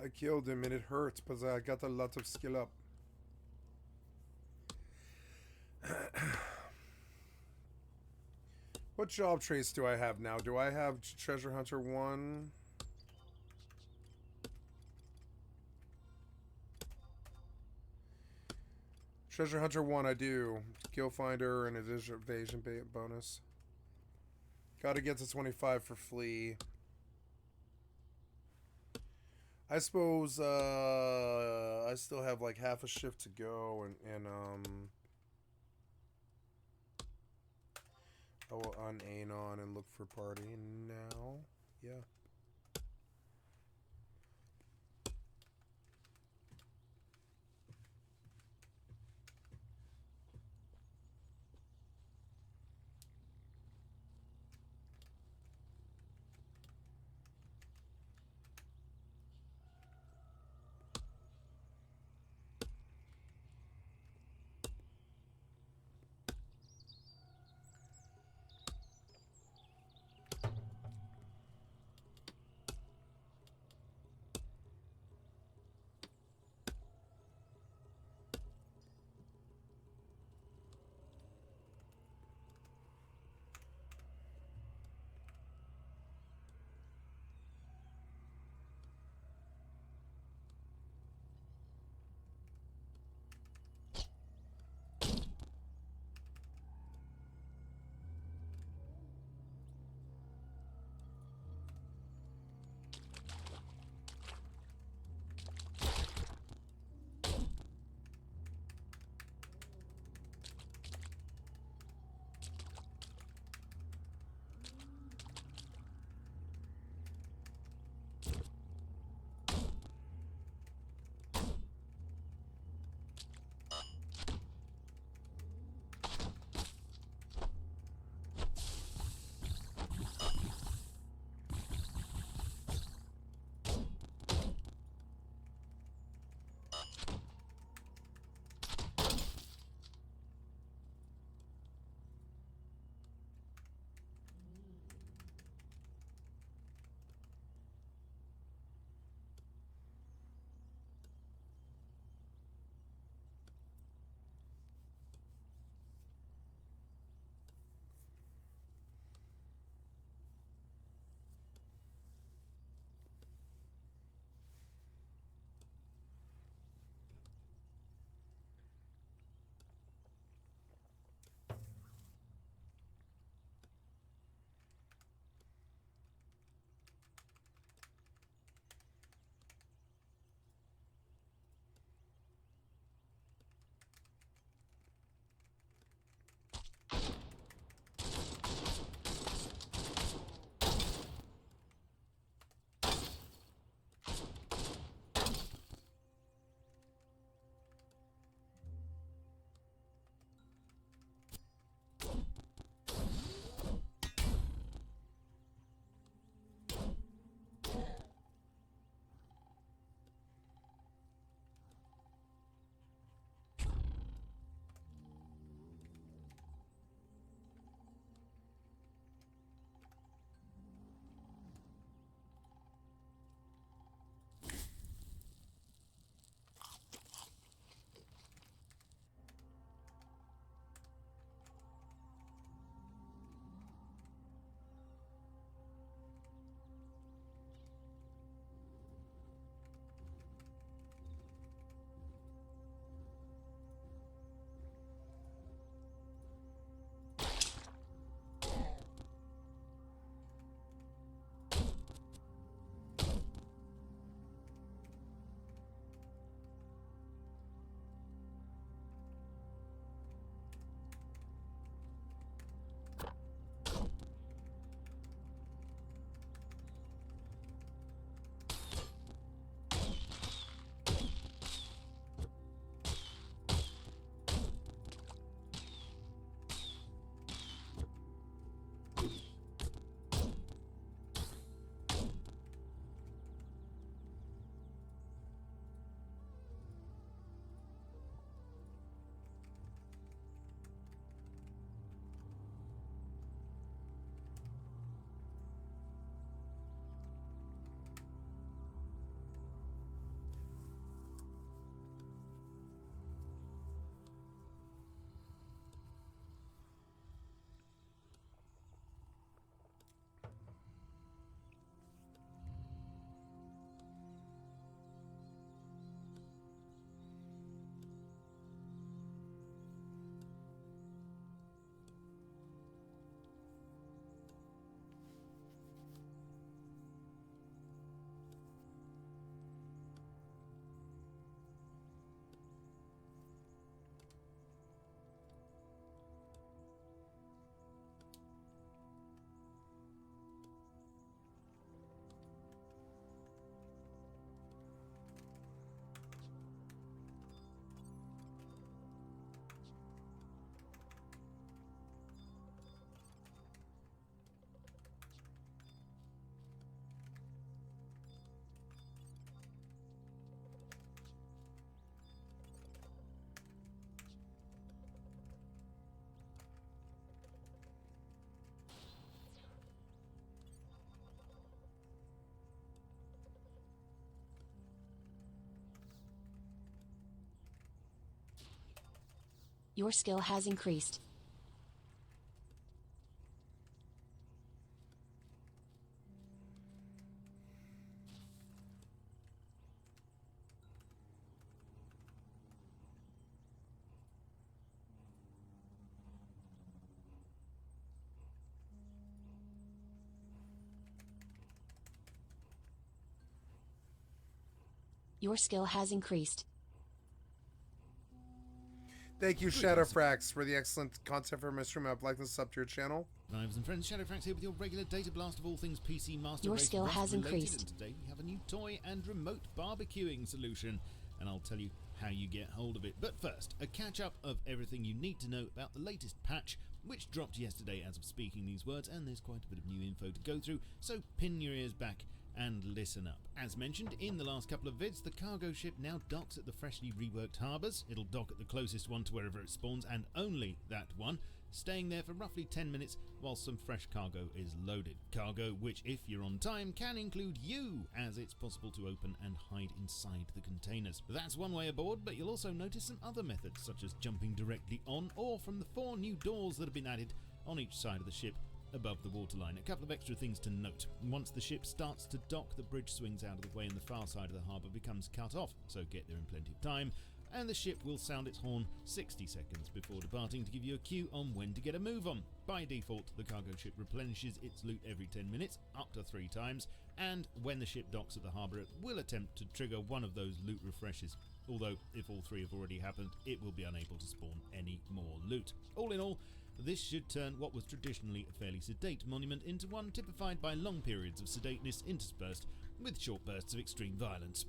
I killed him and it hurts because I got a lot of skill up. What job traits do I have now? Do I have Treasure Hunter 1? Treasure Hunter 1 I do. Skill Finder and evasion bonus. Gotta get to 25 for Flea. I suppose I still have like half a shift to go and I will un-anon and look for party now. Yeah. Your skill has increased. Your skill has increased. Thank you, Shadowfrax, for the excellent content for my stream. I'd like to sub to your channel. Knives and friends, Shadowfrax here with your regular data blast of all things PC Master Your Race skill Rust has related, increased. And today we have a new toy and remote barbecuing solution, and I'll tell you how you get hold of it. But first, a catch-up of everything you need to know about the latest patch, which dropped yesterday as of speaking these words, and there's quite a bit of new info to go through, so pin your ears back and listen up. As mentioned in the last couple of vids, the cargo ship now docks at the freshly reworked harbours. It'll dock at the closest one to wherever it spawns, and only that one, staying there for roughly 10 minutes while some fresh cargo is loaded. Cargo which, if you're on time, can include you, as it's possible to open and hide inside the containers. That's one way aboard, but you'll also notice some other methods, such as jumping directly on or from the 4 new doors that have been added on each side of the ship above the waterline. A couple of extra things to note. Once the ship starts to dock, the bridge swings out of the way and the far side of the harbour becomes cut off, so get there in plenty of time, and the ship will sound its horn 60 seconds before departing to give you a cue on when to get a move on. By default, the cargo ship replenishes its loot every 10 minutes, up to 3 times, and when the ship docks at the harbour, it will attempt to trigger one of those loot refreshes. Although, if all 3 have already happened, it will be unable to spawn any more loot. All in all, this should turn what was traditionally a fairly sedate monument into one typified by long periods of sedateness interspersed with short bursts of extreme violence.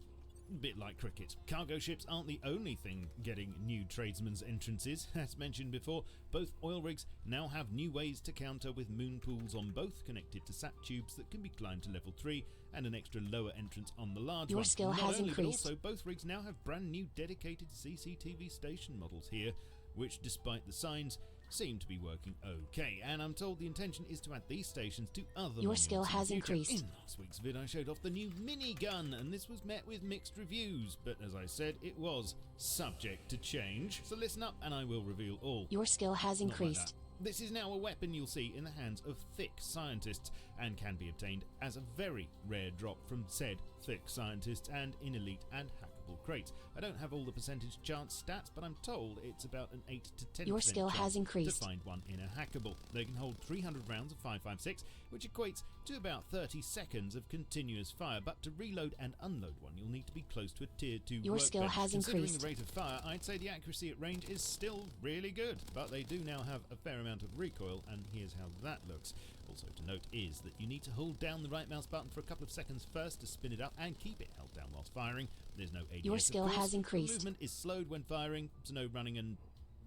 A bit like cricket. Cargo ships aren't the only thing getting new tradesmen's entrances. As mentioned before, both oil rigs now have new ways to counter, with moon pools on both connected to sap tubes that can be climbed to level 3 and an extra lower entrance on the large Your one. skill Not has only, increased. But also, both rigs now have brand new dedicated CCTV station models here, which, despite the signs, seem to be working okay, and I'm told the intention is to add these stations to other Your skill monuments in the has future. increased. In last week's vid, I showed off the new minigun, and this was met with mixed reviews, but as I said, it was subject to change. So listen up, and I will reveal all. Your skill has Not like increased. that. This is now a weapon you'll see in the hands of thick scientists, and can be obtained as a very rare drop from said thick scientists and in elite and hackable crates. I don't have all the percentage chance stats, but I'm told it's about an 8 to 10% Your skill chance has increased. to find one in a hackable. They can hold 300 rounds of 5.56, which equates to about 30 seconds of continuous fire, but to reload and unload one, you'll need to be close to a tier 2 Your skill workbench. has Considering increased. the rate of fire, I'd say the accuracy at range is still really good, but they do now have a fair amount of recoil, and here's how that looks. Also to note is that you need to hold down the right mouse button for a couple of seconds first to spin it up, and keep it held down whilst firing. There's no ADS, Your of skill course. has The increased. movement is slowed when firing, so no running and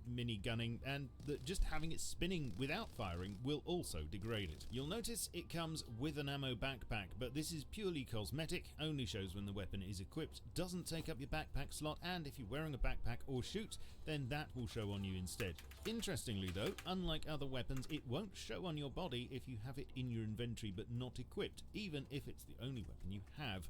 mini gunning, and just having it spinning without firing will also degrade it. You'll notice it comes with an ammo backpack, but this is purely cosmetic, only shows when the weapon is equipped, doesn't take up your backpack slot, and if you're wearing a backpack or shoot, then that will show on you instead. Interestingly though, unlike other weapons, it won't show on your body if you have it in your inventory but not equipped, even if it's the only weapon you have.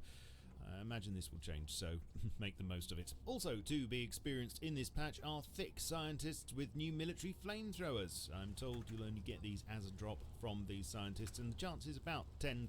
I imagine this will change, so make the most of it. Also, to be experienced in this patch are thick scientists with new military flamethrowers. I'm told you'll only get these as a drop from these scientists, and the chance is about 10%.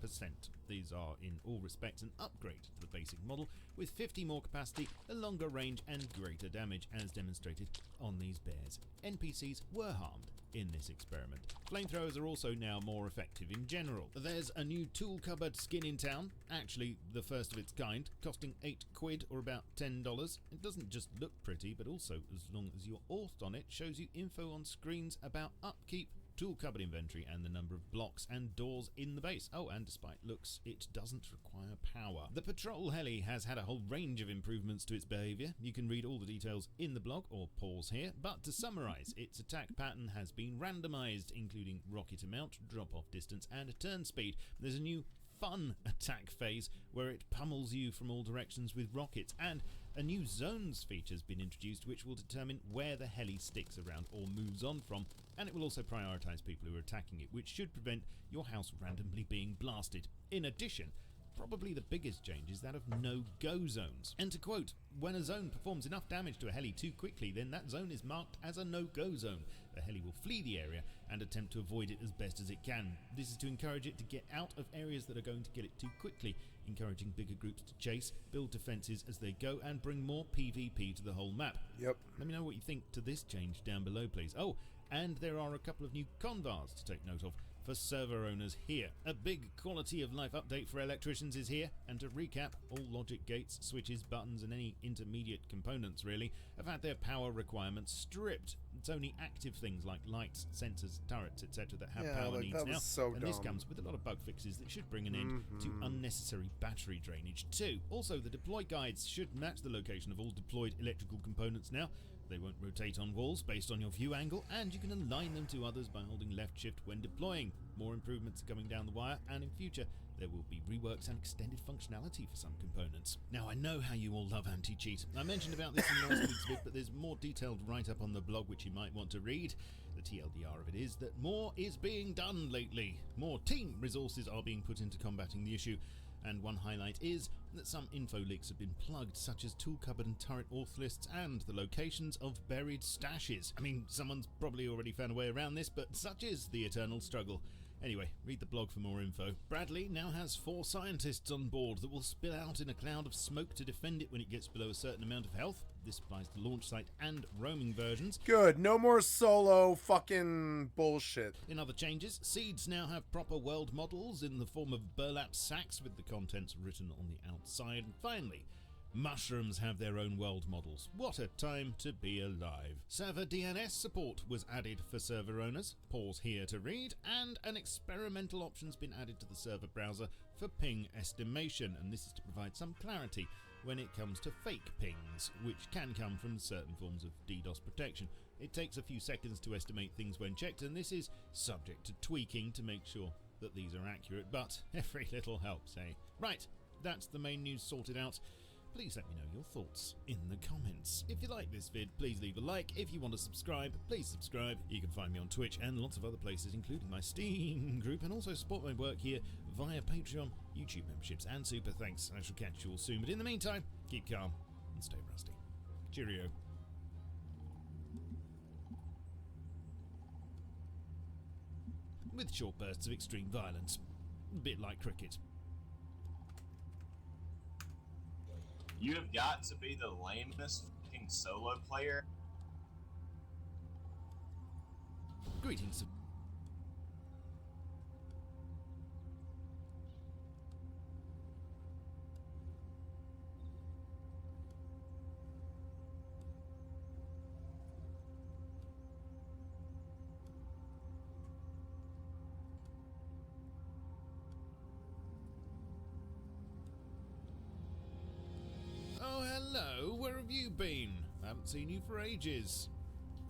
These are, in all respects, an upgrade to the basic model, with 50 more capacity, a longer range, and greater damage, as demonstrated on these bears. NPCs were harmed in this experiment. Flamethrowers are also now more effective in general. There's a new tool cupboard skin in town, actually the first of its kind, costing £8 or about $10. It doesn't just look pretty, but also, as long as you're authed on it, shows you info on screens about upkeep, tool cupboard inventory, and the number of blocks and doors in the base. Oh, and despite looks, it doesn't require power. The patrol heli has had a whole range of improvements to its behaviour. You can read all the details in the blog, or pause here, but to summarise, its attack pattern has been randomised, including rocket amount, drop-off distance, and turn speed. There's a new fun attack phase where it pummels you from all directions with rockets, and a new zones feature has been introduced which will determine where the heli sticks around or moves on from, and it will also prioritise people who are attacking it, which should prevent your house randomly being blasted. In addition, probably the biggest change is that of no-go zones. And to quote, when a zone performs enough damage to a heli too quickly, then that zone is marked as a no-go zone. The heli will flee the area and attempt to avoid it as best as it can. This is to encourage it to get out of areas that are going to get it too quickly, encouraging bigger groups to chase, build defenses as they go, and bring more PvP to the whole map. Yep. Let me know what you think to this change down below, please. Oh, and there are a couple of new convars to take note of for server owners here. A big quality of life update for electricians is here, and to recap, all logic gates, switches, buttons and any intermediate components really have had their power requirements stripped. It's only active things like lights, sensors, turrets, etc. that have power like, needs that now, was so and this dumb. comes with a lot of bug fixes that should bring an end to unnecessary battery drainage too. Also, the deploy guides should match the location of all deployed electrical components now. They won't rotate on walls based on your view angle, and you can align them to others by holding left shift when deploying. More improvements are coming down the wire, and in future there will be reworks and extended functionality for some components. Now, I know how you all love anti-cheat. I mentioned about this in last week's vid, but there's more detailed write-up on the blog which you might want to read. The TLDR of it is that more is being done lately. More team resources are being put into combating the issue. And one highlight is that some info leaks have been plugged, such as tool cupboard and turret auth lists and the locations of buried stashes. I mean, someone's probably already found a way around this, but such is the eternal struggle. Anyway, read the blog for more info. Bradley now has 4 scientists on board that will spill out in a cloud of smoke to defend it when it gets below a certain amount of health. This applies to launch site and roaming versions. Good. No more solo fucking bullshit. In other changes, seeds now have proper world models in the form of burlap sacks with the contents written on the outside. And finally, mushrooms have their own world models. What a time to be alive. Server DNS support was added for server owners. Pause here to read. And an experimental option's been added to the server browser for ping estimation, and this is to provide some clarity when it comes to fake pings, which can come from certain forms of DDoS protection. It takes a few seconds to estimate things when checked, and this is subject to tweaking to make sure that these are accurate, but every little helps, eh? Right, that's the main news sorted out. Please let me know your thoughts in the comments. If you like this vid, please leave a like. If you want to subscribe, please subscribe. You can find me on Twitch and lots of other places, including my Steam group, and also support my work here via Patreon, YouTube memberships, and super thanks. I shall catch you all soon, but in the meantime, keep calm and stay rusty. Cheerio. With short bursts of extreme violence. A bit like cricket. You have got to be the lamest fucking solo player. Greetings. Oh, hello. Where have you been? I haven't seen you for ages.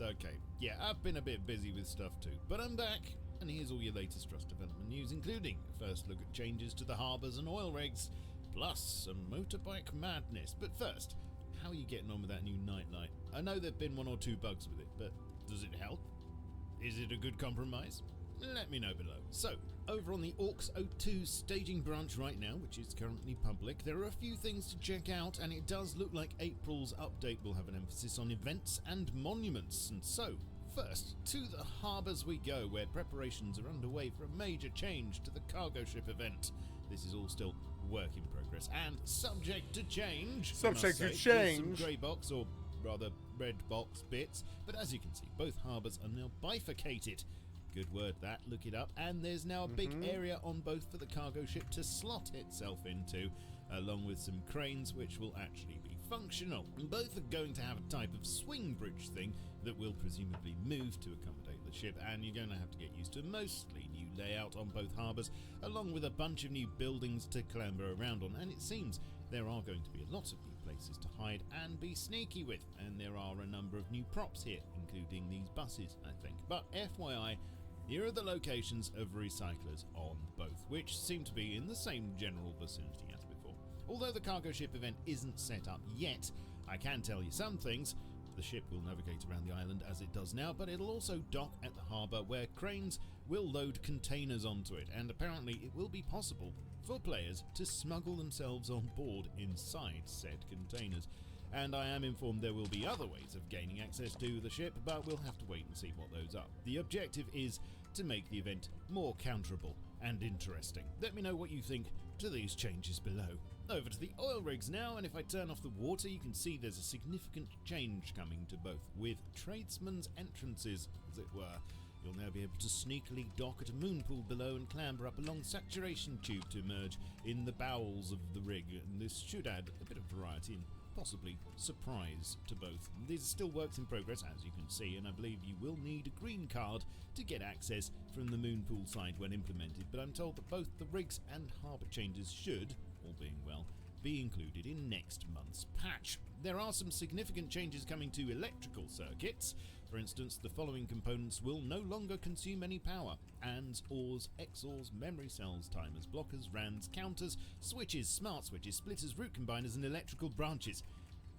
Okay, yeah, I've been a bit busy with stuff too, but I'm back, and here's all your latest Trust development news, including a first look at changes to the harbours and oil rigs, plus some motorbike madness. But first, how are you getting on with that new nightlight? I know there've been 1 or 2 bugs with it, but does it help? Is it a good compromise? Let me know below. So, over on the Orcs 02 staging branch right now, which is currently public, there are a few things to check out, and it does look like April's update will have an emphasis on events and monuments. And so, first, to the harbours we go, where preparations are underway for a major change to the cargo ship event. This is all still work in progress and subject to change. Subject to There's change. some grey box, or rather red box bits, but as you can see, both harbours are now bifurcated. Good word that, look it up. And there's now a big area on both for the cargo ship to slot itself into, along with some cranes which will actually be functional. And both are going to have a type of swing bridge thing that will presumably move to accommodate the ship, and you're going to have to get used to a mostly new layout on both harbours, along with a bunch of new buildings to clamber around on. And it seems there are going to be a lot of new places to hide and be sneaky with, and there are a number of new props here, including these buses, I think. But FYI, here are the locations of recyclers on both, which seem to be in the same general vicinity as before. Although the cargo ship event isn't set up yet, I can tell you some things. The ship will navigate around the island as it does now, but it'll also dock at the harbour where cranes will load containers onto it, and apparently it will be possible for players to smuggle themselves on board inside said containers. And I am informed there will be other ways of gaining access to the ship, but we'll have to wait and see what those are. The objective is to make the event more counterable and interesting. Let me know what you think to these changes below. Over to the oil rigs now, and if I turn off the water, you can see there's a significant change coming to both, with tradesmen's entrances, as it were. You'll now be able to sneakily dock at a moon pool below and clamber up a long saturation tube to emerge in the bowels of the rig, and this should add a bit of variety and possibly surprise to both. These are still works in progress, as you can see, and I believe you will need a green card to get access from the moon pool side when implemented, but I'm told that both the rigs and harbour changes should, all being well, be included in next month's patch. There are some significant changes coming to electrical circuits. For instance, the following components will no longer consume any power: ANDs, ORs, XORs, memory cells, timers, blockers, RANs, counters, switches, smart switches, splitters, root combiners and electrical branches.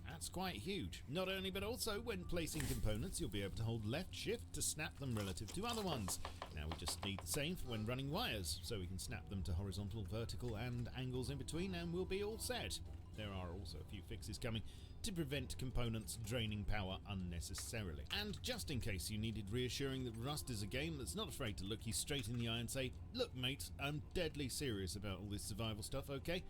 That's quite huge. Not only but also when placing components, you'll be able to hold left shift to snap them relative to other ones. Now we just need the same for when running wires, so we can snap them to horizontal, vertical and angles in between, and we'll be all set. There are also a few fixes coming to prevent components draining power unnecessarily. And just in case you needed reassuring that Rust is a game that's not afraid to look you straight in the eye and say, "Look mate, I'm deadly serious about all this survival stuff, okay?"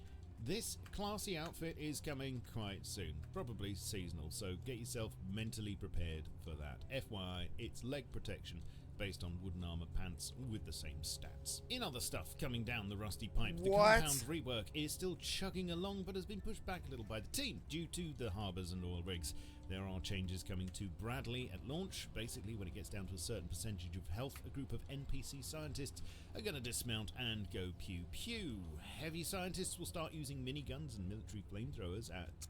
This classy outfit is coming quite soon, probably seasonal, so get yourself mentally prepared for that. FYI, it's leg protection based on wooden armor pants with the same stats. In other stuff coming down the rusty pipe, the compound rework is still chugging along but has been pushed back a little by the team due to the harbours and oil rigs. There are changes coming to Bradley at launch. Basically, when it gets down to a certain percentage of health, a group of NPC scientists are going to dismount and go pew pew. Heavy scientists will start using miniguns and military flamethrowers at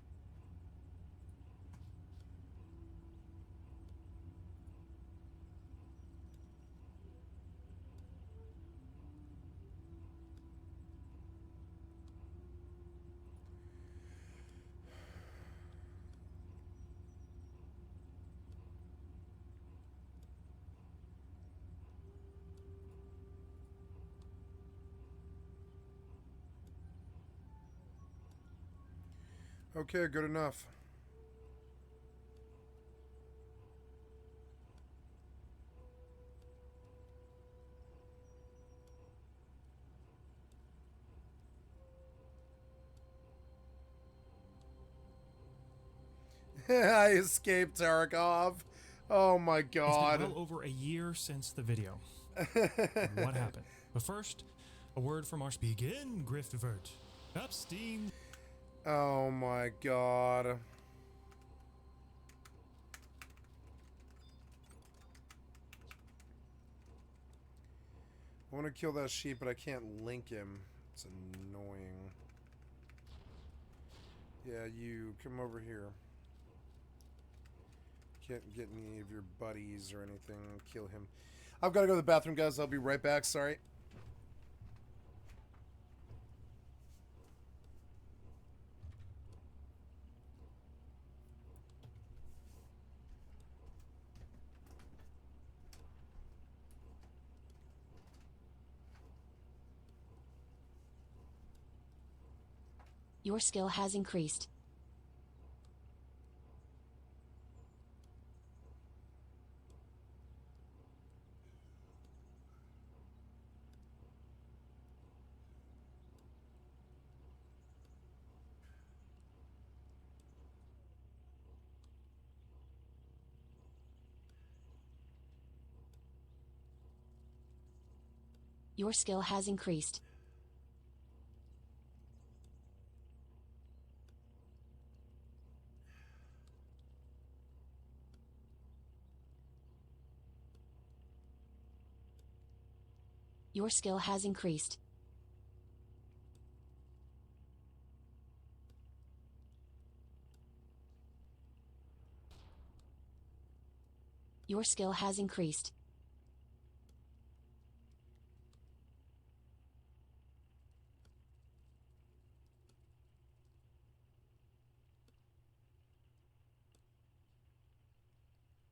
Okay, good enough. I escaped Tarkov. Oh my god. It's been well over a year since the video. What happened? But first, a word from our Spiegin Griftwert. Epstein. Oh my god. I want to kill that sheep, but I can't link him. It's annoying. Yeah, you come over here. Can't get any of your buddies or anything. Kill him. I've got to go to the bathroom, guys. I'll be right back. Sorry. Your skill has increased. Your skill has increased. Your skill has increased. Your skill has increased.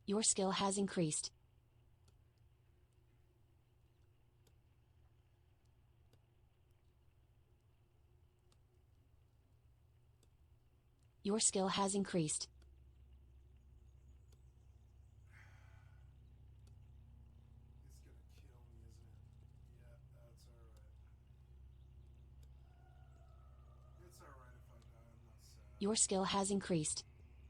Your skill has increased. Your skill has increased. It's gonna kill me, isn't it? Yeah, that's alright. It's alright if I die, I'm not sad. Your skill has increased. Oh,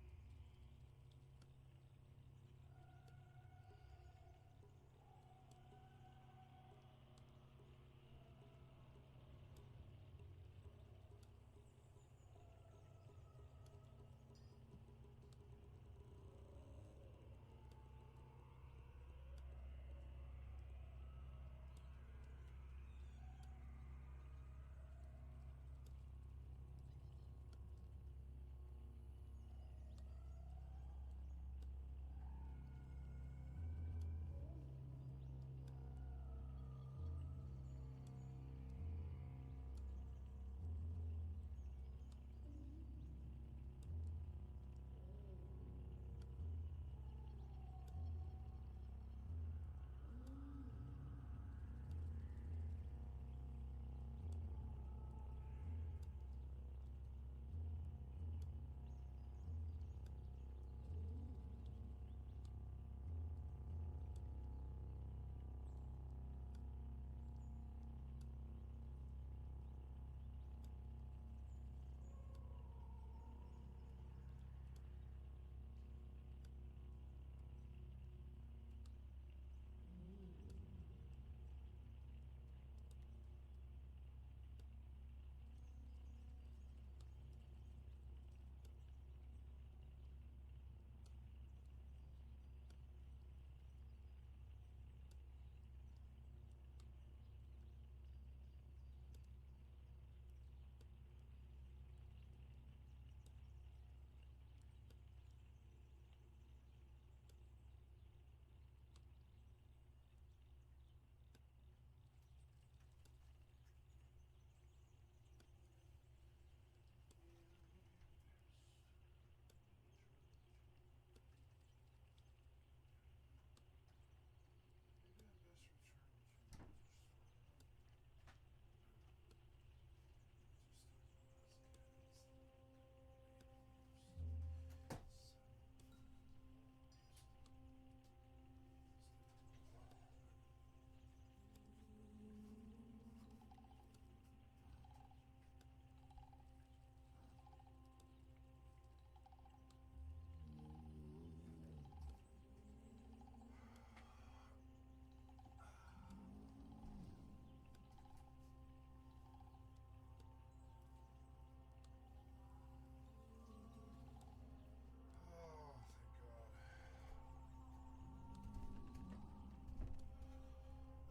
thank God.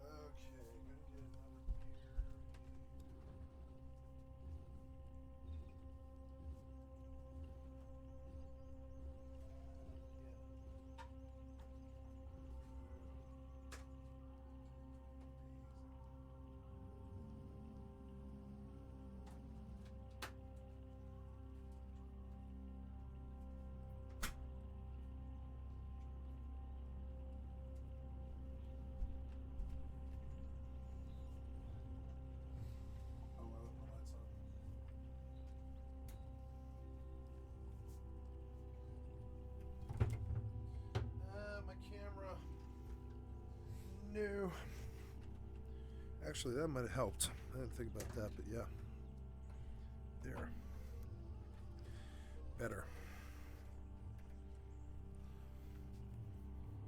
Okay, gonna get another beer. Oh, I left my lights on. My camera. No. Actually, that might have helped. I didn't think about that, but yeah. There. Better.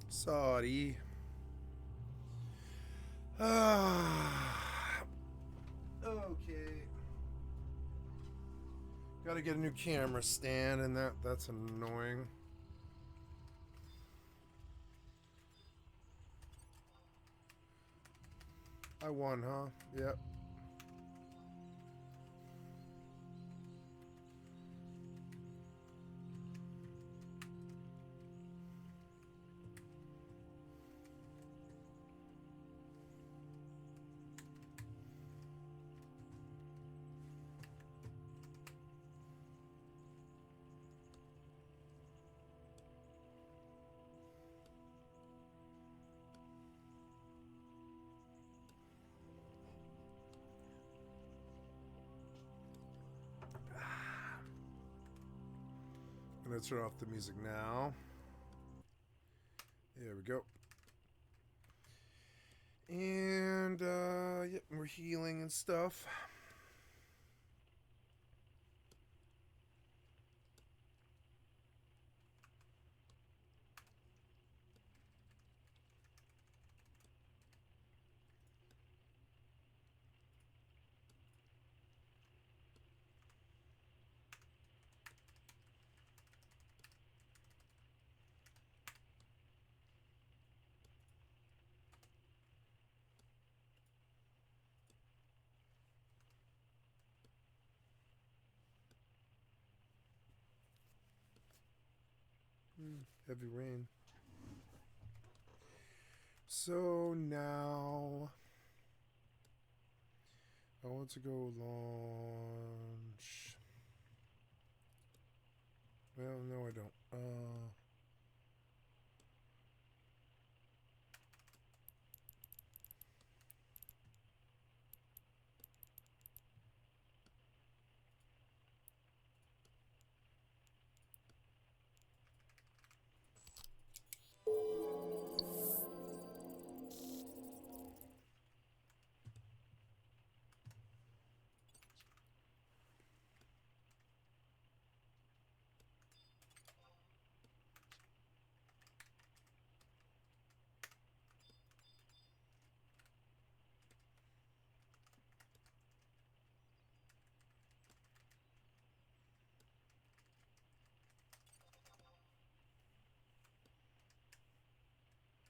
Sorry. Okay. Gotta get a new camera stand, and that's annoying. I won, huh? Yep. I'm gonna turn off the music now. There we go. And yep, we're healing and stuff. Heavy rain. So now I want to go launch. Well, no, I don't.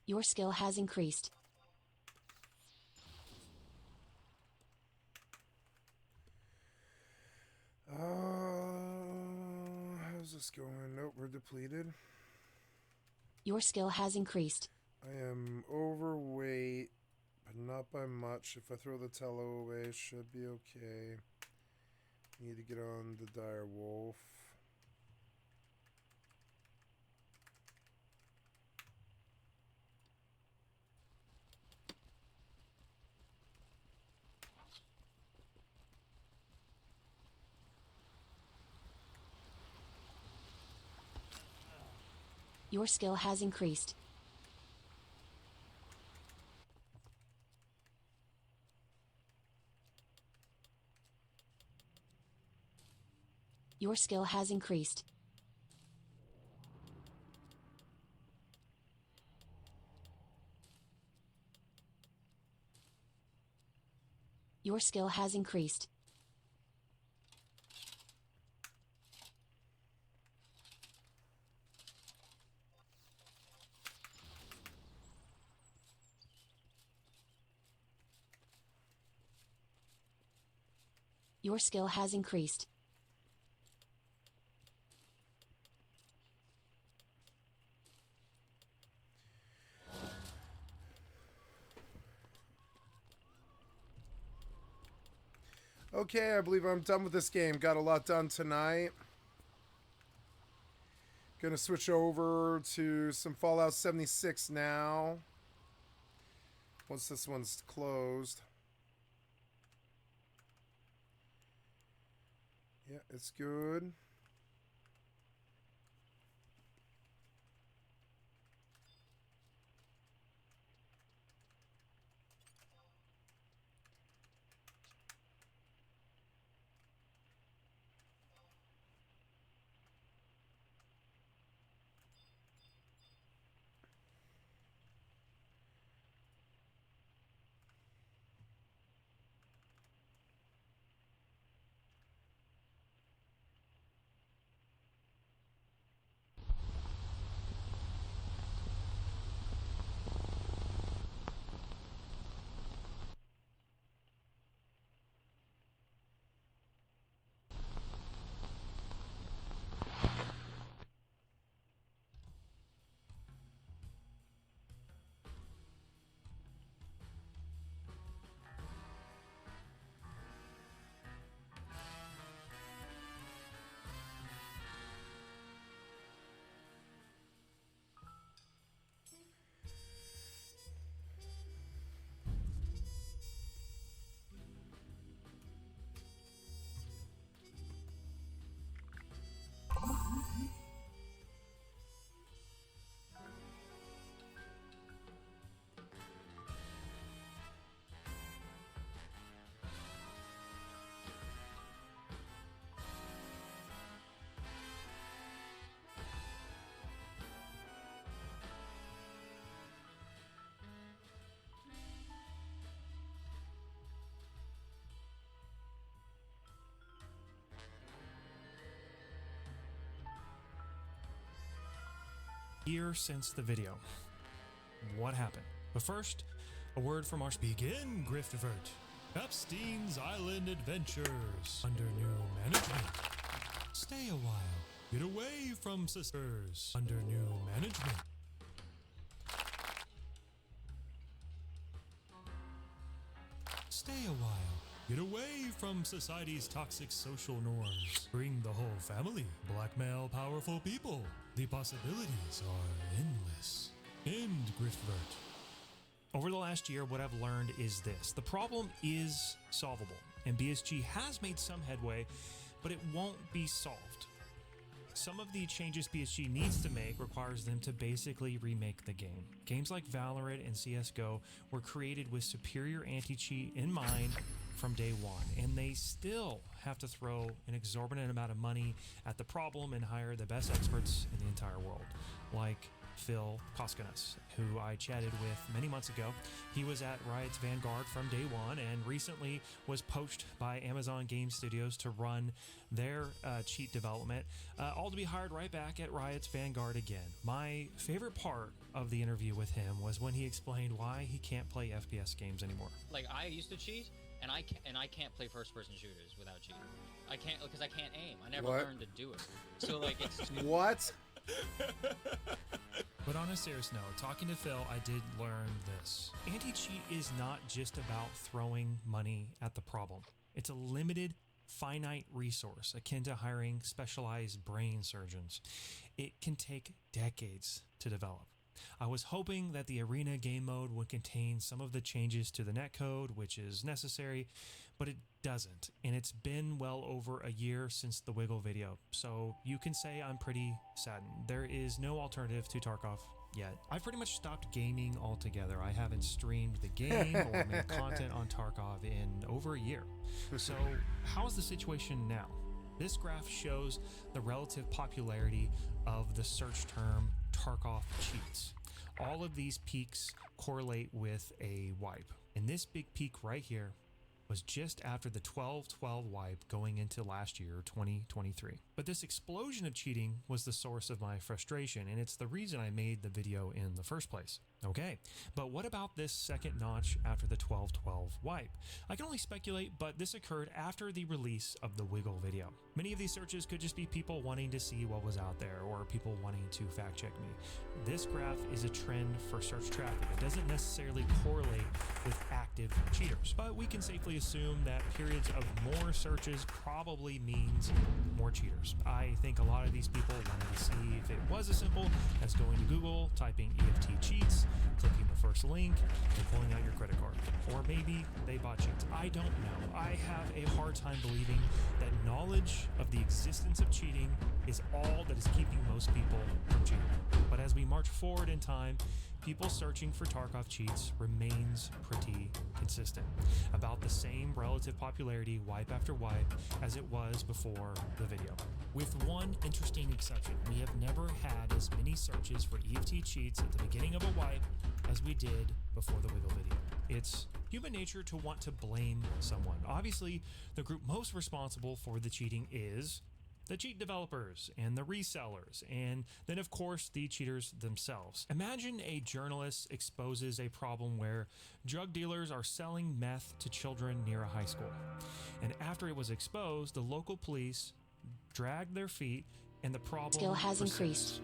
Your skill has increased. How's this going? Nope, we're depleted. Your skill has increased. I am overweight, but not by much. If I throw the tello away, should be okay. Need to get on the dire wolf. Your skill has increased. Your skill has increased. Your skill has increased. Your skill has increased. Okay, I believe I'm done with this game. Got a lot done tonight. Gonna switch over to some Fallout 76 now. Once this one's closed. Yeah, it's good. year since the video. What happened? But first, a word from our begin Griftavert. Epstein's Island Adventures under new management. Stay a while. Get away from sisters under new management. Stay a while. Get away from society's toxic social norms. Bring the whole family. Blackmail powerful people. The possibilities are endless. End Griftavert. Over the last year, what I've learned is this. The problem is solvable, and BSG has made some headway, but it won't be solved. Some of the changes BSG needs to make requires them to basically remake the game. Games like Valorant and CSGO were created with superior anti-cheat in mind from day one, and they still have to throw an exorbitant amount of money at the problem and hire the best experts in the entire world, like Phil Koskinas, who I chatted with many months ago. He was at Riot's Vanguard from day one and recently was poached by Amazon Game Studios to run their cheat development, all to be hired right back at Riot's Vanguard again. My favorite part of the interview with him was when he explained why he can't play FPS games anymore. Like, I used to cheat, and I can't play first-person shooters without cheating. I can't, because I can't aim. I never learned to do it. So, like, it's... What? But on a serious note, talking to Phil, I did learn this. Anti-cheat is not just about throwing money at the problem. It's a limited, finite resource akin to hiring specialized brain surgeons. It can take decades to develop. I was hoping that the arena game mode would contain some of the changes to the netcode, which is necessary, but it doesn't. And it's been well over a year since the Wiggle video, so you can say I'm pretty saddened. There is no alternative to Tarkov yet. I've pretty much stopped gaming altogether. I haven't streamed the game or made content on Tarkov in over a year. So how's the situation now? This graph shows the relative popularity of the search term Tarkov cheats. All of these peaks correlate with a wipe. And this big peak right here was just after the 12-12 wipe going into last year, 2023. But this explosion of cheating was the source of my frustration, and it's the reason I made the video in the first place. Okay, but what about this second notch after the 12-12 wipe? I can only speculate, but this occurred after the release of the Wiggle video. Many of these searches could just be people wanting to see what was out there, or people wanting to fact check me. This graph is a trend for search traffic. It doesn't necessarily correlate with active cheaters, but we can safely assume that periods of more searches probably means more cheaters. I think a lot of these people wanted to see if it was as simple as going to Google, typing EFT cheats, clicking the first link, and pulling out your credit card. Or maybe they bought cheats. I don't know. I have a hard time believing that knowledge of the existence of cheating is all that is keeping most people from cheating. But as we march forward in time, people searching for Tarkov cheats remains pretty consistent. About the same relative popularity wipe after wipe as it was before the video. With one interesting exception, we have never had as many searches for EFT cheats at the beginning of a wipe as we did before the Wiggle video. It's human nature to want to blame someone. Obviously, the group most responsible for the cheating is the cheat developers and the resellers, and then of course the cheaters themselves. Imagine a journalist exposes a problem where drug dealers are selling meth to children near a high school. And after it was exposed, the local police dragged their feet and the problem Skill has persists. increased.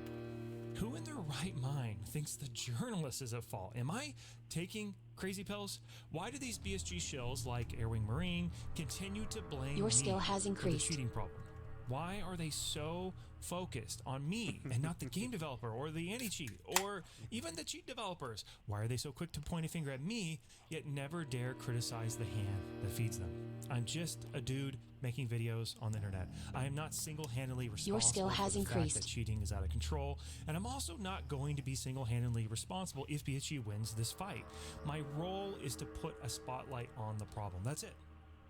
Who in their right mind thinks the journalist is at fault? Am I taking crazy pills? Why do these BSG shills like Airwing Marine continue to blame Your me skill has for the increased. cheating problem? Why are they so focused on me and not the game developer or the anti-cheat or even the cheat developers? Why are they so quick to point a finger at me yet never dare criticize the hand that feeds them? I'm just a dude making videos on the internet. I am not single-handedly responsible Your skill has for the fact increased. that cheating is out of control, and I'm also not going to be single-handedly responsible if BSG wins this fight. My role is to put a spotlight on the problem. That's it.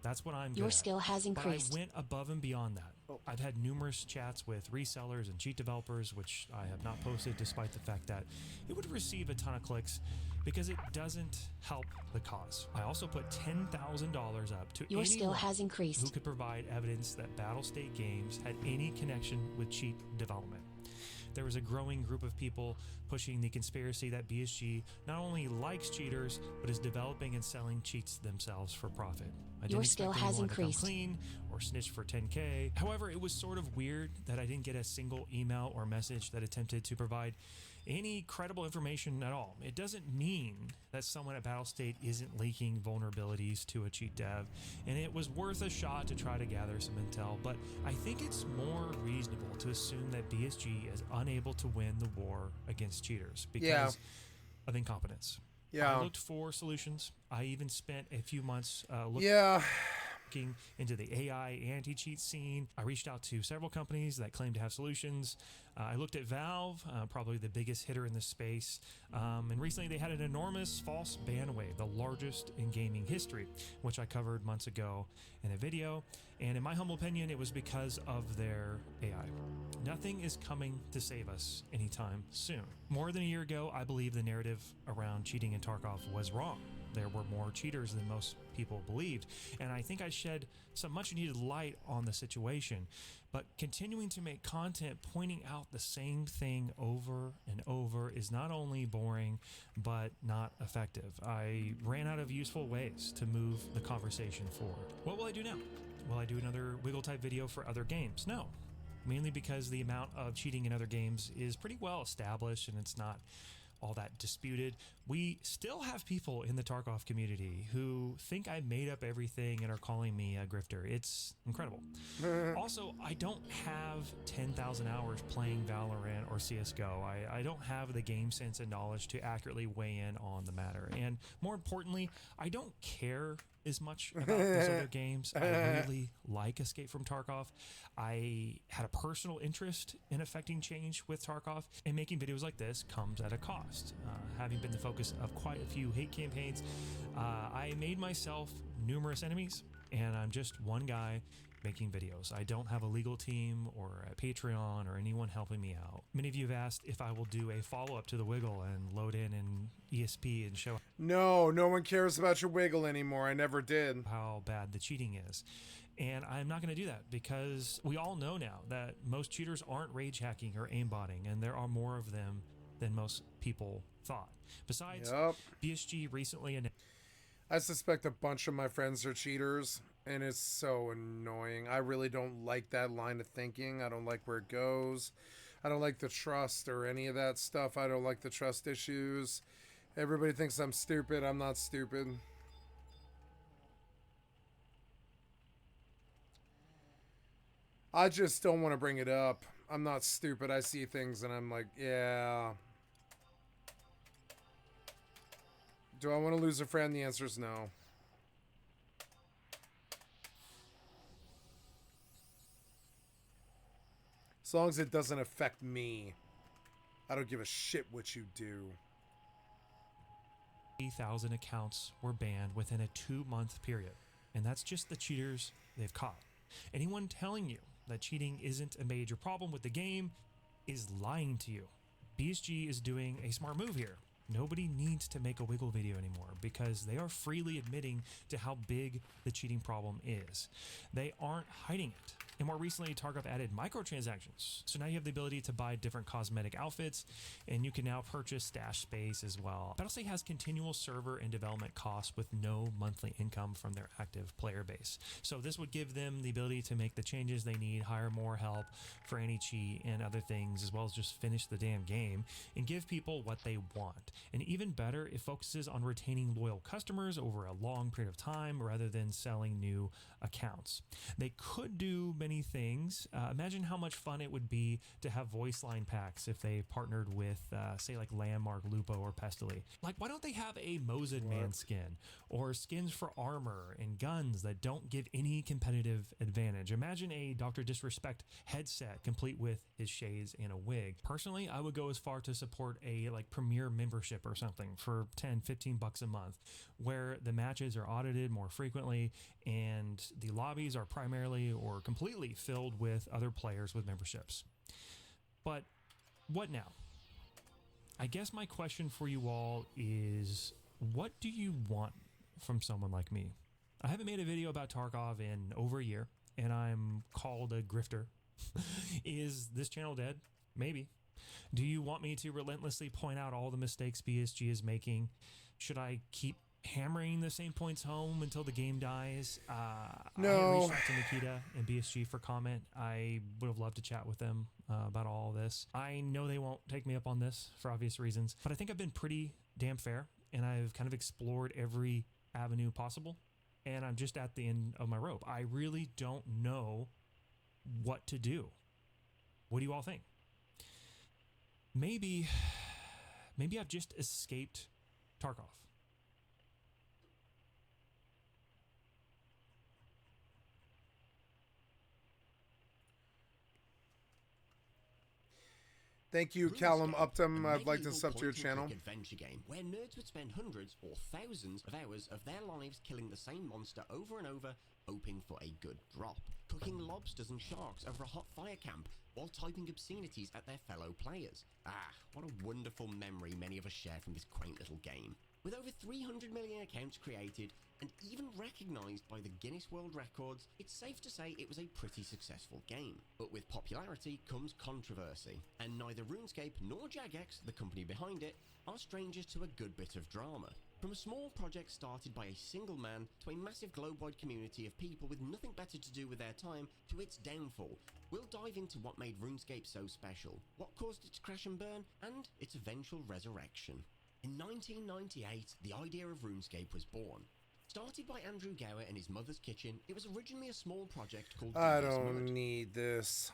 That's what I'm good Your at. skill has increased. But I went above and beyond that. I've had numerous chats with resellers and cheat developers, which I have not posted despite the fact that it would receive a ton of clicks because it doesn't help the cause. I also put $10,000 up to Your skill anyone has increased. who could provide evidence that Battlestate Games had any connection with cheat development. there was a growing group of people pushing the conspiracy that BSG not only likes cheaters, but is developing and selling cheats themselves for profit. I Your didn't skill expect has anyone to come increased. clean or snitch for 10K. However, it was sort of weird that I didn't get a single email or message that attempted to provide any credible information at all. It doesn't mean that someone at Battlestate isn't leaking vulnerabilities to a cheat dev, and it was worth a shot to try to gather some intel, but I think it's more reasonable to assume that BSG is unable to win the war against cheaters because of incompetence. Yeah. I looked for solutions. I even spent a few months looking into the AI anti-cheat scene. I reached out to several companies that claim to have solutions. I looked at Valve, probably the biggest hitter in this space, and recently they had an enormous false ban wave, the largest in gaming history, which I covered months ago in a video, and in my humble opinion, it was because of their AI. Nothing is coming to save us anytime soon. More than a year ago, I believe the narrative around cheating in Tarkov was wrong. There were more cheaters than most people believed, and I think I shed some much needed light on the situation. But continuing to make content pointing out the same thing over and over is not only boring, but not effective. I ran out of useful ways to move the conversation forward. What will I do now? Will I do another Wiggle type video for other games? No. Mainly because the amount of cheating in other games is pretty well established and it's not all that disputed. We still have people in the Tarkov community who think I made up everything and are calling me a grifter. It's incredible. Also, I don't have 10,000 hours playing Valorant or CSGO. I don't have the game sense and knowledge to accurately weigh in on the matter. And more importantly, I don't care as much about those other games. I really like Escape from Tarkov. I had a personal interest in affecting change with Tarkov, and making videos like this comes at a cost. Having been the focus of quite a few hate campaigns, I made myself numerous enemies, and I'm just one guy making videos. I don't have a legal team or a Patreon or anyone helping me out. Many of you have asked if I will do a follow-up to the Wiggle and load in ESP and show No one cares about your Wiggle anymore. I never did. how bad the cheating is. And I'm not going to do that because we all know now that most cheaters aren't rage hacking or aimbotting, and there are more of them than most people thought. Besides, BSG recently announced I suspect a bunch of my friends are cheaters, and it's so annoying. I really don't like that line of thinking. I don't like where it goes. I don't like the trust or any of that stuff. I don't like the trust issues. Everybody thinks I'm stupid. I'm not stupid. I just don't want to bring it up. I'm not stupid. I see things and I'm like, yeah. Do I want to lose a friend? The answer is no. As long as it doesn't affect me. I don't give a shit what you do. 3,000 accounts were banned within a 2-month period. And that's just the cheaters they've caught. Anyone telling you that cheating isn't a major problem with the game is lying to you. BSG is doing a smart move here. Nobody needs to make a Wiggle video anymore because they are freely admitting to how big the cheating problem is. They aren't hiding it. And more recently, Tarkov added microtransactions. So now you have the ability to buy different cosmetic outfits, and you can now purchase stash space as well. Battlestate has continual server and development costs with no monthly income from their active player base. So this would give them the ability to make the changes they need, hire more help for anti-cheat and other things, as well as just finish the damn game and give people what they want. And even better, it focuses on retaining loyal customers over a long period of time rather than selling new accounts. They could do many things. Imagine how much fun it would be to have voice line packs if they partnered with, say, like Landmark, Lupo, or Pestily. Like, why don't they have a Mosin Man skin or skins for armor and guns that don't give any competitive advantage? Imagine a Dr. Disrespect headset complete with his shades and a wig. Personally, I would go as far to support a like premier membership or something for 10, 15 bucks a month, where the matches are audited more frequently and the lobbies are primarily or completely filled with other players with memberships. But what now? I guess my question for you all is, what do you want from someone like me? I haven't made a video about Tarkov in over a year, and I'm called a grifter. Is this channel dead? Maybe. Do you want me to relentlessly point out all the mistakes BSG is making? Should I keep hammering the same points home until the game dies? No. I reached out to Nikita and BSG for comment. I would have loved to chat with them about all this. I know they won't take me up on this for obvious reasons, but I think I've been pretty damn fair, and I've kind of explored every avenue possible, and I'm just at the end of my rope. I really don't know what to do. What do you all think? Maybe I've just escaped Tarkov. Thank you, Callum Upton. I'd like to sub to your channel. Adventure game where nerds would spend hundreds or thousands of hours of their lives killing the same monster over and over, hoping for a good drop. Cooking lobsters and sharks over a hot fire camp while typing obscenities at their fellow players. Ah, what a wonderful memory many of us share from this quaint little game. With over 300 million accounts created and even recognised by the Guinness World Records, it's safe to say it was a pretty successful game. But with popularity comes controversy, and neither RuneScape nor Jagex, the company behind it, are strangers to a good bit of drama. From a small project started by a single man to a massive globe-wide community of people with nothing better to do with their time to its downfall, we'll dive into what made RuneScape so special, what caused it to crash and burn, and its eventual resurrection. In 1998, the idea of RuneScape was born. Started by Andrew Gower in his mother's kitchen, it was originally a small project called I don't need this.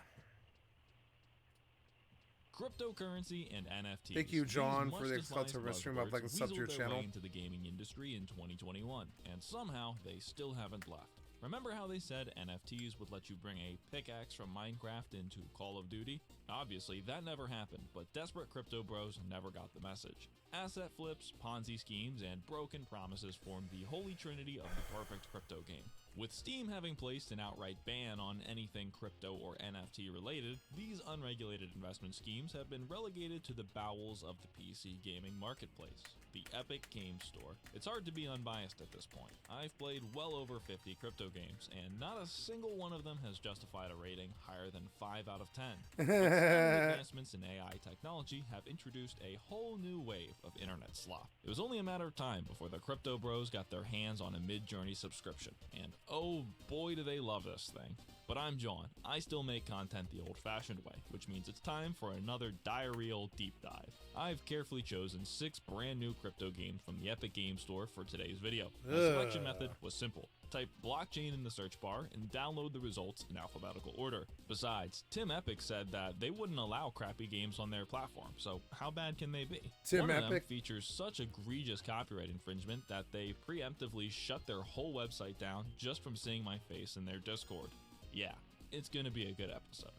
Cryptocurrency and NFTs. Thank you, John, These for the much-despised exclusive stream. I'd like to sub to your weaseled their channel. way into the gaming industry in 2021, and somehow they still haven't left. Remember how they said NFTs would let you bring a pickaxe from Minecraft into Call of Duty? Obviously, that never happened, but desperate crypto bros never got the message. Asset flips, Ponzi schemes, and broken promises formed the holy trinity of the perfect crypto game. With Steam having placed an outright ban on anything crypto or NFT related, these unregulated investment schemes have been relegated to the bowels of the PC gaming marketplace, the Epic Games Store. It's hard to be unbiased at this point. I've played well over 50 crypto games, and not a single one of them has justified a rating higher than 5 out of 10. But advancements in AI technology have introduced a whole new wave of internet slop. It was only a matter of time before the crypto bros got their hands on a Mid-Journey subscription, and oh boy do they love this thing. But I'm John. I still make content the old-fashioned way, which means it's time for another diarrheal deep dive. I've carefully chosen 6 brand new crypto games from the Epic Games Store for today's video. My selection method was simple. Type blockchain in the search bar and download the results in alphabetical order. Besides, Tim Epic said that they wouldn't allow crappy games on their platform, so how bad can they be? One of them features such egregious copyright infringement that they preemptively shut their whole website down just from seeing my face in their Discord. Yeah, it's gonna be a good episode.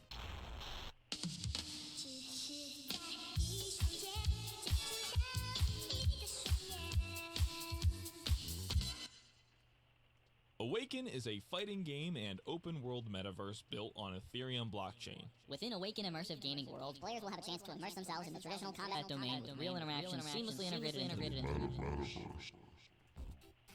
Awaken is a fighting game and open-world metaverse built on Ethereum blockchain. Within Awaken immersive gaming world, players will have a chance to immerse themselves in the traditional combat domain with real interactions seamlessly integrated into the metaverse.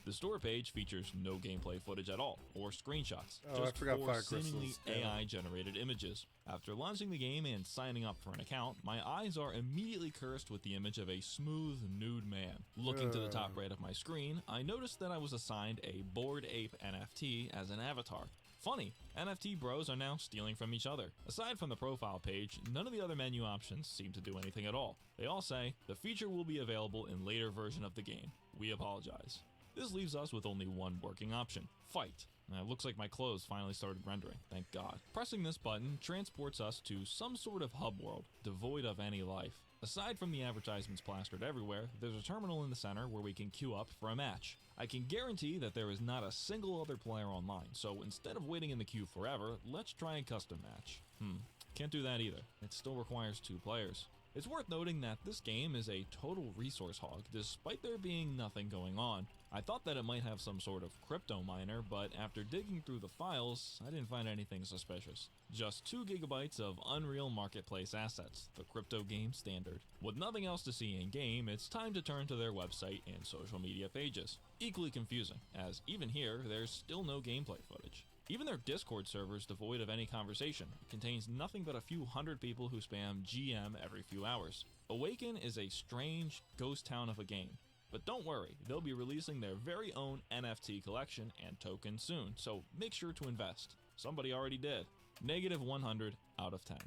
The store page features no gameplay footage at all, or screenshots, Oh, I just forgot 4 fire seemingly crystals. Yeah. AI-generated images. After launching the game and signing up for an account, my eyes are immediately cursed with the image of a smooth, nude man. Looking to the top right of my screen, I noticed that I was assigned a Bored Ape NFT as an avatar. Funny, NFT bros are now stealing from each other. Aside from the profile page, none of the other menu options seem to do anything at all. They all say, the feature will be available in later version of the game. We apologize. This leaves us with only one working option, fight. It looks like my clothes finally started rendering, thank God. Pressing this button transports us to some sort of hub world, devoid of any life. Aside from the advertisements plastered everywhere, there's a terminal in the center where we can queue up for a match. I can guarantee that there is not a single other player online, so instead of waiting in the queue forever, let's try a custom match. Can't do that either. It still requires 2 players. It's worth noting that this game is a total resource hog, despite there being nothing going on. I thought that it might have some sort of crypto miner, but after digging through the files, I didn't find anything suspicious. Just 2 gigabytes of Unreal Marketplace assets, the crypto game standard. With nothing else to see in-game, it's time to turn to their website and social media pages. Equally confusing, as even here, there's still no gameplay footage. Even their Discord server is devoid of any conversation. It contains nothing but a few hundred people who spam GM every few hours. Awaken is a strange ghost town of a game. But don't worry, they'll be releasing their very own NFT collection and tokens soon, so make sure to invest. Somebody already did. Negative 100 out of 10.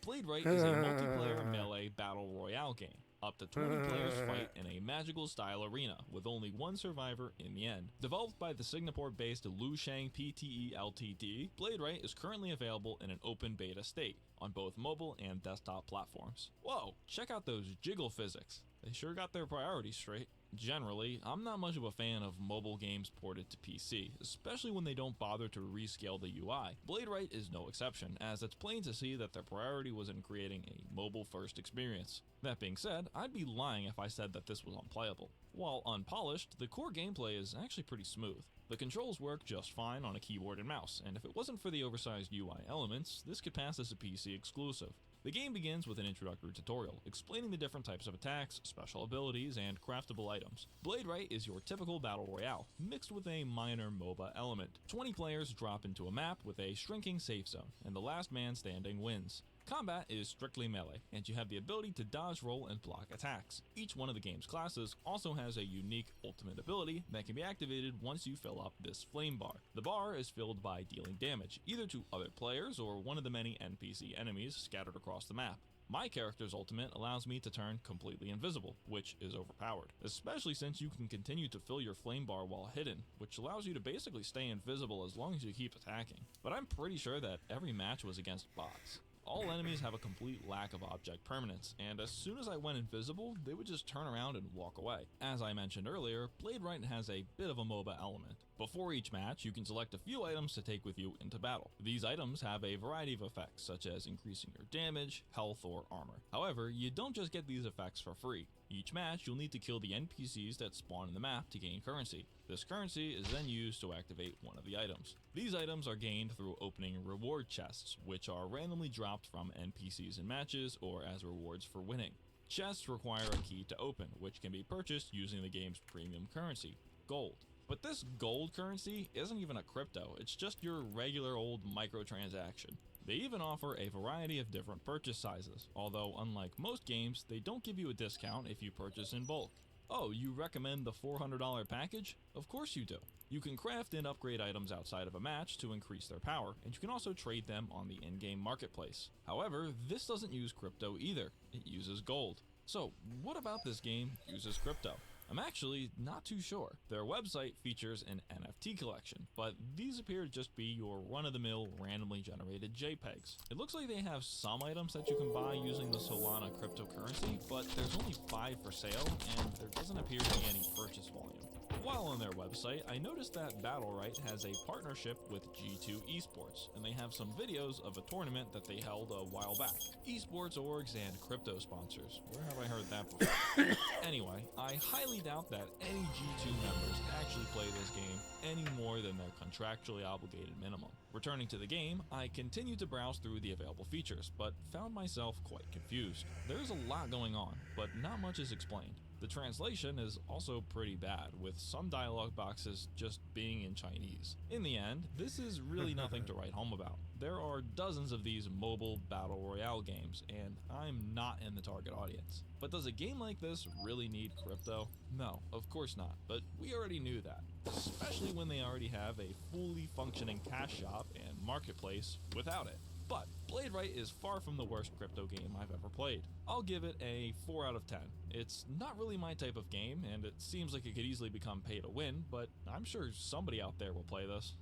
Blade Right is a multiplayer melee battle royale game. Up to 20 players fight in a magical style arena, with only one survivor in the end. Developed by the Singapore-based Lu Shang PTE Ltd, Blade Right is currently available in an open beta state on both mobile and desktop platforms. Whoa, check out those jiggle physics. They sure got their priorities straight. Generally, I'm not much of a fan of mobile games ported to PC, especially when they don't bother to rescale the UI. Blade Right is no exception, as it's plain to see that their priority was in creating a mobile-first experience. That being said, I'd be lying if I said that this was unplayable. While unpolished, the core gameplay is actually pretty smooth. The controls work just fine on a keyboard and mouse, and if it wasn't for the oversized UI elements, this could pass as a PC exclusive. The game begins with an introductory tutorial, explaining the different types of attacks, special abilities, and craftable items. Blade Right is your typical battle royale, mixed with a minor MOBA element. 20 players drop into a map with a shrinking safe zone, and the last man standing wins. Combat is strictly melee, and you have the ability to dodge, roll, and block attacks. Each one of the game's classes also has a unique ultimate ability that can be activated once you fill up this flame bar. The bar is filled by dealing damage, either to other players or one of the many NPC enemies scattered across the map. My character's ultimate allows me to turn completely invisible, which is overpowered, especially since you can continue to fill your flame bar while hidden, which allows you to basically stay invisible as long as you keep attacking. But I'm pretty sure that every match was against bots. All enemies have a complete lack of object permanence, and as soon as I went invisible, they would just turn around and walk away. As I mentioned earlier, Blade Right has a bit of a MOBA element. Before each match, you can select a few items to take with you into battle. These items have a variety of effects, such as increasing your damage, health, or armor. However, you don't just get these effects for free. Each match, you'll need to kill the NPCs that spawn in the map to gain currency. This currency is then used to activate one of the items. These items are gained through opening reward chests, which are randomly dropped from NPCs in matches or as rewards for winning. Chests require a key to open, which can be purchased using the game's premium currency, gold. But this gold currency isn't even a crypto, it's just your regular old microtransaction. They even offer a variety of different purchase sizes, although unlike most games, they don't give you a discount if you purchase in bulk. Oh, you recommend the $400 package? Of course you do. You can craft and upgrade items outside of a match to increase their power, and you can also trade them on the in-game marketplace. However, this doesn't use crypto either, it uses gold. So, what about this game uses crypto? I'm actually not too sure. Their website features an NFT collection, but these appear to just be your run-of-the-mill randomly generated JPEGs. It looks like they have some items that you can buy using the Solana cryptocurrency, but there's only 5 for sale, and there doesn't appear to be any purchase volume. While on their website, I noticed that Battle Right has a partnership with G2 Esports, and they have some videos of a tournament that they held a while back. Esports orgs and crypto sponsors. Where have I heard that before? Anyway, I highly doubt that any G2 members actually play this game any more than their contractually obligated minimum. Returning to the game, I continued to browse through the available features, but found myself quite confused. There's a lot going on, but not much is explained. The translation is also pretty bad, with some dialogue boxes just being in Chinese. In the end, this is really nothing to write home about. There are dozens of these mobile battle royale games, and I'm not in the target audience. But does a game like this really need crypto? No, of course not, but we already knew that, especially when they already have a fully functioning cash shop and marketplace without it. But Blade Right is far from the worst crypto game I've ever played. I'll give it a 4 out of 10. It's not really my type of game, and it seems like it could easily become pay to win, but I'm sure somebody out there will play this.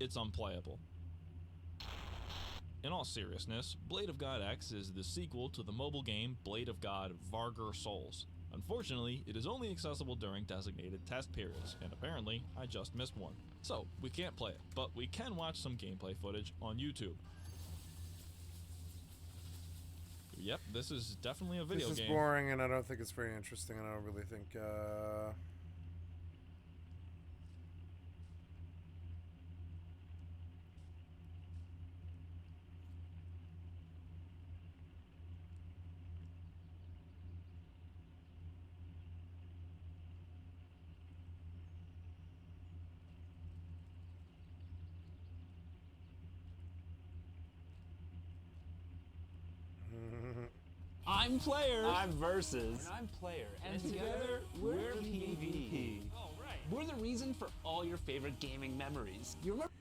It's unplayable. In all seriousness, Blade of God X is the sequel to the mobile game Blade of God Vargur Souls. Unfortunately, it is only accessible during designated test periods, and apparently, I just missed one. So, we can't play it, but we can watch some gameplay footage on YouTube. Yep, this is definitely a video game. This is boring, and I don't think it's very interesting, and I don't really think, I'm player. I'm versus. And I'm player. And together, we're PvP. All right. We're the reason for all your favorite gaming memories. You remember?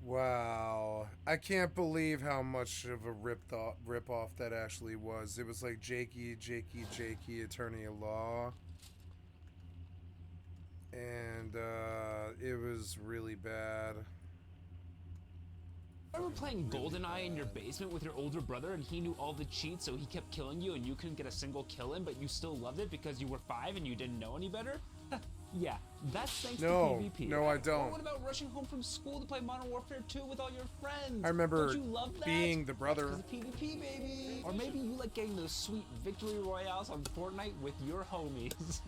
Wow. I can't believe how much of a rip-off that actually was. It was like Jakey, Attorney at Law. And it was really bad. Remember playing GoldenEye in your basement with your older brother and he knew all the cheats so he kept killing you and you couldn't get a single kill in, but you still loved it because you were 5 and you didn't know any better? Yeah, that's thanks to PvP. No, I don't. Or what about rushing home from school to play Modern Warfare 2 with all your friends? I remember Don't you love that? being the brother. Because of PvP, baby. Or maybe you like getting those sweet victory royales on Fortnite with your homies.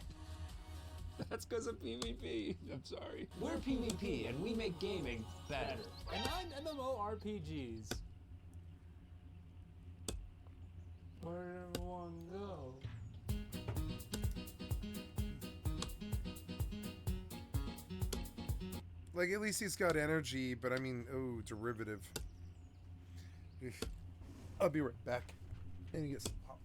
That's because of PvP. I'm sorry. We're PvP and we make gaming better. And I'm MMORPGs. Where did everyone go? Like, at least he's got energy, but I mean, oh, derivative. I'll be right back. And get some popcorn.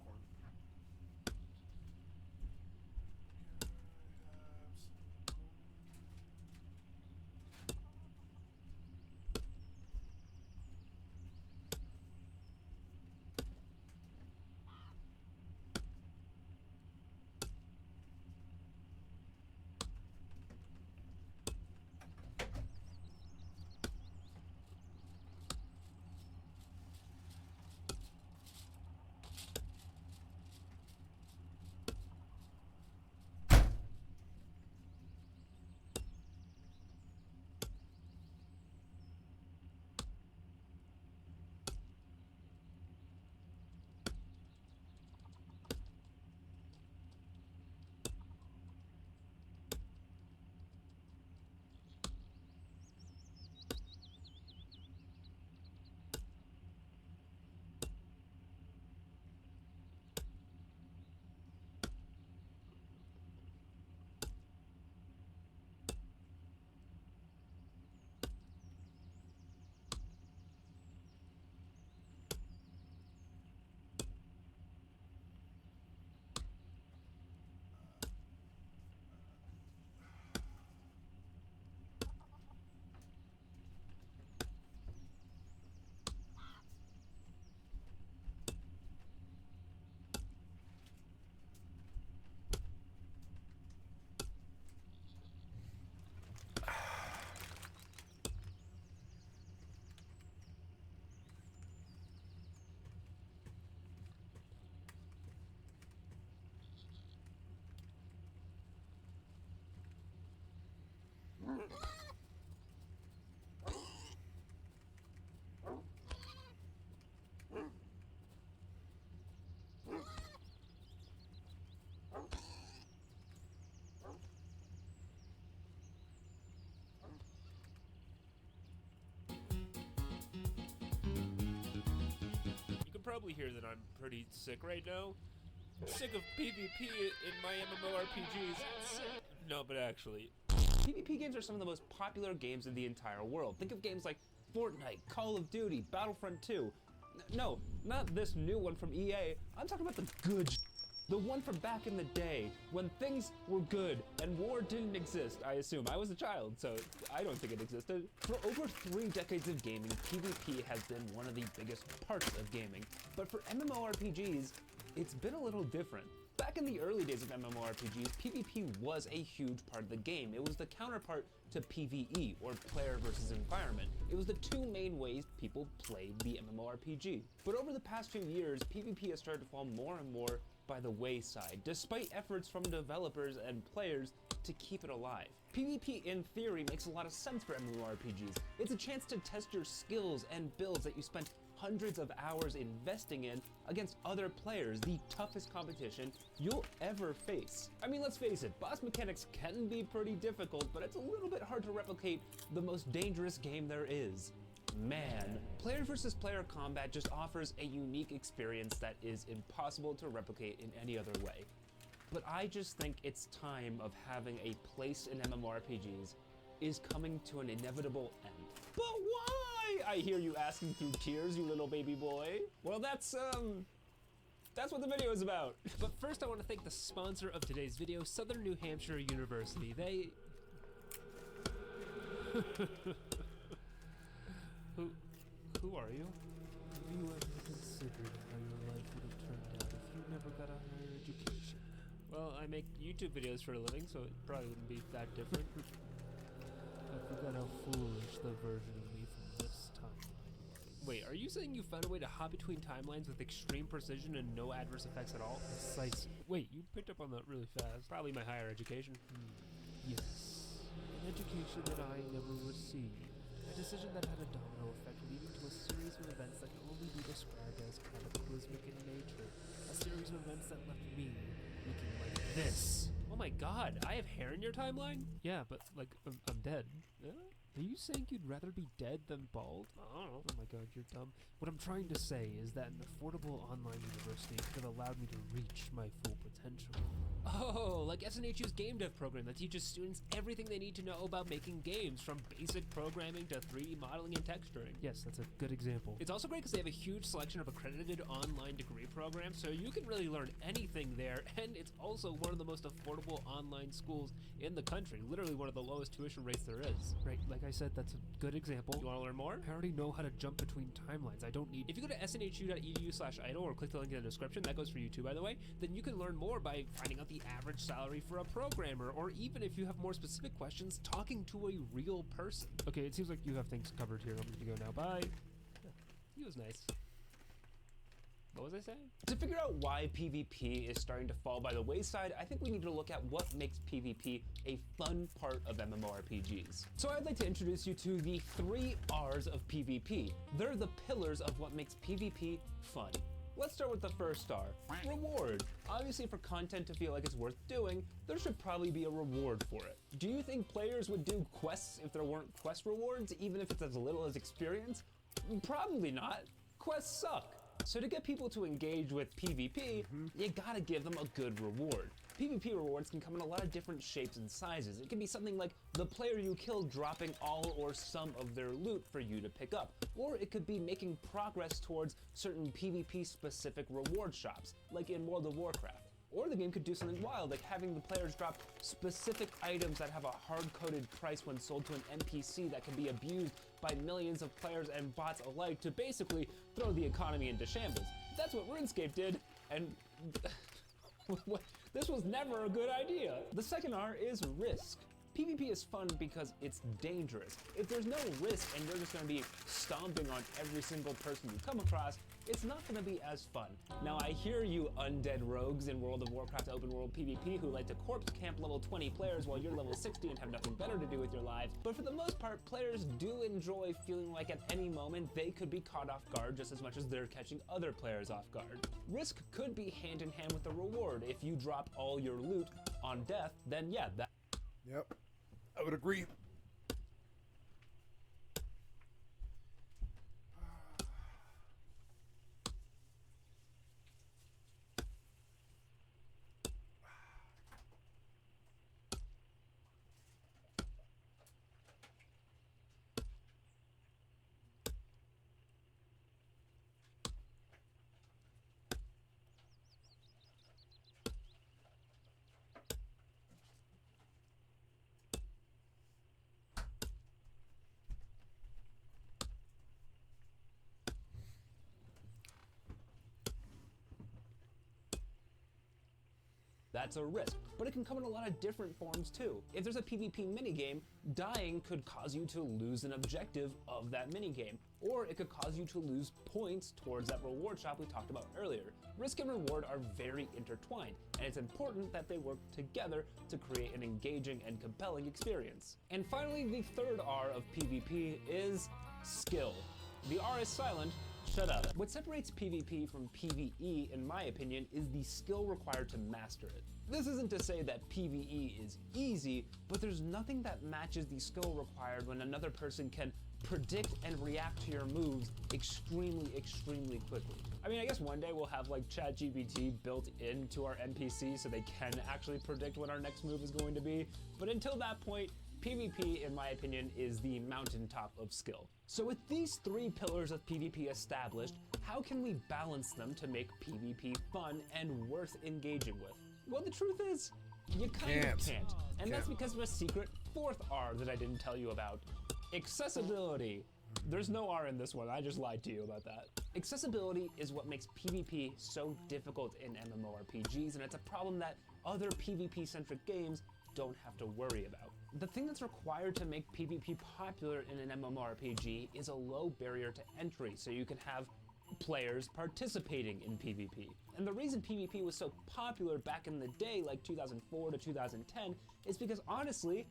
You can probably hear that I'm pretty sick right now. I'm sick of PvP in my MMORPGs. No, but actually, PvP games are some of the most popular games in the entire world. Think of games like Fortnite, Call of Duty, Battlefront 2. No, not this new one from EA. I'm talking about the good the one from back in the day when things were good and war didn't exist, I assume. I was a child, so I don't think it existed. For over 3 decades of gaming, PvP has been one of the biggest parts of gaming. But for MMORPGs, it's been a little different. Back in the early days of MMORPGs, PvP was a huge part of the game. It was the counterpart to PvE, or player versus environment. It was the 2 main ways people played the MMORPG. But over the past few years, PvP has started to fall more and more by the wayside, despite efforts from developers and players to keep it alive. PvP, in theory, makes a lot of sense for MMORPGs. It's a chance to test your skills and builds that you spent hundreds of hours investing in against other players, the toughest competition you'll ever face. I mean, let's face it, boss mechanics can be pretty difficult, but it's a little bit hard to replicate the most dangerous game there is. Man, player versus player combat just offers a unique experience that is impossible to replicate in any other way. But I just think its time of having a place in MMORPGs is coming to an inevitable end. But why? I hear you asking through tears, you little baby boy. Well, that's what the video is about. But first I want to thank the sponsor of today's video, Southern New Hampshire University. They... Who are you? Have you ever considered how your life would have turned out if you never got a higher education? Well, I make YouTube videos for a living, so it probably wouldn't be that different. I forgot how foolish the version of me from this timeline was. Wait, are you saying you found a way to hop between timelines with extreme precision and no adverse effects at all? Precisely. Wait, you picked up on that really fast. Probably my higher education. Yes. An education that I never received. A decision that had a domino effect leading to a series of events that can only be described as cataclysmic in nature. A series of events that left me looking like this. Oh my god, I have hair in your timeline? Yeah, but like, I'm dead. Are you saying you'd rather be dead than bald? I don't know. Oh my god, you're dumb. What I'm trying to say is that an affordable online university could have allowed me to reach my full potential. Oh, like SNHU's game dev program that teaches students everything they need to know about making games, from basic programming to 3D modeling and texturing. Yes, that's a good example. It's also great because they have a huge selection of accredited online degree programs, so you can really learn anything there, and it's also one of the most affordable online schools in the country, literally one of the lowest tuition rates there is. Right, like I said, that's a good example. You want to learn more? I already know how to jump between timelines. I don't need... If you go to snhu.edu/idle or click the link in the description, that goes for you too, by the way, then you can learn more by finding out the average salary for a programmer, or even if you have more specific questions, talking to a real person. Okay, it seems like you have things covered here. I'm gonna go now. Bye. He was nice. What was I saying? To figure out why PvP is starting to fall by the wayside, I think we need to look at what makes PvP a fun part of MMORPGs. So I'd like to introduce you to the 3 R's of PvP. They're the pillars of what makes PvP fun. Let's start with the first R, reward. Obviously, for content to feel like it's worth doing, there should probably be a reward for it. Do you think players would do quests if there weren't quest rewards, even if it's as little as experience? Probably not. Quests suck. So to get people to engage with PvP, you gotta give them a good reward. PvP rewards can come in a lot of different shapes and sizes. It can be something like the player you kill dropping all or some of their loot for you to pick up. Or it could be making progress towards certain PvP specific reward shops, like in World of Warcraft. Or the game could do something wild, like having the players drop specific items that have a hard-coded price when sold to an NPC that can be abused by millions of players and bots alike to basically throw the economy into shambles. That's what RuneScape did, and this was never a good idea. The second R is risk. PvP is fun because it's dangerous. If there's no risk and you're just gonna be stomping on every single person you come across, it's not gonna be as fun. Now I hear you undead rogues in World of Warcraft open world PvP who like to corpse camp level 20 players while you're level 60 and have nothing better to do with your lives, but for the most part, players do enjoy feeling like at any moment they could be caught off guard just as much as they're catching other players off guard. Risk could be hand in hand with the reward. If you drop all your loot on death, then yeah, that... Yep, I would agree. That's a risk, but it can come in a lot of different forms too. If there's a PvP minigame, dying could cause you to lose an objective of that minigame, or it could cause you to lose points towards that reward shop we talked about earlier. Risk and reward are very intertwined, and it's important that they work together to create an engaging and compelling experience. And finally, the third R of PvP is skill. The R is silent. Shut up. What separates PvP from PvE, in my opinion, is the skill required to master it. This isn't to say that PvE is easy, but there's nothing that matches the skill required when another person can predict and react to your moves extremely, extremely quickly. I mean, I guess one day we'll have like ChatGPT built into our NPC so they can actually predict what our next move is going to be, but until that point, PvP, in my opinion, is the mountaintop of skill. So with these 3 pillars of PvP established, how can we balance them to make PvP fun and worth engaging with? Well, the truth is, you kind of can't. And that's because of a secret 4th R that I didn't tell you about. Accessibility. There's no R in this one, I just lied to you about that. Accessibility is what makes PvP so difficult in MMORPGs, and it's a problem that other PvP-centric games don't have to worry about. The thing that's required to make PvP popular in an MMORPG is a low barrier to entry, so you can have players participating in PvP. And the reason PvP was so popular back in the day, like 2004 to 2010, is because honestly,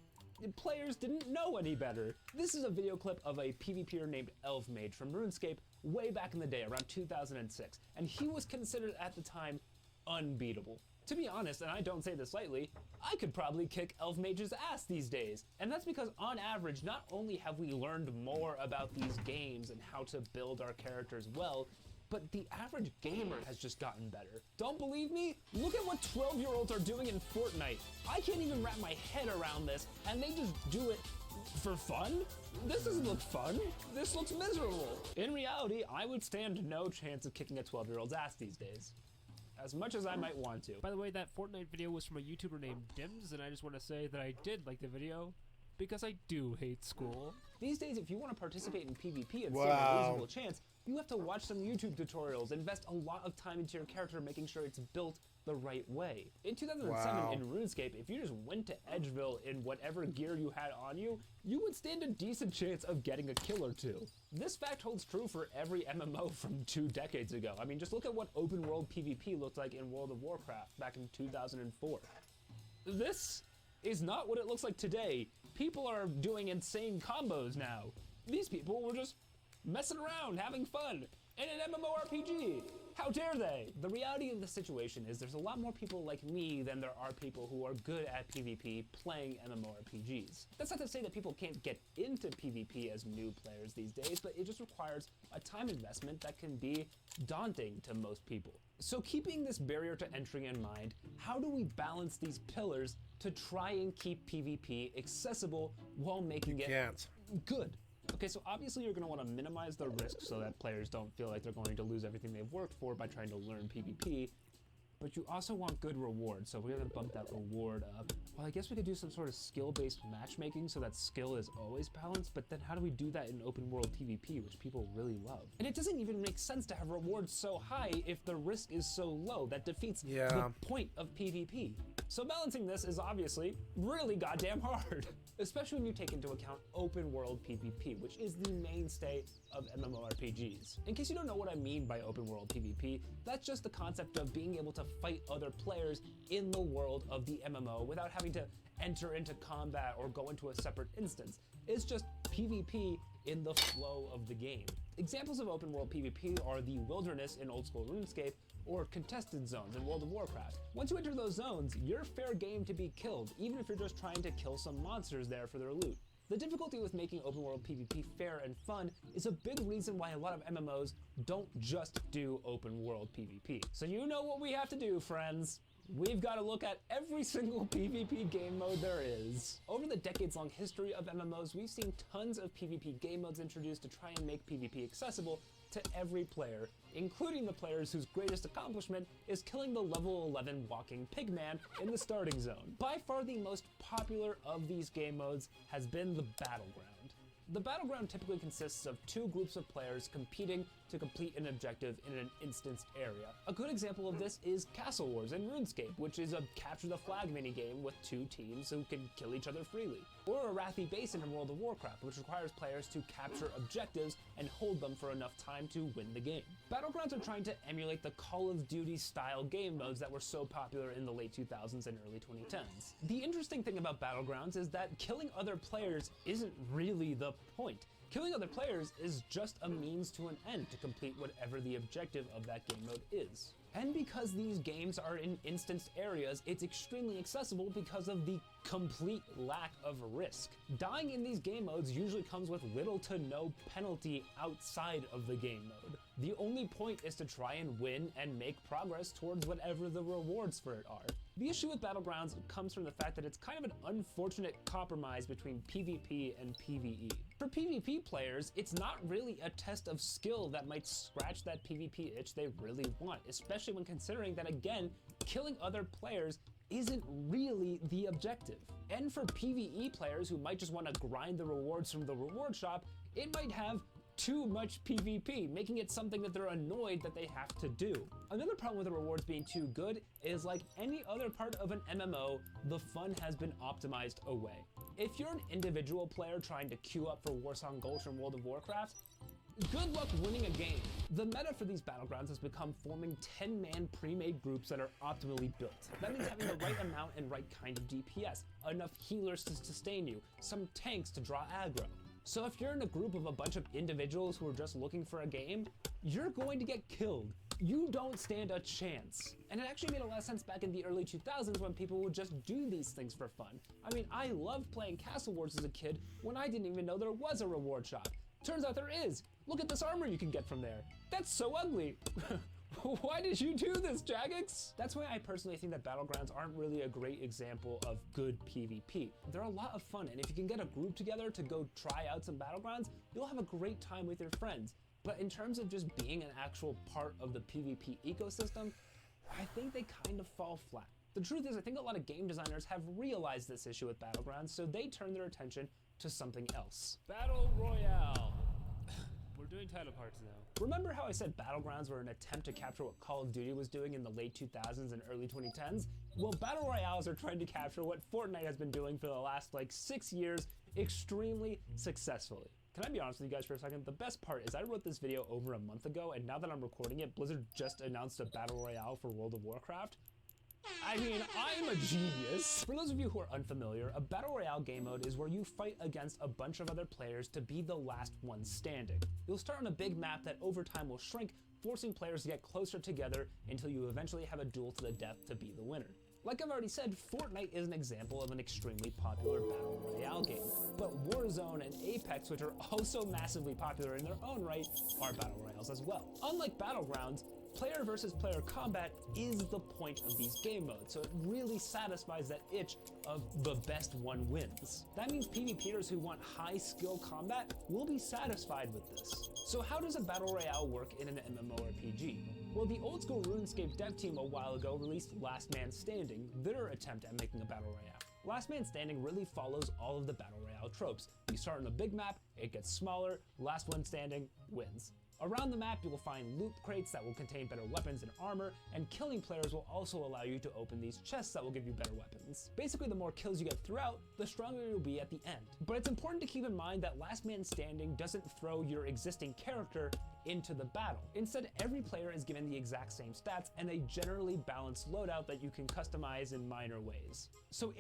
players didn't know any better. This is a video clip of a PvPer named EvE from RuneScape way back in the day, around 2006, and he was considered at the time unbeatable. To be honest, and I don't say this lightly, I could probably kick EvE's ass these days. And that's because on average, not only have we learned more about these games and how to build our characters well, but the average gamer has just gotten better. Don't believe me? Look at what 12-year-olds are doing in Fortnite. I can't even wrap my head around this, and they just do it for fun? This doesn't look fun. This looks miserable. In reality, I would stand no chance of kicking a 12-year-old's ass these days. As much as I might want to. By the way, that Fortnite video was from a YouTuber named Dims, and I just want to say that I did like the video because I do hate school. These days, if you want to participate in PvP and stand a reasonable chance, you have to watch some YouTube tutorials, invest a lot of time into your character, making sure it's built the right way. In 2007, in RuneScape, if you just went to Edgeville in whatever gear you had on you, you would stand a decent chance of getting a kill or two. This fact holds true for every MMO from 2 decades ago. I mean, just look at what open world PvP looked like in World of Warcraft back in 2004. This is not what it looks like today. People are doing insane combos now. These people were just messing around, having fun in an MMORPG. How dare they? The reality of the situation is there's a lot more people like me than there are people who are good at PvP playing MMORPGs. That's not to say that people can't get into PvP as new players these days, but it just requires a time investment that can be daunting to most people. So keeping this barrier to entry in mind, how do we balance these pillars to try and keep PvP accessible while making it good? Okay, so obviously you're going to want to minimize the risk so that players don't feel like they're going to lose everything they've worked for by trying to learn PvP, but you also want good reward, so we're going to bump that reward up. Well, I guess we could do some sort of skill-based matchmaking so that skill is always balanced, but then how do we do that in open world PvP, which people really love? And it doesn't even make sense to have rewards so high if the risk is so low. That defeats the point of PvP. So balancing this is obviously really goddamn hard, especially when you take into account open world PvP, which is the mainstay of MMORPGs. In case you don't know what I mean by open world PvP, that's just the concept of being able to fight other players in the world of the MMO without having to enter into combat or go into a separate instance. It's just PvP in the flow of the game. Examples of open world PvP are the wilderness in old school RuneScape or contested zones in World of Warcraft. Once you enter those zones, you're fair game to be killed, even if you're just trying to kill some monsters there for their loot. The difficulty with making open world PvP fair and fun is a big reason why a lot of MMOs don't just do open world PvP. So you know what we have to do, friends. We've got to look at every single PvP game mode there is. Over the decades-long history of MMOs, we've seen tons of PvP game modes introduced to try and make PvP accessible to every player, including the players whose greatest accomplishment is killing the level 11 walking pigman in the starting zone. By far the most popular of these game modes has been the Battleground. The Battleground typically consists of 2 groups of players competing to complete an objective in an instanced area. A good example of this is Castle Wars in RuneScape, which is a capture the flag minigame with 2 teams who can kill each other freely. Or Arathi Basin in World of Warcraft, which requires players to capture objectives and hold them for enough time to win the game. Battlegrounds are trying to emulate the Call of Duty style game modes that were so popular in the late 2000s and early 2010s. The interesting thing about Battlegrounds is that killing other players isn't really the point. Killing other players is just a means to an end to complete whatever the objective of that game mode is. And because these games are in instanced areas, it's extremely accessible because of the complete lack of risk. Dying in these game modes usually comes with little to no penalty outside of the game mode. The only point is to try and win and make progress towards whatever the rewards for it are. The issue with Battlegrounds comes from the fact that it's kind of an unfortunate compromise between PvP and PvE. For PvP players, it's not really a test of skill that might scratch that PvP itch they really want, especially when considering that, again, killing other players isn't really the objective. And for PvE players who might just want to grind the rewards from the reward shop, it might have too much PvP, making it something that they're annoyed that they have to do. Another problem with the rewards being too good is, like any other part of an MMO, the fun has been optimized away. If you're an individual player trying to queue up for Warsong Gulch from World of Warcraft, good luck winning a game. The meta for these battlegrounds has become forming 10-man pre-made groups that are optimally built. That means having the right amount and right kind of DPS, enough healers to sustain you, some tanks to draw aggro. So if you're in a group of a bunch of individuals who are just looking for a game, you're going to get killed. You don't stand a chance. And it actually made a lot of sense back in the early 2000s when people would just do these things for fun. I mean, I loved playing Castle Wars as a kid when I didn't even know there was a reward shop. Turns out there is. Look at this armor you can get from there. That's so ugly. Why did you do this, Jagex? That's why I personally think that Battlegrounds aren't really a great example of good PvP. They're a lot of fun, and if you can get a group together to go try out some Battlegrounds, you'll have a great time with your friends. But in terms of just being an actual part of the PvP ecosystem, I think they kind of fall flat. The truth is, I think a lot of game designers have realized this issue with Battlegrounds, so they turn their attention to something else. Battle Royale. We're doing title parts now. Remember how I said Battlegrounds were an attempt to capture what Call of Duty was doing in the late 2000s and early 2010s? Well, Battle Royales are trying to capture what Fortnite has been doing for the last 6 years extremely successfully. Can I be honest with you guys for a second? The best part is I wrote this video over a month ago, and now that I'm recording it, Blizzard just announced a Battle Royale for World of Warcraft. I mean, I'm a genius. For those of you who are unfamiliar, a Battle Royale game mode is where you fight against a bunch of other players to be the last one standing. You'll start on a big map that over time will shrink, forcing players to get closer together until you eventually have a duel to the death to be the winner. Like I've already said, Fortnite is an example of an extremely popular Battle Royale game, but Warzone and Apex, which are also massively popular in their own right, are Battle Royales as well. Unlike Battlegrounds, player versus player combat is the point of these game modes, so it really satisfies that itch of the best one wins. That means PvPers who want high skill combat will be satisfied with this. So how does a Battle Royale work in an MMORPG? Well, the old school RuneScape dev team a while ago released Last Man Standing, their attempt at making a Battle Royale. Last Man Standing really follows all of the Battle Royale tropes. You start on a big map, it gets smaller, last one standing wins. Around the map, you will find loot crates that will contain better weapons and armor, and killing players will also allow you to open these chests that will give you better weapons. Basically, the more kills you get throughout, the stronger you'll be at the end. But it's important to keep in mind that Last Man Standing doesn't throw your existing character into the battle. Instead, every player is given the exact same stats and a generally balanced loadout that you can customize in minor ways. So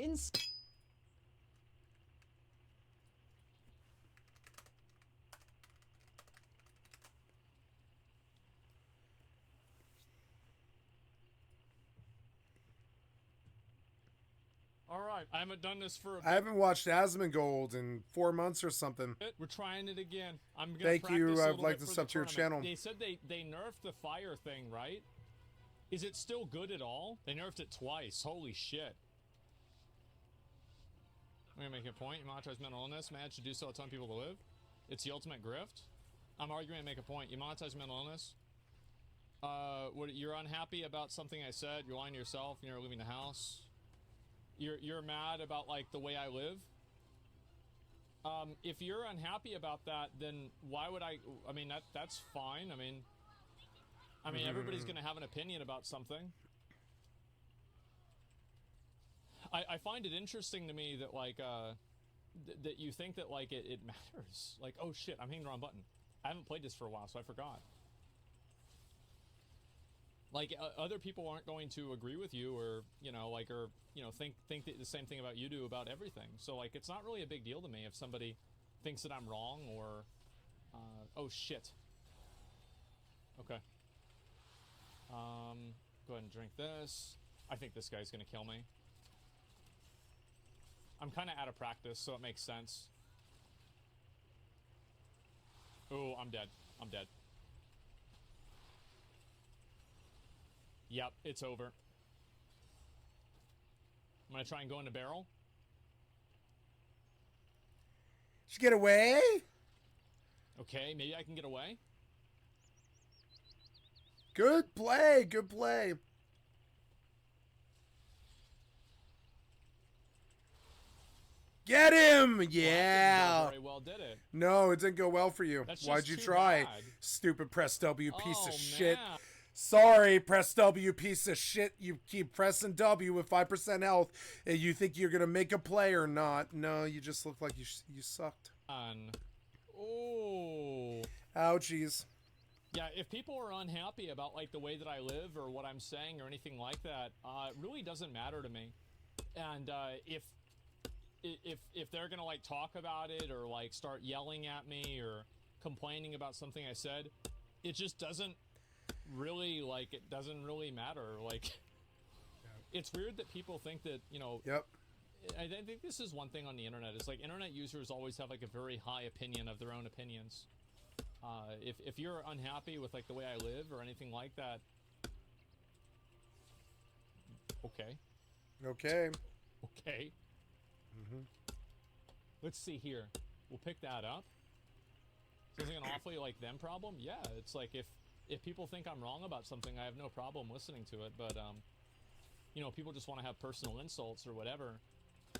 All right, I haven't done this for a bit. I haven't watched Asmongold in 4 months or something. We're trying it again. I'm gonna Thank you. practice a I'd little like bit to for sub the to your tournament. channel. They said they nerfed the fire thing, right? Is it still good at all? They nerfed it twice. Holy shit. I'm gonna make a point. You monetize mental illness. Managed to do so a ton of people to live. It's the ultimate grift. I'm arguing to make a point. You monetize mental illness. You're unhappy about something I said. You're lying to yourself. And you're leaving the house. You're mad about the way I live. If you're unhappy about that, then why would I mean that's fine. I mean everybody's gonna have an opinion about something. I find it interesting to me that that you think that it matters. Oh shit, I'm hitting the wrong button. I haven't played this for a while, so I forgot. Other people aren't going to agree with you, or think the same thing about you do about everything. So it's not really a big deal to me if somebody thinks that I'm wrong, or oh shit. Okay. Go ahead and drink this. I think this guy's gonna kill me. I'm kind of out of practice, so it makes sense. Oh, I'm dead. I'm dead. Yep, it's over. I'm gonna try and go into barrel. Did you get away? Okay, maybe I can get away. Good play. Good play. Get him! Yeah. Well, very well, did it? No, it didn't go well for you. That's Why'd just you too try? bad. Stupid press W piece Oh, of shit. man. Sorry, press W piece of shit. You keep pressing W with 5% health, and you think you're gonna make a play or not. No, you just look like you sucked. Oh. Ouchies. Yeah, if people are unhappy about like the way that I live or what I'm saying or anything like that, it really doesn't matter to me. And if they're gonna like talk about it or like start yelling at me or complaining about something I said, it just doesn't really like it doesn't really matter. Like, it's weird that people think that, you know. Yep. I think this is one thing on the internet. It's like internet users always have like a very high opinion of their own opinions. If you're unhappy with like the way I live or anything like that, okay. Okay. Okay. Let's see here. We'll pick that up. Sounds like an awfully like them problem. Yeah, it's like if people think I'm wrong about something, I have no problem listening to it. But you know, people just want to have personal insults or whatever.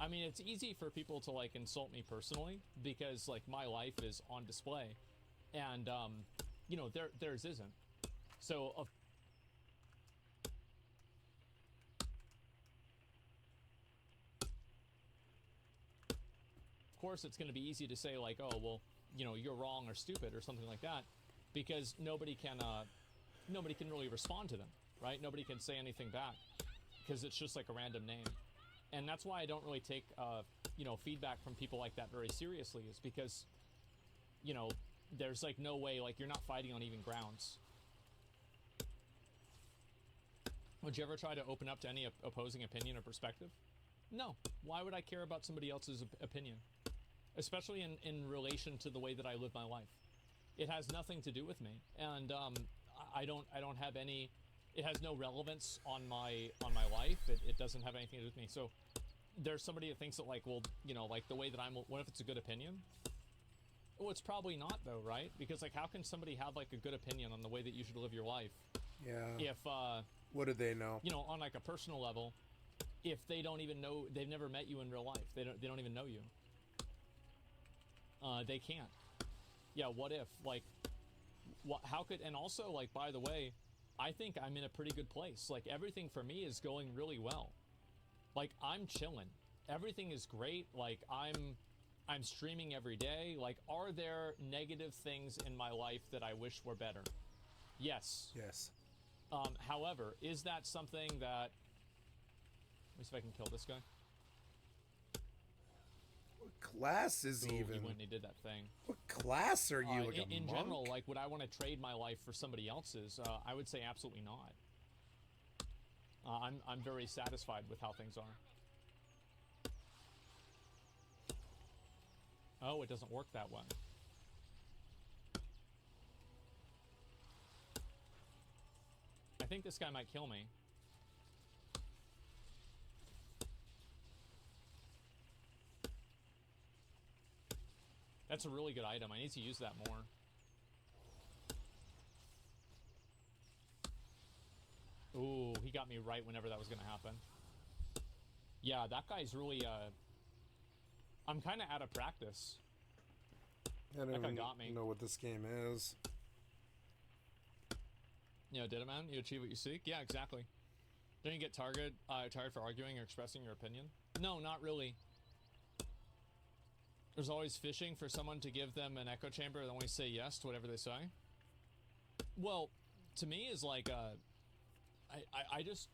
I mean, it's easy for people to like insult me personally because like my life is on display, and you know, theirs isn't. So of course it's going to be easy to say like, oh well, you know, you're wrong or stupid or something like that, because nobody can really respond to them, right? Nobody can say anything back because it's just like a random name. And that's why I don't really take you know, feedback from people like that very seriously, is because, you know, there's like no way, like you're not fighting on even grounds. Would you ever try to open up to any opposing opinion or perspective? No. Why would I care about somebody else's opinion? Especially in relation to the way that I live my life. It has nothing to do with me, and I don't have any. It has no relevance on my life. It doesn't have anything to do with me. So there's somebody that thinks that like, well, you know, like the way that I'm. What if it's a good opinion? Well, it's probably not though, right? Because like, how can somebody have like a good opinion on the way that you should live your life? Yeah. If what do they know? You know, on like a personal level, if they don't even know, they've never met you in real life. They don't even know you. They can't. Yeah, what if? Like, how could, and also, like, by the way, I think I'm in a pretty good place. Like, everything for me is going really well. Like, I'm chilling. Everything is great. Like, I'm streaming every day. Like, are there negative things in my life that I wish were better? Yes. Yes. However, is that something that... Let me see if I can kill this guy. What class is Ooh, even? He went and he did that thing. What class are you? Like in a monk? general, like, would I want to trade my life for somebody else's? I would say absolutely not. I'm very satisfied with how things are. Oh, it doesn't work that way. I think this guy might kill me. That's a really good item. I need to use that more. Ooh, he got me right whenever that was going to happen. Yeah, that guy's really, I'm kind of out of practice. I don't That guy even got me. know what this game is. You know, did it, man? You achieve what you seek? Yeah, exactly. Don't you get tired for arguing or expressing your opinion? No, not really. There's always fishing for someone to give them an echo chamber and always say yes to whatever they say. Well, to me is like, I just,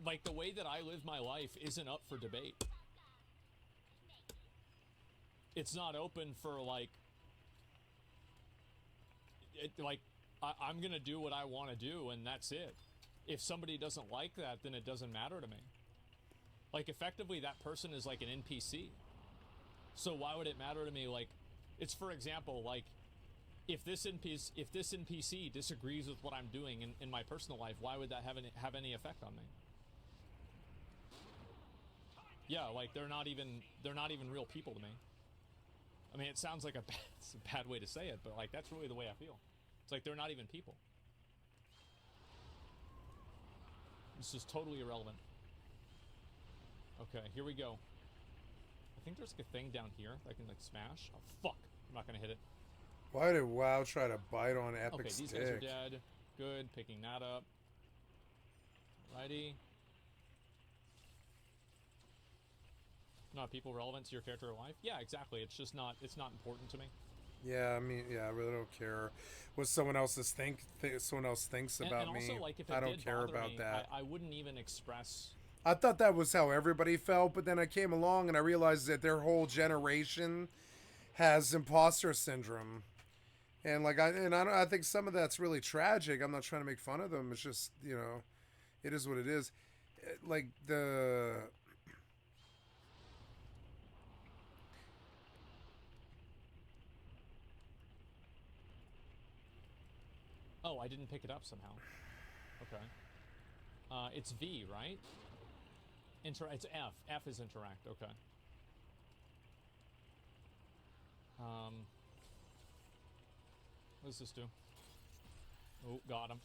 like, the way that I live my life isn't up for debate. It's not open for, like, I'm gonna do what I want to do, and that's it. if somebody doesn't like that, then it doesn't matter to me. Like, effectively, that person is like an NPC. So why would it matter to me? Like, it's, for example, like, if this NPC disagrees with what I'm doing in my personal life, why would that have any effect on me? Yeah, like, they're not even real people to me. I mean, it sounds like it's a bad way to say it, but like, that's really the way I feel. It's like they're not even people. This is totally irrelevant. Okay, here we go. I think there's like a thing down here that I can like smash. Oh fuck! I'm not gonna hit it. Why did WoW try to bite on Epic's Okay, these dick? guys are dead. Good, picking that up. Alrighty. Not people relevant to your character or life? Yeah, exactly. It's just not. It's not important to me. Yeah, I mean, yeah, I really don't care what someone else someone else thinks about and also, me. like, if it I don't did care bother about me, that. I wouldn't even express. I thought that was how everybody felt, but then I came along and I realized that their whole generation has imposter syndrome, and like I think some of that's really tragic. I'm not trying to make fun of them. It's just, you know, it is what it is. Like the. Oh, I didn't pick it up somehow. Okay. It's V, right? It's F. F is interact. Okay. What does this do? Oh, got him.